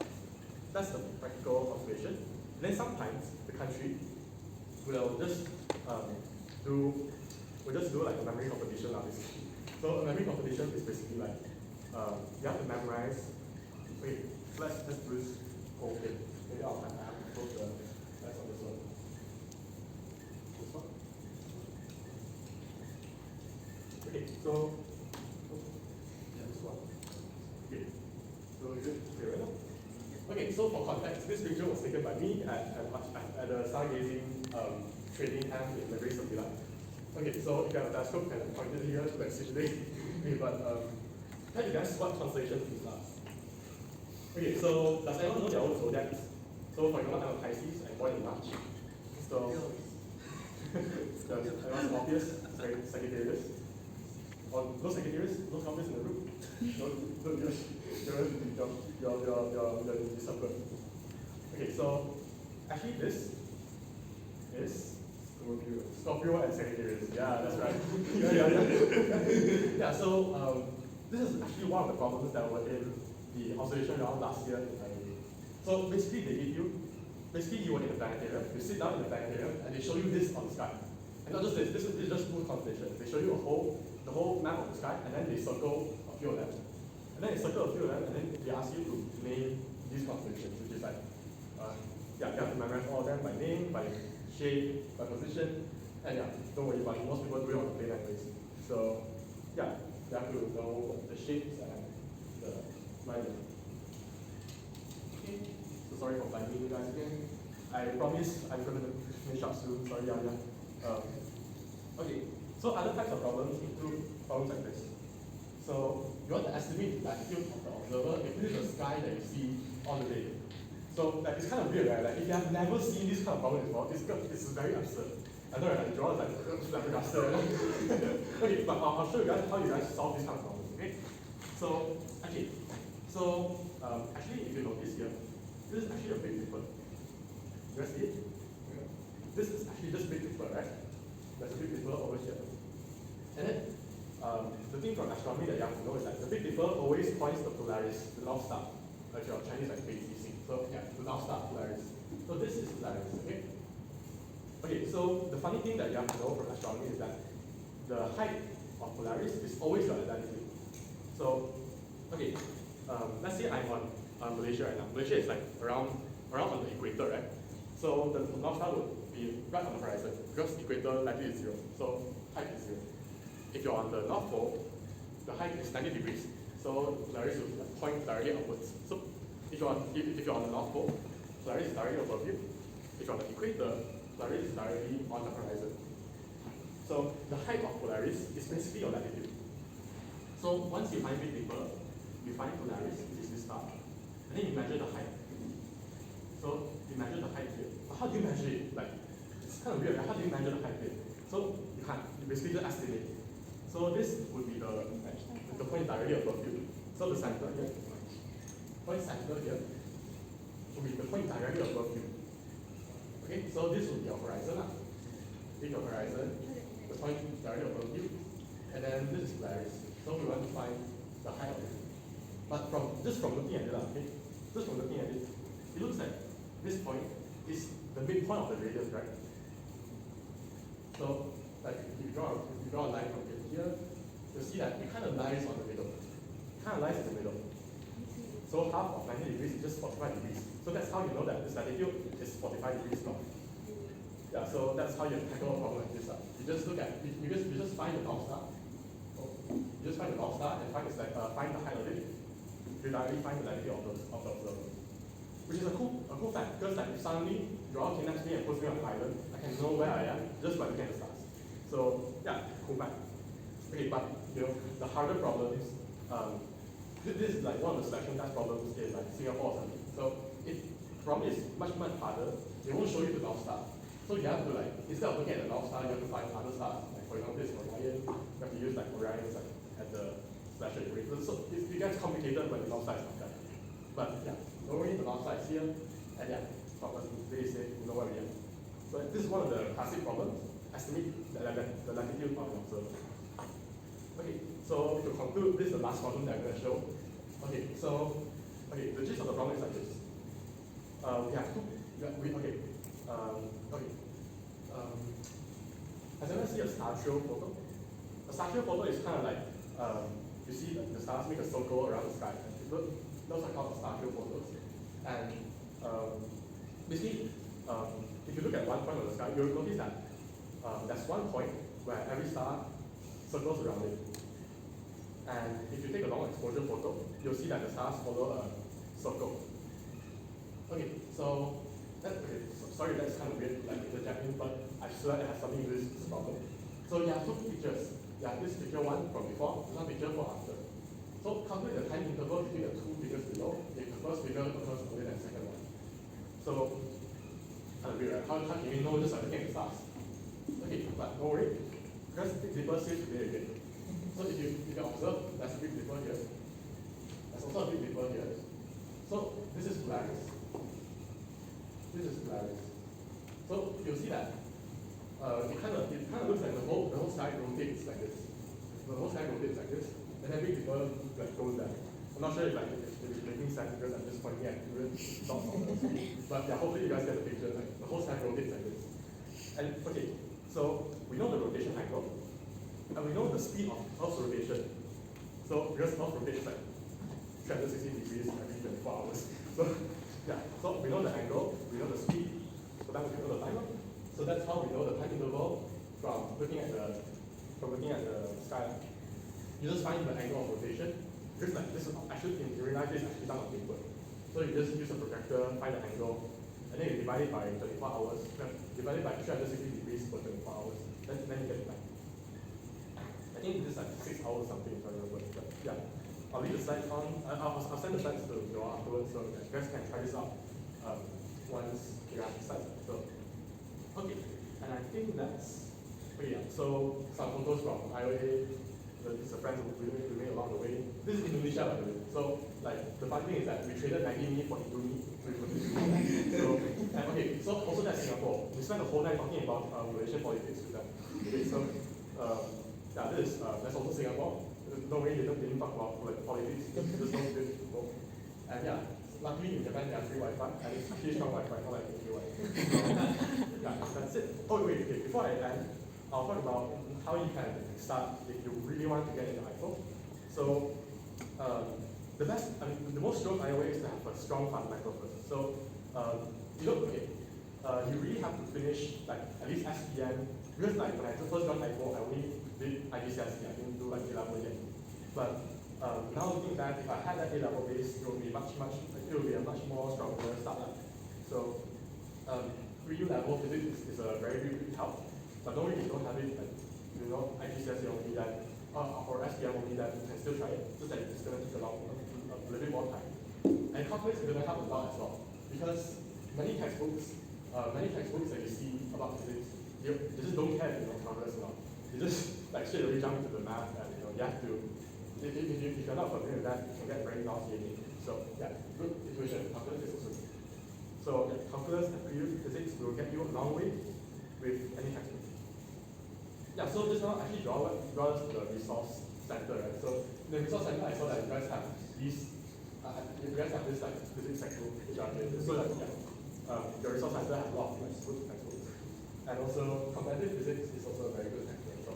That's the practical observation. And then sometimes the country will just do like a memory competition basically. So a memory competition is basically like you have to memorize. Wait, let's just do this whole thing. Maybe I'll have to put the rest on this one. This one. Okay, so yeah, this one. Okay, so is it clear now? Okay, so for context, this picture was taken by me at the stargazing training camp in the Grace of Villa. Okay, so if you have a telescope, you can point it here to today. Okay, but can you guess what constellation is last? Okay, so does anyone know their own zodiacs? So for example, I'm a Pisces, I'm born in March. So everyone's obvious, Sagittarius. Or no Sagittarius, no Scorpius in the room. You're in December. Okay, so actually this is Scorpio and Sagittarius. Yeah, that's right. Yeah, so this is actually one of the problems that were in the observation round last year in January. So basically you were in the planetarium, you sit down in the planetarium and they show you this on the sky. And not just this is just full constellation. They show you the whole map of the sky and then they circle a few of them. And then they circle a few of them and then they ask you to name these constellations, which is like, you have to memorize all of them by name, by shape, by position. And yeah, don't worry about it, most people do it on the plane anyways. So yeah, you have to know the shapes and the lighting. Okay, so sorry for blinding you guys again. I promise I'm going to finish up soon. Sorry, okay, so other types of problems include problems like this. So you want to estimate the latitude of the observer if this is the sky that you see on the day. So like, it's kind of weird, right? Like if you have never seen this kind of problem before, it's very absurd. I know, right? The drawers like flabbergasted. Okay, but I'll show you guys how you guys solve this kind of problems. Okay, so actually, if you notice here, this is actually a big dipper. You guys see it? This is actually just big dipper, right? There's a big dipper over here. And then the thing from astronomy that you have to know is that the big dipper always points to Polaris, the North Star. Like your Chinese like Beijing. So yeah, the North Star, Polaris. So this is Polaris, okay? Okay, so the funny thing that you have to know from astronomy is that the height of Polaris is always your latitude. So, okay, let's say I'm on Malaysia right now. Malaysia is like around on the equator, right? So the North Star would be right on the horizon because equator latitude is 0, so height is 0. If you're on the North Pole, the height is 90 degrees, so Polaris will point directly upwards. So if you're on the North Pole, Polaris is directly above you. If you're on the equator, Polaris is directly on the horizon. So the height of Polaris is basically your latitude. So once you find Big Dipper, you find Polaris, which is this star, and then you measure the height. So you measure the height here. But how do you measure it? Like, it's kind of weird. How do you measure the height here? So you can't. You basically just estimate. So this would be the point directly above you. So So the center here, point center here, will be the point directly above you. Okay, so this will be your horizon. Take your horizon, the point directly above you, and then this is Polaris. So we want to find the height of it. But just from looking at it, okay, just from looking at it, it looks like this point is the midpoint of the radius, right? So, like if you draw a line from here, you'll see that it kind of lies on the middle. It kind of lies in the middle. So half of 90 degrees is just 45 degrees. So that's how you know that this latitude is 45 degrees north. Yeah, so that's how you tackle a problem like this. You just look at, you just find the North Star. You just find the North Star and find the height of it. You directly find the latitude of the observer. Which is a cool fact, because like if suddenly you all kidnap me and put me on an island, I can know where I am just by looking at the stars. So yeah, cool fact. Okay, but you know, the harder problems, this is like one of the selection test problems in like Singapore or something. So it problem is much harder. They won't show you the North Star. So you have to like, instead of looking at the North Star, you have to find other stars. Like for example, this is Orion. You have to use like Orion like at the selection equator. So it gets complicated when the North Star is not there. But yeah, normally the North Star is here, and yeah, problems really say you know where we are. So this is one of the classic problems. Estimate the latitude of an observer. Okay, so to conclude, this is the last problem that I'm going to show. Okay, so the gist of the problem is like this. We have two. Has anyone seen a star trail photo? A star trail photo is kind of like you see the stars make a circle around the sky. Those are called star trail photos. And basically, if you look at one point of the sky, you'll notice that there's one point where every star circles around it. And if you take a long exposure photo, you'll see that the stars follow a circle. Okay, so sorry, that's kind of weird, like interjecting, but I swear it has something to do with this problem. So you have two pictures. You have this picture one from before, this one picture for after. So calculate the time interval between the two figures below if the first figure occurs earlier than the second one. So, kind of weird, right? How can you know just by looking at the stars? Okay, but don't worry, because Big Dipper seems to be again. So if you observe, there's a Big Dipper here. There's also a Big Dipper here. So this is Polaris. This is Polaris. So you'll see that it kind of looks like the whole sky rotates like this. The whole sky rotates like this. And then Big Dipper like goes there. I'm not sure if it's making sense because I'm just pointing at different dots on this. But yeah, hopefully you guys get the picture. Like the whole sky rotates like this. And okay, so we know the rotation angle, and we know the speed of Earth's rotation. So because Earth rotates like 360 degrees every 24 hours. So yeah, so we know the angle, we know the speed, so then we can know the time. So that's how we know the time interval from looking at the sky. You just find the angle of rotation. Because like this is actually in real life this is actually done on paper. So you just use a projector, find the angle, and then you divide it by 24 hours, divide it by 360 degrees for 24 hours, then you get it back. I think this is like 6 hours something if I remember. But yeah. I'll leave the slides on. I'll send the slides to you all afterwards, so you guys can try this out once you have the slides. So, okay, and I think that's yeah. So some photos from IOA. This is a friend who we made along the way. This is Indonesia, by the way. So, like the funny thing is that we traded Maggi for Indomie. So, and okay, so also that's Singapore. We spent the whole night talking about Malaysian politics with them. Okay, so yeah, that's also Singapore. No way they didn't talk about politics, just no good people. And yeah, luckily in Japan they have free Wi-Fi, and it's actually strong Wi-Fi, not like anyway. Yeah, that's it. Oh wait, okay, before I end, I'll talk about how you can start if you really want to get into IFO. So the most sure IOA is to have a strong fundamental first. So you really have to finish like at least SPM, because like when I first got IFO, I only did IGCSE, I didn't do like A-level yet. But now looking back, if I had that A-level base, it would be a much more stronger startup. So 3U level physics is a very big help. But don't worry, you don't have it, like, you know, IGCSE only that, or SPM only that, you can still try it, just that it's going to take a little bit more time. And calculus is going to help a lot as well, because many textbooks that you see about physics, you just don't care if you know calculus or not. You just like straight away jump into the math, and you have to if you're not familiar with that, it can get very nauseating. So yeah, good intuition, calculus is also good. So yeah, calculus and physics will get you a long way with any textbook. Yeah, so just now actually draw the resource center, right? So in the resource center, I saw that you guys have these, you guys have this like physics textbook, which are so that yeah, the resource center has a lot of like good textbooks, and also competitive physics is also a very good textbook. So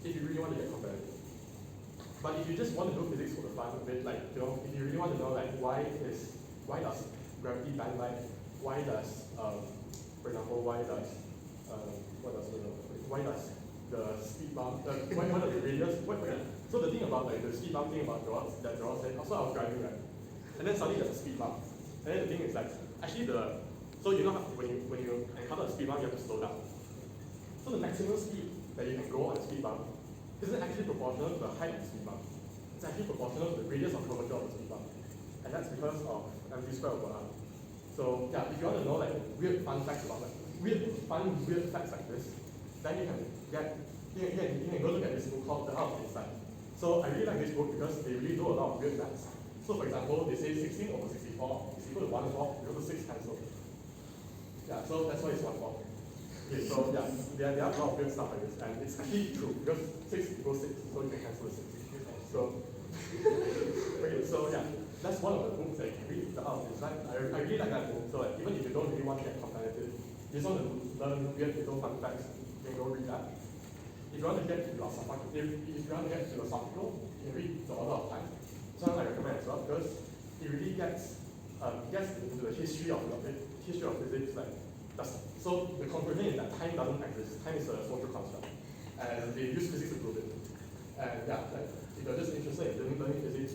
if you really want to get competitive, but if you just want to do physics for the fun of it, like if you really want to know like why does gravity bend light, why does for example why does the speed bump, why does the radius, so the thing about like the speed bump thing about Joel said, also I was driving, right? And then suddenly there's a speed bump. And then the thing is like, actually so you know when you encounter a speed bump, you have to slow down. So the maximum speed that you can go on a speed bump isn't actually proportional to the height of the speed bump. It's actually proportional to the radius of curvature of the speed bump. And that's because of mv squared over r. So yeah, if you want to know like weird facts like this, then you can go look at this book called The Art of Insight. So I really like this book because they really do a lot of weird maths. So for example, they say 16 over 64 is equal to 1/4 equal to 6 cancelled. Yeah, so that's why it's 1/4. Okay, so yeah, there are a lot of weird stuff like this, and it's actually true because 6 equals 6, so you can cancel the 6. So okay, so yeah, that's one of the books that you can read. The Art of Insight. I really like that book. So like, even if you don't really want to get competitive, you just want to learn weird little fun facts, you can go read that. If you want to get philosophical, you can read The Order of Time. So I recommend as well because it really gets into the history of physics. Like, so the conclusion is that time doesn't exist. Time is a social construct, and they use physics to prove it. And yeah, like, if you're just interested in learning physics,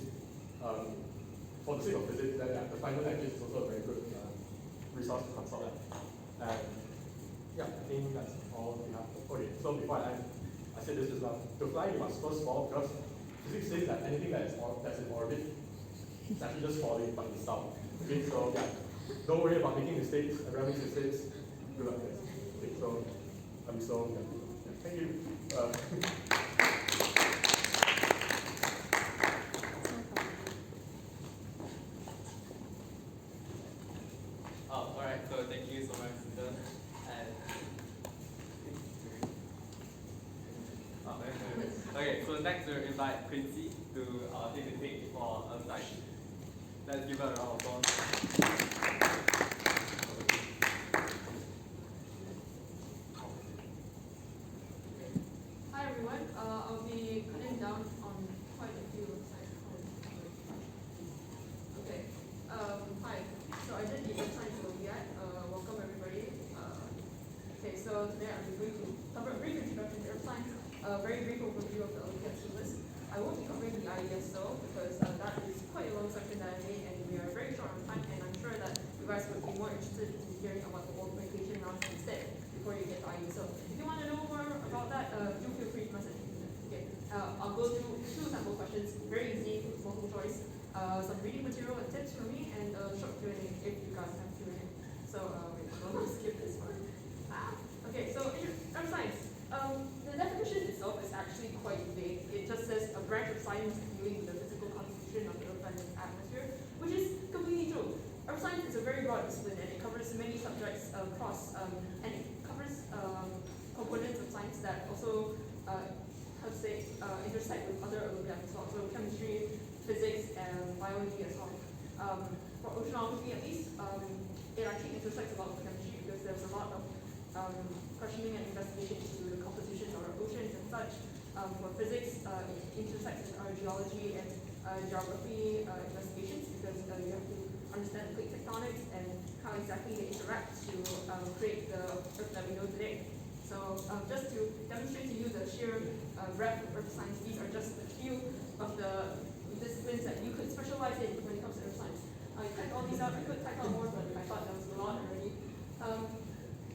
for the sake of physics, then yeah, the final lecture is also a very good resource to consult. And yeah, I think that's all we have. Okay, so before I end, I said this just now. To fly, you must first fall because physics says that anything that's in orbit is actually just falling, but it's down. Okay, so yeah, don't worry about making mistakes. Everyone makes mistakes. Good luck, guys. Okay, so AMISO, yeah. Thank you. Alright, so thank you so much, Susan. And okay, so next we'll invite Quincy to take the stage for a slide. Let's give her a round of applause. Hi everyone, I'll be cutting down on quite a few slides. Okay, hi. So I did the Earth Science Olympiad. Welcome everybody. Okay, so today I'm going to cover a brief introduction to Earth Science, a very brief overview of the Olympiad syllabus. I won't be covering the IESO because that is quite a long section that I made and we are very short on time, and I'm sure that you guys would be more interested in hearing about the multiplication rounds instead before you get to IESO. If you want to know more about that, do feel free to message me. Okay, I'll go through 2 sample questions, very easy, multiple choice, some reading material and tips from me, and a short Q&A if you guys have Q&A. So wait, I'll skip this one. Okay, so Earth Science. The definition itself is actually quite vague. It just says a branch of science dealing with the physical constitution of the Earth and its atmosphere, which is completely true. Earth science is a very broad discipline and it covers many subjects across, and it covers components of science that also, intersect with other Olympiads as well. So chemistry, physics, and biology as well. For oceanography at least, it actually intersects a lot with chemistry because there's a lot of questioning and investigation into the composition of our oceans and such. For physics, it intersects with our geology and geography investigations because you have to understand plate tectonics and how exactly they interact to create the Earth that we know today. So just to demonstrate to you the sheer breadth of Earth science, these are just a few of the disciplines that you could specialize in when it comes to Earth science. I typed all these out. I could type out more, but I thought that was a lot already.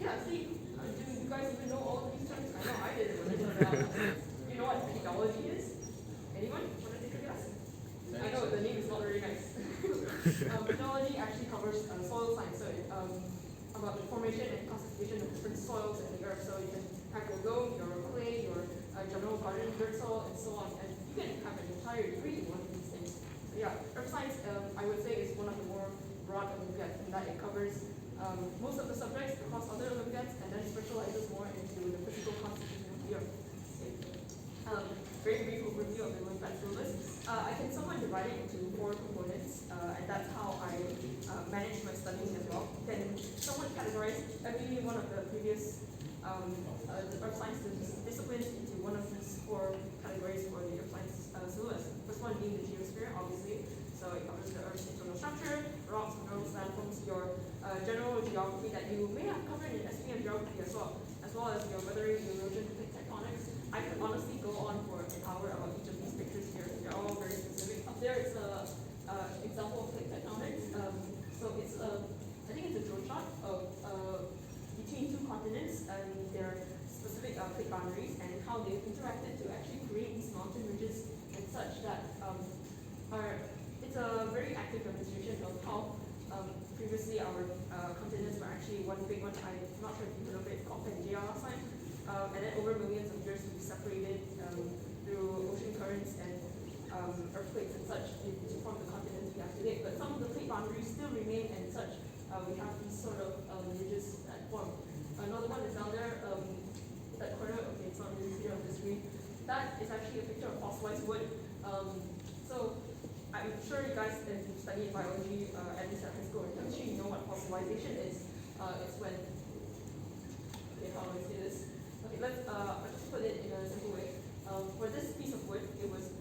Yeah, see, do you guys even know all of these terms? I know I didn't when I started out. You know what pedology is? Anyone want to take a guess? I know the name is not very nice. Pedology actually covers soil science, so about the formation and classification of different soils in the earth. So you can have your loam, your clay, your general garden dirt soil, and so on. And you can have an entire degree in one of these things. So yeah, Earth Science, I would say, is one of the more broad Olympiads in that it covers most of the subjects across other Olympiads and then specializes more into the physical constitution of the Earth. Very brief overview of the Olympiad syllabus. I can somewhat divide it into 4 components, and that's how I manage my studying as well. Can somewhat categorize every one of the previous the Earth Science disciplines into one of these 4 categories for the Earth Science syllabus. First one being the geosphere, obviously. So it covers the Earth's internal structure, rocks, minerals, landforms, your general geography that you may have covered in esteemed geography as well as your weathering, erosion, plate tectonics. I could honestly go on for an hour about each of these pictures here. They're all very specific. Up there is a example of plate tectonics. So it's I think it's a drone shot of between 2 continents and their specific plate boundaries and how they've interacted to actually create these mountain ridges and such that it's a very active demonstration of how previously our continents were actually one big one. I'm not sure if you heard of it, it's called Pangea last time. And then over millions of years we've separated through ocean currents and earthquakes and such to form the continents we have today. But some of the plate boundaries still remain and such. We have these sort of ridges that form. Another one is down there, that corner, okay, it's not really clear on the screen. That is actually a picture of fossilized wood. So I'm sure you guys, if you study biology, at least at high school or chemistry, you know what fossilization is. It's when, okay, how do I say this? Okay, I'll just put it in a simple way. For this piece of wood, it was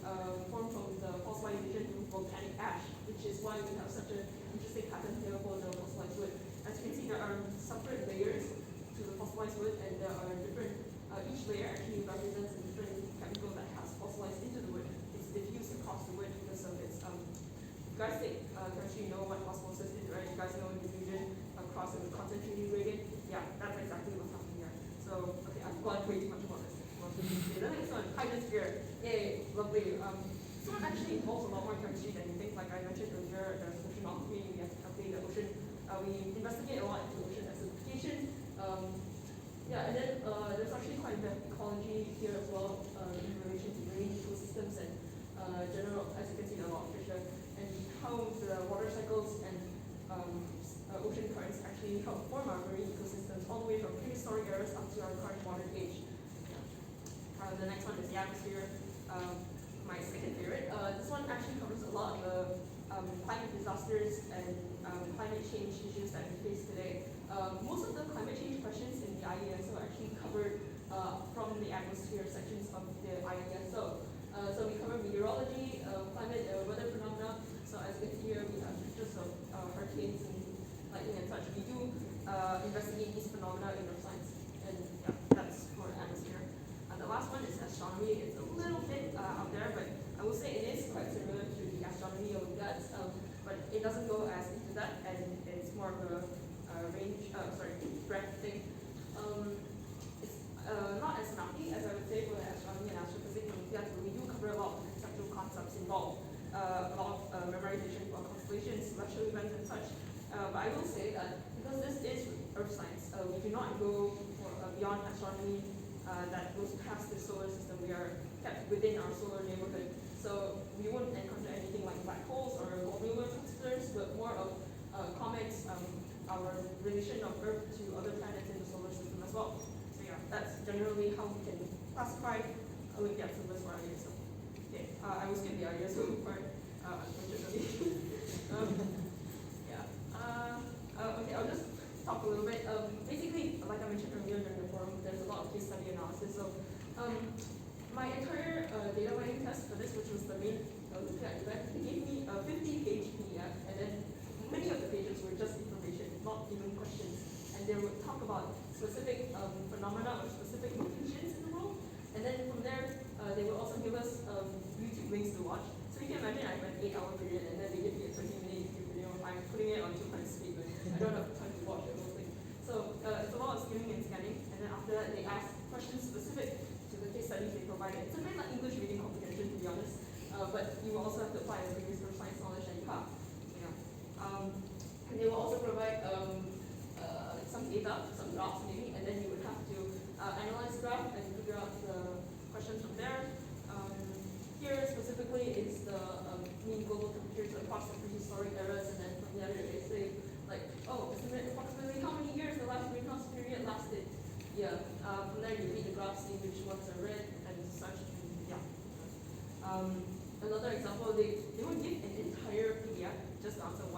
formed from the fossilization through volcanic ash, which is why we have such an interesting pattern here for the fossilized wood. As you can see, there are separate layers to the fossilized wood, and there are different, each layer actually represents a different chemical that has fossilized into the wood. It's diffused across the wood because of its, you guys take chemistry, you know what osmosis is, right? You guys know diffusion across a concentrated gradient. Yeah, that's exactly what's happening here. So, okay, I've gone way too much about this. Okay, the next one, hydrosphere. Yay, lovely. This one actually involves a lot more chemistry than you think. Like I mentioned earlier, there's oceanography, we have to calculate the ocean. We investigate a lot into ocean acidification. Yeah, and then there's actually quite a bit of ecology here as well in relation to marine ecosystems and general, as you can see, there are a lot of fish there, and how the water cycles and ocean currents actually help form our marine ecosystems all the way from prehistoric eras up to our current modern age. The next one is the atmosphere, my second favorite. This one actually covers a lot of the climate disasters and climate change issues that we face today. Most of the climate change questions in the IESO are actually covered from the atmosphere sections of the IESO. So we cover meteorology, climate, weather phenomena. So as you can see here, we have pictures of hurricanes and lightning and such. We do investigate these phenomena in Earth Science, and yeah, that's for atmosphere. The last one is astronomy. It's a little bit out there, but I will say it is quite similar to the astronomy Olympiads, but it doesn't go as into that, and it's more of a breadth thing. It's not as snappy as I would say for the astronomy and astrophysics Olympiads, but we do cover a lot of the conceptual concepts involved, a lot of memorization for constellations, celestial events, and such. But I will say that because this is Earth Science, we do not go for, beyond astronomy. That goes past the solar system. We are kept within our solar neighborhood. So we won't encounter anything like black holes or globular clusters, but more of comets, our relation of Earth to other planets in the solar system as well. So yeah, that's generally how we can classify Olympiad syllabus for IESO. Okay, I will skip the IESO part, unfortunately. Okay, I'll just talk a little bit. Basically, like I mentioned earlier during the forum, there's a lot of case study analysis. So my entire data mining test for this, which was the main Olympiad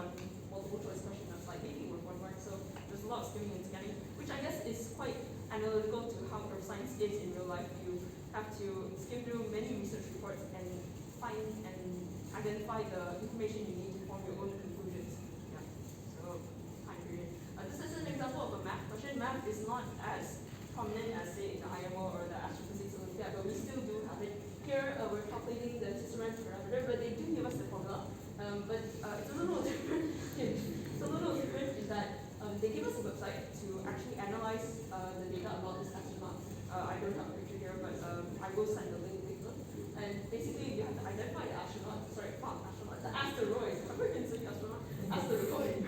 one multiple choice question that's like maybe worth 1 mark. So there's a lot of skimming and scanning, which I guess is quite analytical to how earth science is in real life. You have to skim through many research reports and find and identify the information you need to form your own conclusions. Yeah. So time period. This is an example of a math question. Math is not as prominent as say the IMO or the Astrophysics Olympiad, but we still do have it. Here we're calculating the Tisserand parameter, but they do give us the formula. But it's a little different. It's a little different in that they give us a website to actually analyze the data about this astronaut. I don't have a picture here, but I will send the link later. And basically, you have to identify the astronaut. Sorry, not astronaut, the asteroid. I'm going to say astronaut. Asteroid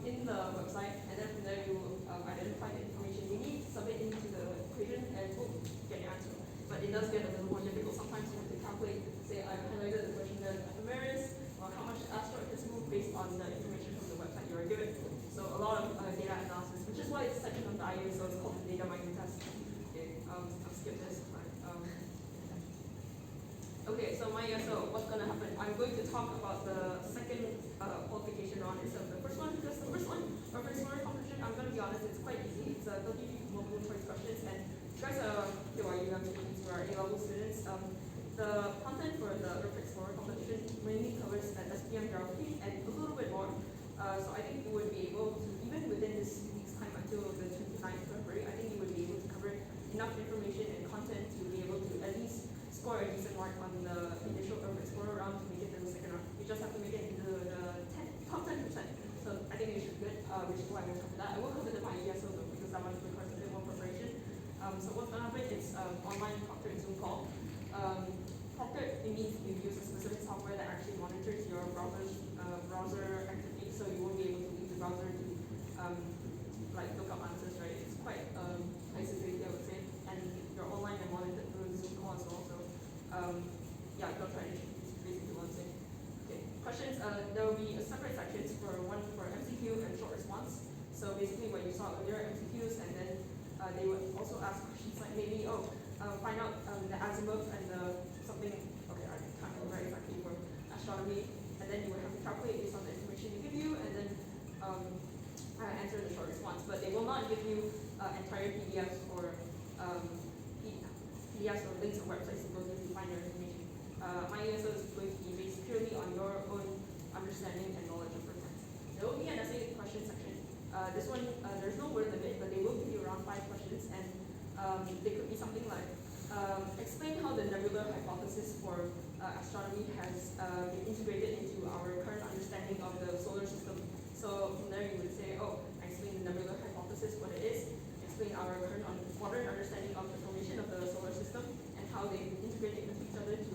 in the website, and then from there you identify the information you need, submit into the equation, and boom, get your answer. But it does get a little more difficult. Sometimes you have to calculate, say I highlighted the question that ephemeris, or how much the asteroid has moved based on the information from the website you are given. So a lot of data analysis, which is why it's section of the IMISO is called the data mining test. Okay, I'll skip this. Okay, so my ESO, what's going to happen? I'm going to talk about the second qualification round instead of the first one, because the first one, urban explorer competition, I'm going to be honest, it's quite easy. It's 30 multiple choice questions, and you guys are KYUEM students, you are A-level students. The content for the urban explorer competition mainly covers SPM geography and a little bit more. So I think you would be able to, even within this week's time until the 29th of February, I think you would be able to cover enough information and content to be able to at least score a decent mark on the initial Urban Explorer round to make it to the second round. You just have to make it into the top 10%. So I think you should be good, which is why I will cover that. I will cover the my ESO though, because that one requires a bit more preparation. So what's going to happen is online proctored Zoom call. Proctored, it means you use a specific software that actually monitors your browser activity, so you won't be able to leave the browser to like look up answers, right? It's quite isolated, I would say, and you're online and monitored through Zoom call as well. So yeah, don't try anything. It's basically what I'm saying. Okay, questions. There will be a separate sections for one for MCQ and short response. So basically, what you saw earlier, MCQs, and then they would also ask questions like maybe find out the azimuth and the something. Okay, I can't remember exactly for astronomy, and then you would have to calculate based on the information they give you, and then answer the short response. But they will not give you entire PDFs or PDFs or links or websites to go to find your information. My ESO is going to be based purely on your own understanding and knowledge of Earth science. There will be an essay question section. This one, there's no word limit, but they will give you around 5 questions, and they could be something like, explain how the nebular hypothesis for astronomy has been integrated into our current understanding of the solar system. So from there you would say, explain the nebular hypothesis, what it is, explain our current modern understanding of the formation of the solar system, and how they integrate into each other to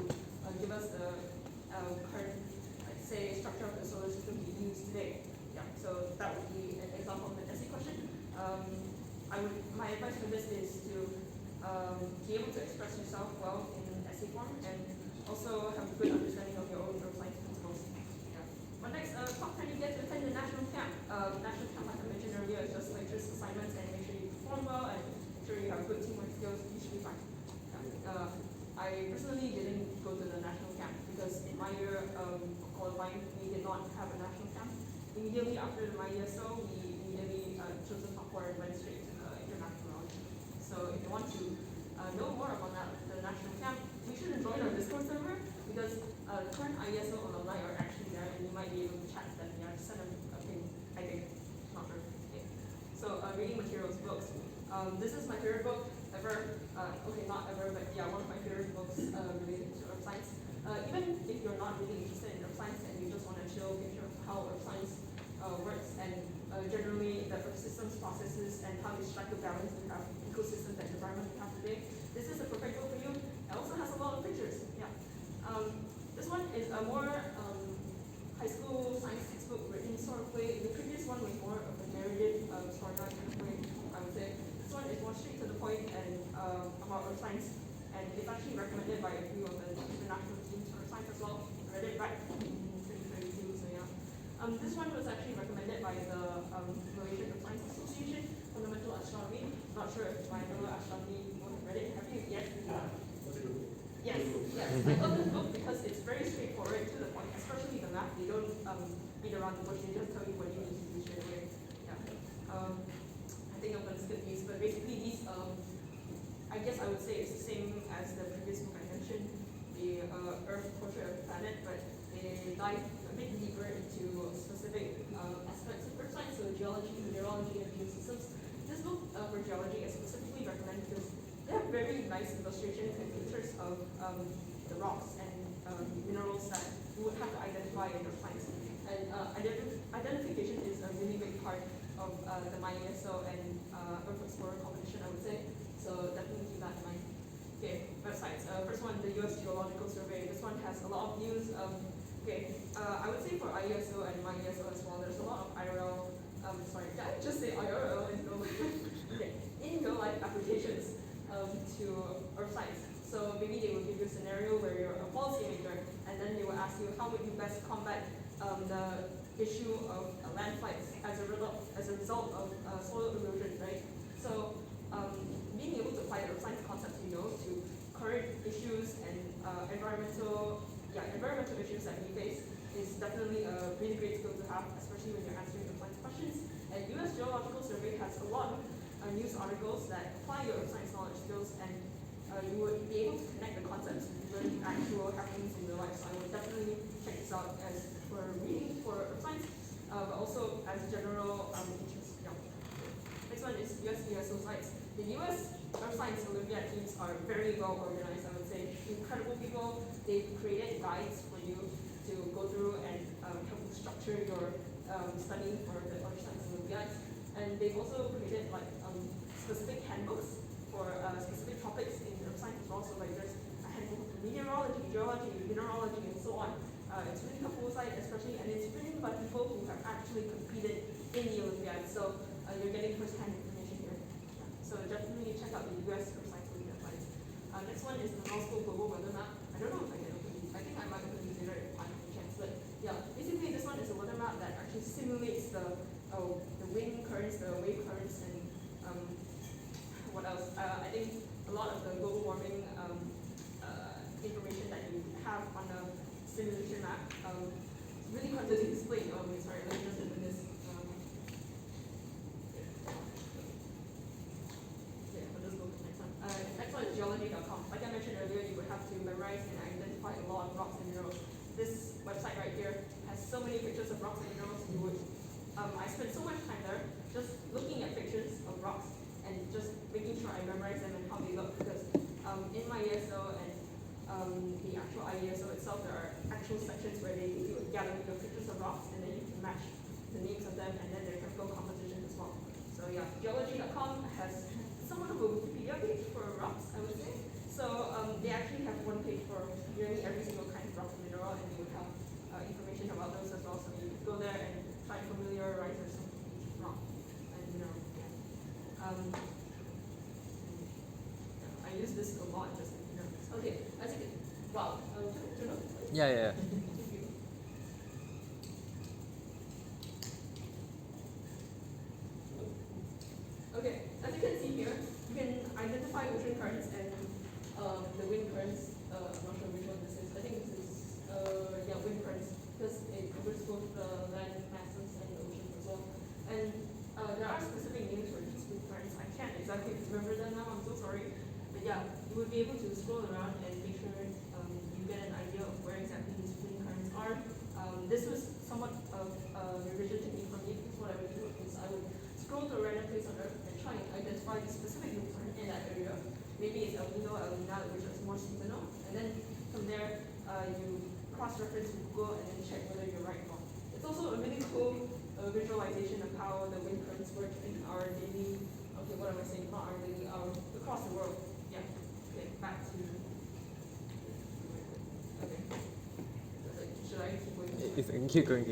give us the current, say, structure of the solar system we use today. Yeah, so that would be an example of an essay question. My advice for this is to be able to express yourself well in essay form, and also have a good understanding of your own Earth science principles. Yeah. But next, top 10 you get to attend the national camp. National camp, like I mentioned earlier, is just lectures, assignments, and make sure you perform well and make sure you have good teamwork skills. You should be fine. Yeah. I personally didn't go to the national camp because in my year of qualifying, we did not have a national camp. Immediately after my ESO, we immediately chose the top 4 and went straight to the international round. So if you want to know more about the national camp, you should join our Discord server because the current IESO alumni are actually there, and you might be able to chat with them. Yeah, just send them a ping, I think. Not sure. Okay. So reading materials, books. This is my favorite book ever. Okay, not ever, but yeah, one of my favorite books related to Earth science. Even if you're not really interested in Earth science and you just want a chill picture of how Earth science works and generally the Earth systems, processes, and how they strike a balance with our ecosystems and environment we have today, this is a perfect book for you. It also has a lot of pictures. Yeah. This one is a more high school science textbook written sort of way. The previous one was more of a narrative storyline kind of way, I would say. This one is more straight to the point and about Earth science. And it's actually recommended by a few of the international teams for science as well. I read it back in 2022, so yeah. This one was actually recommended by the Malaysian Earth Science Association, Fundamental Astronomy. Not sure if my fellow astronomy will have read it. Have you yet? Yes, yes. I love this book because it's very straightforward to the point, especially the math. They don't beat around the bush. They just tell you what you need to do straight away. Yeah. I think I'm going to skip these, but basically these, I guess I would say it's the same as the previous book I mentioned, the Earth Portrait of the Planet, but they dive a bit deeper into specific aspects of Earth science, so geology, mineralogy, and geosystems. This book for geology I specifically recommend because they have very nice illustrations and pictures of the rocks and minerals that you would have to identify in Earth science. And identification is a really big part of the MyESO and Earth Explorer competition, I would say. So definitely keep that in mind. Okay, websites. First one, the US Geological Survey. This one has a lot of news. I would say for IESO and MyESO as well, there's a lot of IRL, sorry, did I just say IRL in real life? Okay, in real life applications to Earth science. So maybe they will give you a scenario where you're a policymaker, and then they will ask you how would you best combat the issue of landslides as a result of soil erosion, right? So being able to apply Earth science concepts you know to current issues and environmental issues that we face is definitely a really great skill to have, especially when you're answering Earth science questions. And US Geological Survey has a lot of news articles that apply your Earth science knowledge skills, and you would be able to connect the concepts with actual happenings in real life. So I would definitely check this out as for reading for Earth science, but also as general interest. Yeah. Next one is US ESO sites. The US Earth Science Olympiad teams are very well organized, I would say. Incredible people. They've created guides for you to go through and help you structure your studying for the Earth Science Olympiads. And they've also created like specific handbooks for specific topics in Earth science as well. So like there's a handbook for meteorology, geology, mineralogy, and so on. It's really helpful site, especially, and it's written by people who have actually competed in the Olympiad. So you're getting first-hand information here. Yeah. So definitely check out the US Earth Science Olympiad sites. Next one is the Law School Global Weather Map. I don't know if I can open these. I think I might open these later if I have a chance. But yeah, basically this one is a weather map that actually simulates the wind currents, the wave currents, and what else? I think a lot of the global warming information that you have on the simulation map. It's really hard to explain. Sorry, let me just open this. I'll just go to the next one. Next one is geology.com. Like I mentioned earlier, you would have to memorize and identify a lot of rocks and minerals. This website right here has so many pictures of rocks and minerals. You would, I spent so much time there just looking at pictures of rocks and just making sure I memorize them and how they look, because in my ESO and the actual IESO itself, there are actual sections where they do a gallery of pictures of rocks, and then you can match the names of them and then their chemical composition as well. So yeah, geology.com has somewhat of a Wikipedia page for rocks, I would say. So they actually have one page for nearly every single kind of rock and mineral, and they would have information about those as well. So you could go there and try to familiarize yourself with each rock and mineral. I use this a lot just in nervous. Okay, I think it. Wow. Turn off. Yeah. Thank you. Okay, as you can see here, you can identify ocean currents and the wind currents. I'm not sure which one this is. I think this is wind currents, because it covers both the land masses and the ocean as well. And there are specific names for these wind currents. I can't exactly remember them now. I'm so sorry. But yeah, you would be able to scroll around and make sure you get an idea of where exactly these wind currents are. This was somewhat of a revision technique for me, because what I would do is I would scroll to a random place on Earth and try and identify the specific wind current in that area. Maybe it's El Nino, El Nina, which is more seasonal. And then from there, you cross-reference with Google and then check whether you're right or wrong. It's also a really cool visualization of how the wind currents work in our daily, what am I saying? Not our daily, across the world. Yeah. Okay, back to. Okay. Should I keep going? Keep going.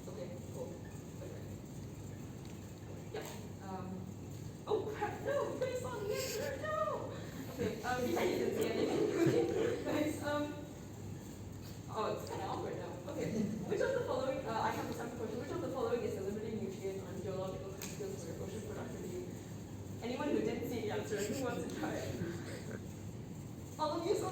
Okay, cool. Okay. Yeah. Oh crap! No, please on the answer. No. Okay. I didn't see anything. Guys. Oh, it's kind of awkward now. Okay. Which of the following? I have a sample question. Which of the following is a limiting nutrient on geological skills for ocean productivity? Anyone who didn't see the answer, who wants to try it? All of you so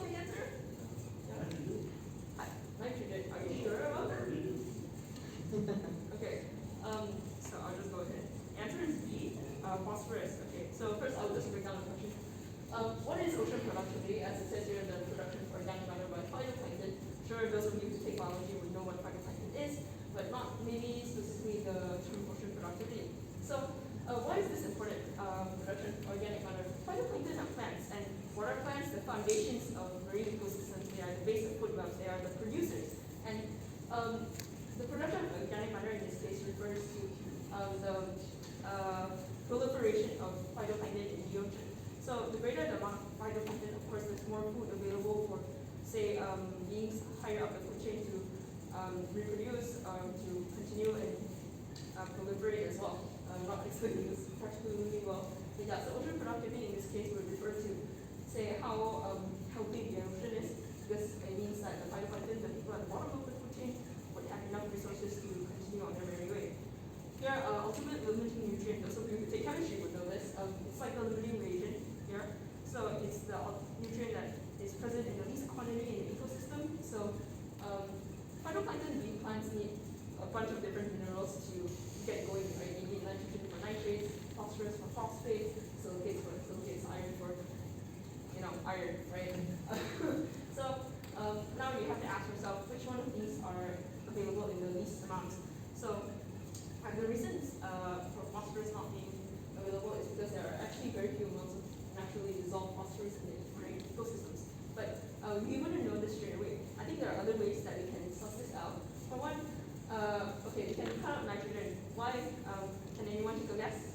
foundations of marine ecosystems. They are the base of food webs. They are the producers. And the production of organic matter in this case refers to the proliferation of phytoplankton in the ocean. So the greater the amount of phytoplankton, of course, there's more food available for, say, beings higher up the food chain to reproduce, to continue and proliferate as well. Not explaining this particularly well. But yeah, so ocean productivity in this case would refer to, say, how big the ocean is, because it means that the phytoplankton, the people at the bottom of the food chain, would have enough resources to continue on their merry way. Here, ultimate limiting nutrient, those of you who take chemistry would know this, it's like the limiting reagent here. So it's the nutrient that is present in the least quantity in the ecosystem. So phytoplankton being plants need a bunch of different minerals to get going, right? You need nitrogen for nitrates, phosphorus for phosphates, silicates for silicates, iron for, iron, right? So now you have to ask yourself which one of these are available in the least amount. So the reasons for phosphorus not being available is because there are actually very few amounts of naturally dissolved phosphorus in the marine ecosystems. But we wouldn't know this straight away. I think there are other ways that we can suss this out. For one, okay, we can count up nitrogen. Why? Can anyone take a guess?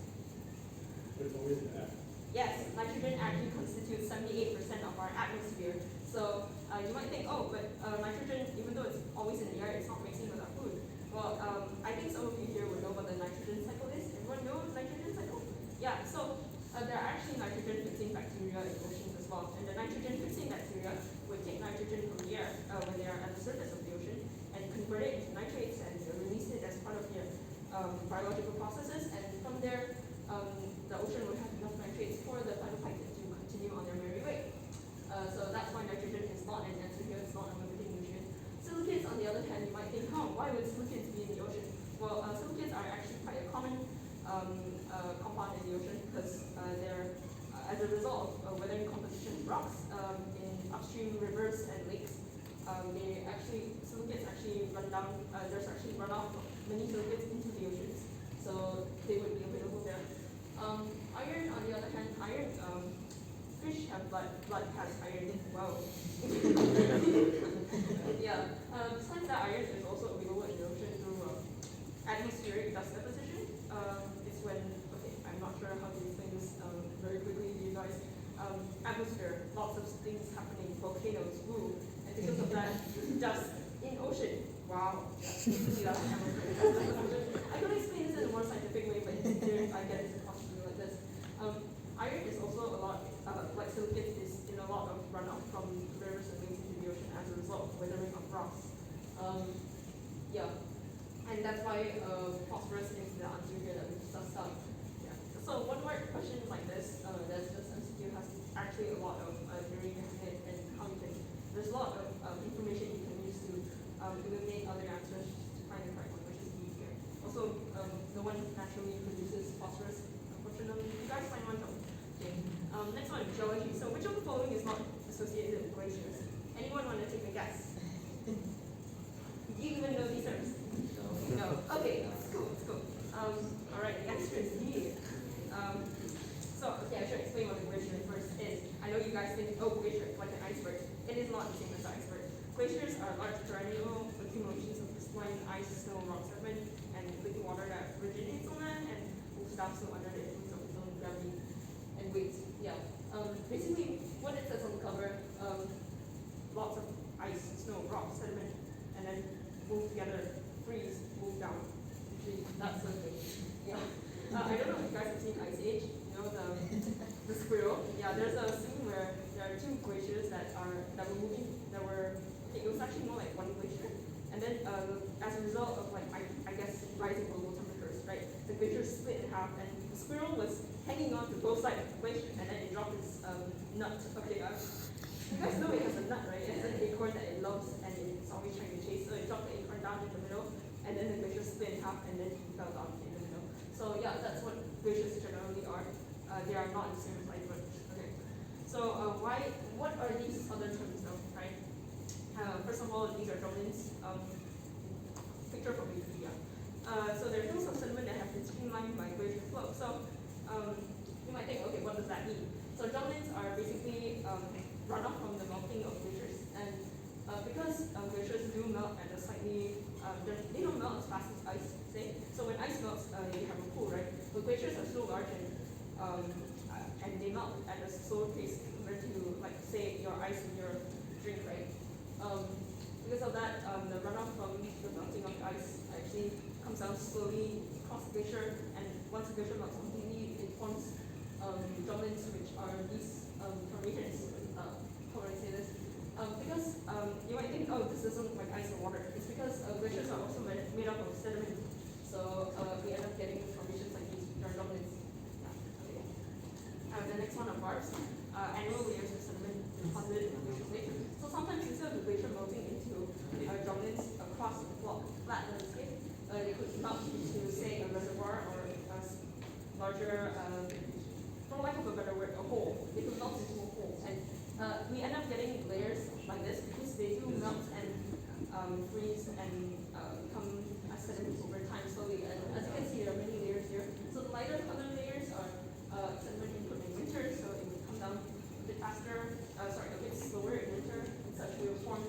It's always in the air. Yes, nitrogen actually constitutes 78% of our atmosphere. So you might think, oh, but nitrogen, even though it's always in the air, it's not mixing with our food. Well, I think some of you here would know what the nitrogen cycle is. Everyone knows nitrogen cycle? Yeah, so there are actually nitrogen-fixing bacteria in oceans as well. And the nitrogen-fixing bacteria would take nitrogen from the air when they are at the surface of the ocean and convert it into nitrates and release it as part of their biological processes. And from there, the ocean would have enough nitrates for the phytoplankton to continue on their merry way. So that's why nitrogen is not an answer here, it's not a limiting nutrient. Silicates, on the other hand, you might think, why would silicates be in the ocean? Well, silicates are actually quite a common compound in the ocean because they're, as a result of weathering composition of rocks in upstream rivers and lakes, silicates actually run down, there's actually runoff of many silicates into the oceans, so they would be available there. Iron, on the other hand, fish have blood has iron. Wow. Yeah. Besides that, iron is also available in the ocean through atmospheric dust deposition. It's when, okay, I'm not sure how to explain this very quickly to you guys. Atmosphere, lots of things happening, volcanoes, woo. And because of that, dust in ocean. Wow. Yeah, I could explain this in a more scientific way, but it's easier if I get it across to you like this. Iron is also a lot, like silicates is in a lot of runoff from rivers and lakes into the ocean as a result of weathering of rocks. Yeah, and that's why phosphorus is the answer here that we've sussed out. Yeah. So one more question like this, that's just MCQ has actually a lot of theory behind it and how you can, there's a lot of information you can use to eliminate other answers to find the correct one, which is B here. Also, no one naturally produces phosphorus. Unfortunately, you guys find one though. Okay. Next one, geology. So which of the following is not associated with glaciers? Anyone want to take a guess? Do you even know these terms? No. Okay, it's cool, it's cool. Alright, the answer is D. Okay, I should explain what a glacier first is. I know you guys think, oh, glacier is like an iceberg. It is not the same as an iceberg. Glaciers are large perennial accumulations of crystalline ice, snow, rock sediment, and liquid water that originates on land and moves down slope under the influence of its own gravity and weight. Yeah. Basically, what it says on the cover, lots of ice, snow, rock, sediment, and then move together, freeze, move down. Usually, that's the thing. Yeah. I don't know if you guys have seen Ice Age, you know, the squirrel. Yeah, there's a scene where there are two glaciers that were moving, it was actually more like one glacier. And then as a result of I guess rising global temperatures, right, the glacier split in half and the squirrel was hanging on to both sides of the glacier and then it dropped its nut. Okay, you guys know it has a nut, right? It has an acorn that it loves and it's always trying to chase. So it dropped the acorn down in the middle and then the glacier split in half and then he fell down in the middle. So yeah, that's what glaciers generally are. They are not the same as icebergs. Okay. So what are these other terms though, right? First of all, these are drumlins. Picture from Wikipedia. So they're hills of sediment that have been streamlined by glacier flow. So you might think, okay, what does that mean? So drumlins are basically runoff ice in your drink, right? Because of that, the runoff from the melting of the ice actually comes down slowly across the glacier, and once the glacier melts completely, it forms droplets, which are these formations. How would I say this? Because you might think, oh, this doesn't look like ice or water. It's because glaciers are also made up of sediment. So we end up getting formations like these, which are droplets. The next one are barbs, annual layers of sediment deposited in the glacial lake. So sometimes instead of the glacier melting into droplets across the flat landscape, they could melt into, say, a reservoir or a larger, for lack of a better word, a hole. They could melt into a hole. And we end up getting layers like this because they do melt and freeze and become as sediments over time slowly. And as you can see, there are many layers here. So the lighter colored layers are sediment input in winter, so it would come down a bit faster, a bit slower in winter, and such we will form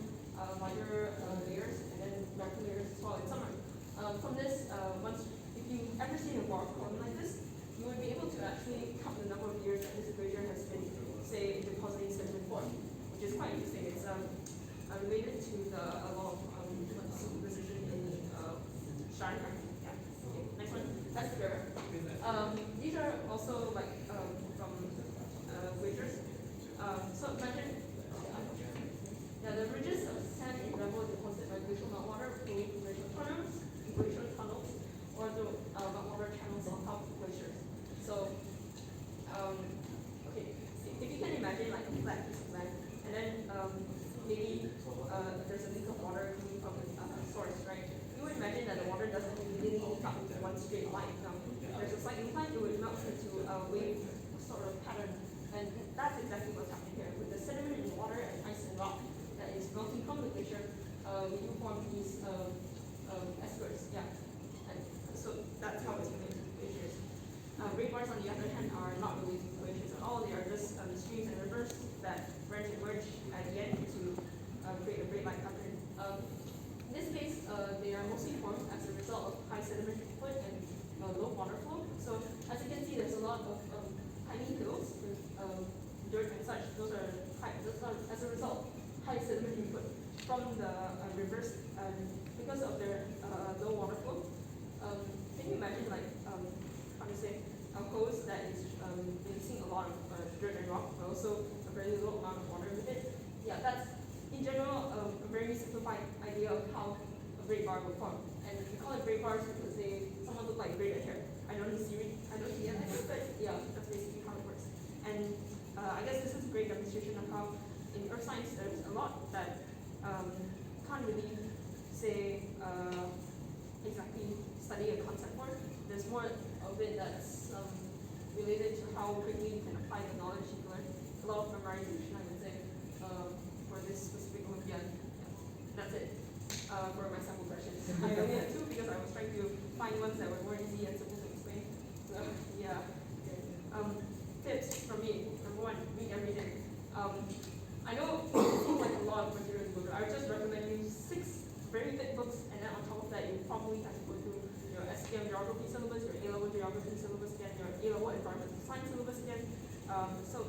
larger layers and then darker layers as well in summer. From this, if you've ever seen a bar column like this, you would be able to actually count the number of years that this glacier has been, say, depositing sediment for, which is quite interesting. It's related to the law of superposition in Shanghai. Yeah. Okay. Next one. That's the these are also like from glaciers. So imagine, the ridges of sand in gravel deposited by glacial meltwater create glacial tunnels, or the meltwater channels on top of glaciers. So, okay, if you can imagine like a flat piece of land, and then maybe there's a leak of water coming from the source, right? You would imagine that the water doesn't really leak up into one straight line. Now, if there's a slight incline, it would melt into a wave sort of pattern. And that's exactly what's happening here. With the sediment in water and ice and rock that is melting from the glacier, we do form these estuaries. Yeah. And so that's how it's related to glaciers. Great bars, on the other hand, are not related to glaciers at all. They are just streams and rivers that branch and merge at the end to create a great-like pattern. In this case, they are mostly formed as a result of high sediment input and low water flow. So as you can see, there's a lot of tiny hills with dirt and such. Those are as a result high sediment input from the rivers because of their low water flow. Can you imagine how to say a hose that is releasing a lot of dirt and rock, but also a very low amount of water with it? Yeah, that's in general a very simplified idea of how a braid bar will form. And we call it braid bars because they somewhat look like braided hair. I don't see it, but yeah, that's basically how it works. And I guess this is a great demonstration of how in earth science there's a lot that can't really say exactly study a concept for. There's more of it that's related to how quickly you can apply the knowledge you've learned. A lot of memorization, I would say, for this specific Olympiad. Yeah, that's it for my sample questions. I only had two because I was trying to find ones that were more easy and simple to explain. So yeah. Okay. Tips from me. Number one, read everything. I know it seems like a lot of material to go through. I would just recommend you 6 very thick books, and then on top of that, you probably have to go through your SPM geography syllabus, your A-level geography syllabus again, your A-level environmental science syllabus again. So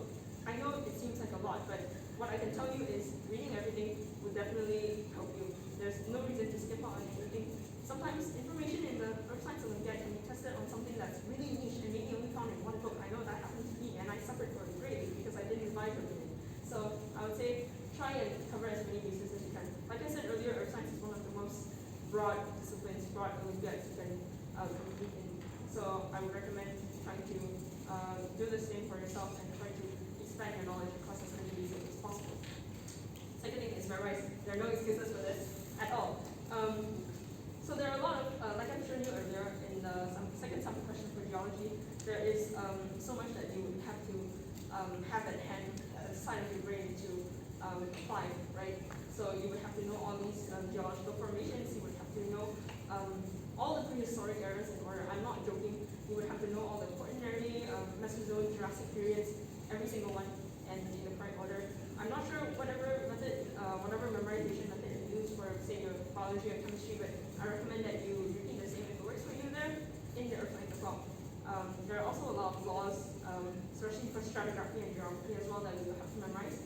I know it seems like a lot, but what I can tell you is reading everything would definitely help you. There's no reason to skip out on anything. Sometimes information in the Earth Science Olympiad can be tested on something that's really niche and maybe only found in one book. I know that happened to me, and I suffered for a grade because I didn't revise everything. So I would say try and cover as many bases as you can. Like I said earlier, Earth Science is one of the most broad disciplines, broad Olympiads you can compete in. So I would recommend trying to do the same for yourself and try to expand your knowledge across as many bases as possible. Second thing is memorize. There are no excuses for this at all. So there are a lot of, like I've shown you earlier in the second sample question for geology, there is so much that you would have to have at hand at the side of your brain to apply, right? So you would have to know all these geological formations, you would have to know all the prehistoric eras in order. I'm not joking. You would have to know all the Quaternary, Mesozoic, Jurassic periods, every single one, and in the correct order. I'm not sure whatever method, whatever memorization method you use for, say, your biology or chemistry, but I recommend that you repeat the same if it works for you there in the Earth Science as well. There are also a lot of laws, especially for stratigraphy and geography as well, that you have to memorize.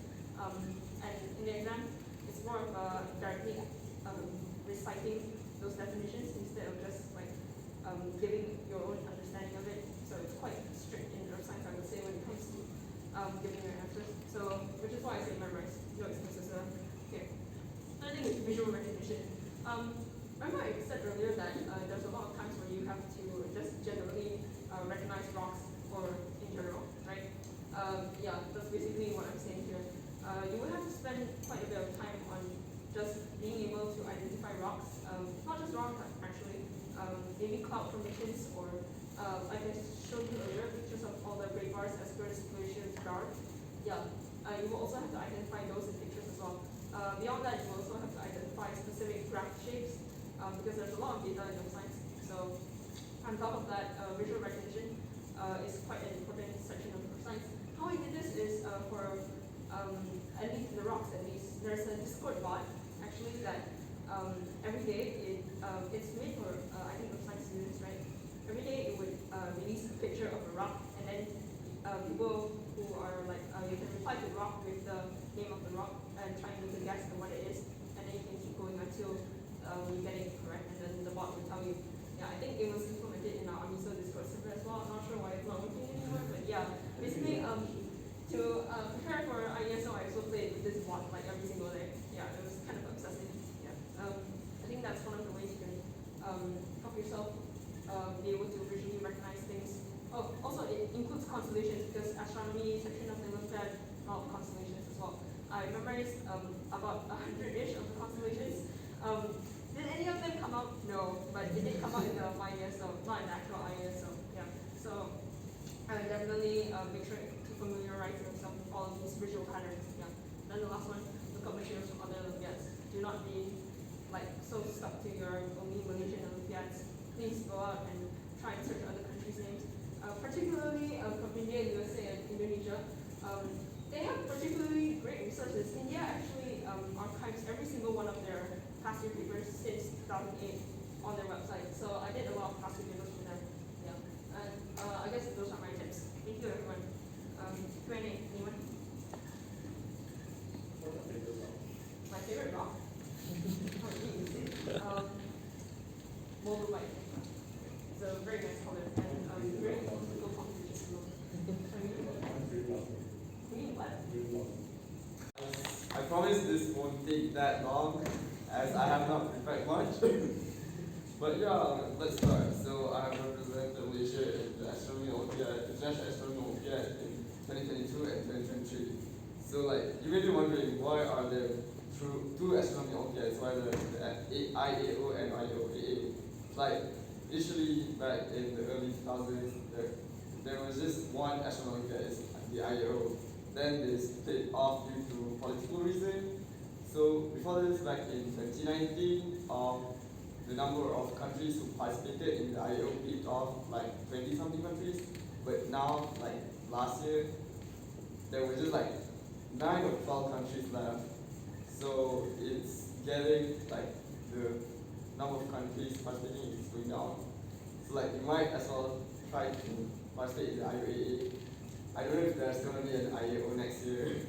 And the exam, it's more of directly reciting those definitions instead of just like giving your own understanding of it. So it's quite strict in earth science, I would say, when it comes to giving your answers. So, which is why I say memorize. No excuses here. I think it's visual recognition. Remember I said earlier that there's a lot of times where you have to just generally recognize rocks or in general, right? Yeah, that's basically what I'm saying here. You would have to spend quite a bit of time on just being able to identify rocks, not just rocks actually, maybe cloud formations or like I showed you earlier, pictures of all the great bars, eskers, glaciers, gars. Yeah, you will also have to identify those in pictures as well. Beyond that, you will also have to identify specific graph shapes because there's a lot of data in earth science. So on top of that, visual recognition is quite an important section of earth science. How I did this is for at least the rocks, at least there's a Discord bot actually that every day it's made for I think earth science students, right? Every day it would release a picture of a rock, and then people who are like you can reply to the rock with the name of the rock and try and make a guess on what it is, and then you can keep going until you get it correct, and then the bot will tell you. Yeah, I think it was implemented in our AMISO Discord server as well. I'm not sure why it's not working anymore, but yeah, basically to prepare for IESO, I also played with this bot like every single day. Yeah, it was kind of obsessive. Yeah, I think that's one of the ways you can help yourself be able to visually recognize things. Oh, also it includes constellations because astronomy section of the Olympiad, a lot of constellations as well. I memorized about 100-ish of the constellations. Did any of them come out? No, but it did come out in the IESO, not in the actual IESO. Yeah, so I would definitely make sure to familiarize yourself with all of these visual patterns. Yeah. Then the last one, look up materials from other Olympiads. Do not be like so stuck to your only Malaysian Olympiads. Please go out and try and search other countries' names. Particularly from India, USA, and Indonesia. They have particularly great resources. India actually archives every single one of their past year papers since 2008 on their website. So I did a lot of past year papers from them. Yeah, and I guess those are my tips. Thank you, everyone. Q&A, anyone? What's your favorite rock? My favorite rock? Boulder White. It's a very nice color and very difficult composition. Green what? I promise this won't take that long, as I have not prepared much. But yeah, let's start. So I have represented Malaysia in the Astronomy Olympiad, International Astronomy Olympiad in 2022 and 2023. So like, you may be wondering, why are there two Astronomy Olympiads? Why the IAO and IOAA? Like, initially back in the early 2000s, there was just one Astronomy Olympiad, the IAO. Then they split off due to political reasons. So before this, back in 2019, the number of countries who participated in the IAO peaked off like 20-something countries. But now, like last year, there were just like 9 or 12 countries left. So it's getting like the number of countries participating is going down. So like you might as well try to participate in the IOAA. I don't know if there's going to be an IAO next year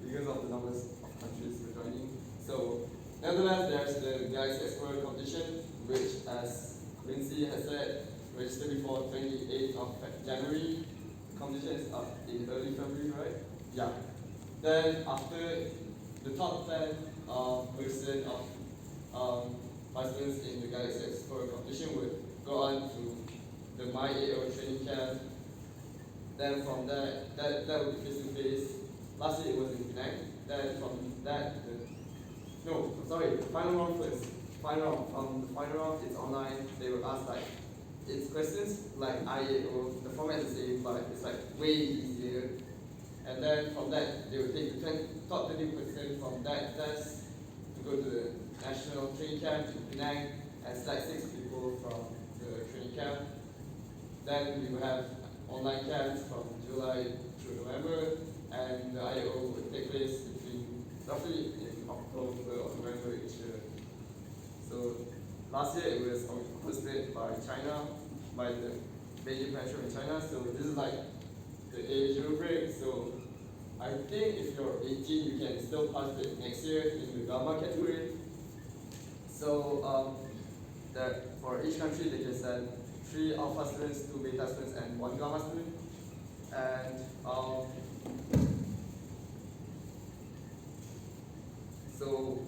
because of the numbers of countries we're joining. So nevertheless, there's the Galaxy Explorer competition, which, as Quincy has said, registered before 28th of January. The competition is up in early February, right? Yeah. Then after the top 10 person of participants in the Galaxy Explorer competition would go on to the MyAO training camp. Then from there, that would be face to face. Last year it was in Penang. Then from that, final round first. Final round. From the final round, it's online. They will ask like, it's questions like IAO. The format is the same, but it's like way easier. And then from that, they will take the top 20% from that test to go to the national training camp in Penang and select 6 people from the training camp. Then we will have online camps from July through November, and the IAO will take place between roughly in October or November each year. So last year it was hosted by China, by the Beijing Metro in China. So this is like the age rubric. So I think if you're 18, you can still participate next year in the Gamma category. So that for each country, they can send 3 Alpha students, 2 Beta students, and 1 Gamma student. And so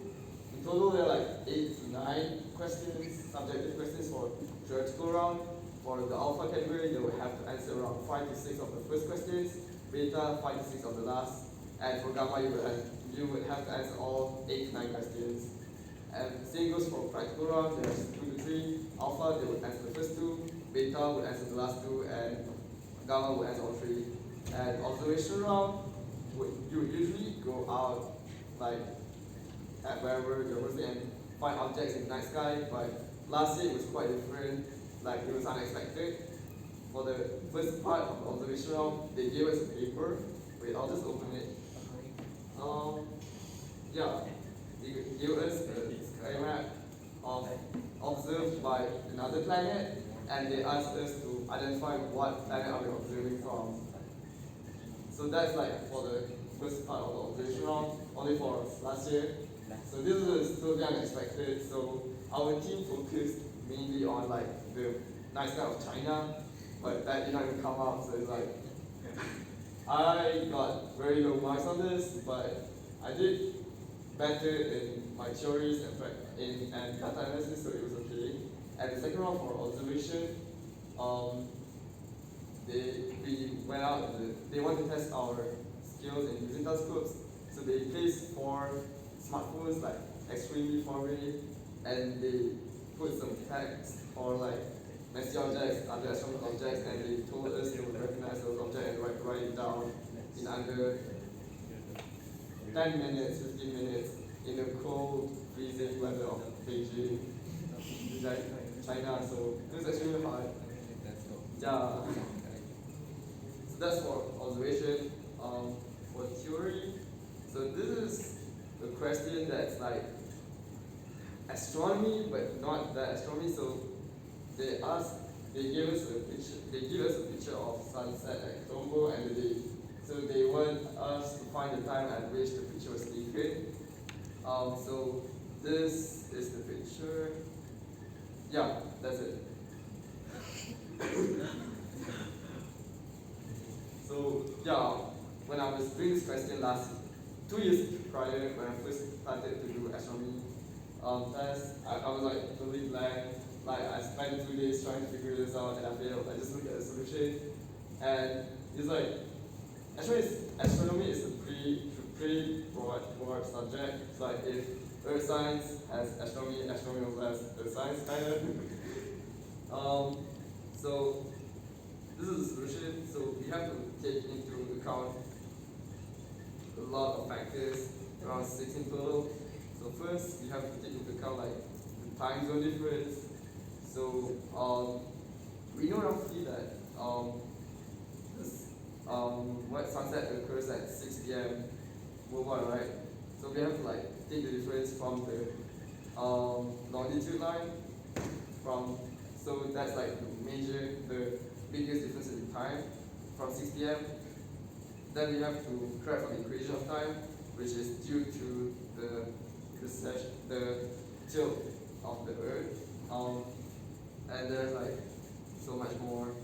in total, there are like 8 to 9 questions, subjective questions for theoretical round. For the Alpha category, they will have to answer around 5 to 6 of the first questions, Beta 5 to 6 of the last, and for Gamma, you would have to answer all 8 to 9 questions. And same goes for practical round. There's 2 to 3. Alpha, they would answer the first 2, Beta would answer the last 2, and Gamma would answer all 3. And observation round, you would usually go out like at wherever you're working and find objects in the night sky, but last year it was quite different, like it was unexpected. For the first part of the observation round, they gave us a paper. Wait, I'll just open it. Yeah, they gave us a sky map of observed by another planet, and they asked us to identify what planet are we observing from. So that's like for the first part of the observation round, only for last year. So this was totally unexpected. So our team focused mainly on like the night sky of China, but that did not even come out. So it's like I got very low marks on this, but I did better in my theories and data analysis, so it was okay. And the second round for observation, we went out. They want to test our skills in using telescopes, so they placed 4 smartphones like extremely far away, and they put some text for like messy objects, other astronomical objects, and they told us to recognize those objects and write it down in under 10 minutes, 15 minutes in the cold, freezing weather of Beijing, China. So it was extremely hard. Yeah. So that's for observation. For theory, so this is a question that's like astronomy, but not that astronomy. So they give us a picture of sunset at Colombo, and so they want us to find the time at which the picture was taken. So this is the picture. Yeah, that's it. So yeah, when I was doing this question 2 years prior, when I first started to do astronomy test, I was like totally blank. Like I spent 2 days trying to figure this out and I failed. I just looked at the solution, and it's like astronomy is a pretty broad subject. It's like if Earth science has astronomy, astronomy also has Earth science kind of. So this is the solution. So we have to take into account a lot of factors, around 16 total. So first, we have to take into account like the time zone difference. So we know roughly that what sunset occurs at 6 p.m. worldwide, right? So we have to like take the difference from the longitude line so that's like the biggest difference in time from 6 p.m. Then we have to correct for the equation of time, which is due to the tilt of the Earth. And there's like so much more.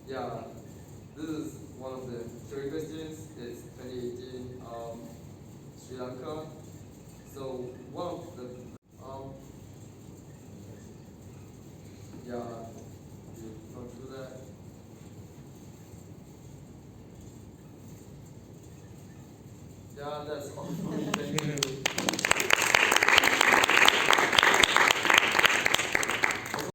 Yeah, this is one of the theory questions. It's 2018 Sri Lanka. So one of the yeah, we've gone through that. Yeah, that's all for me. Thank you.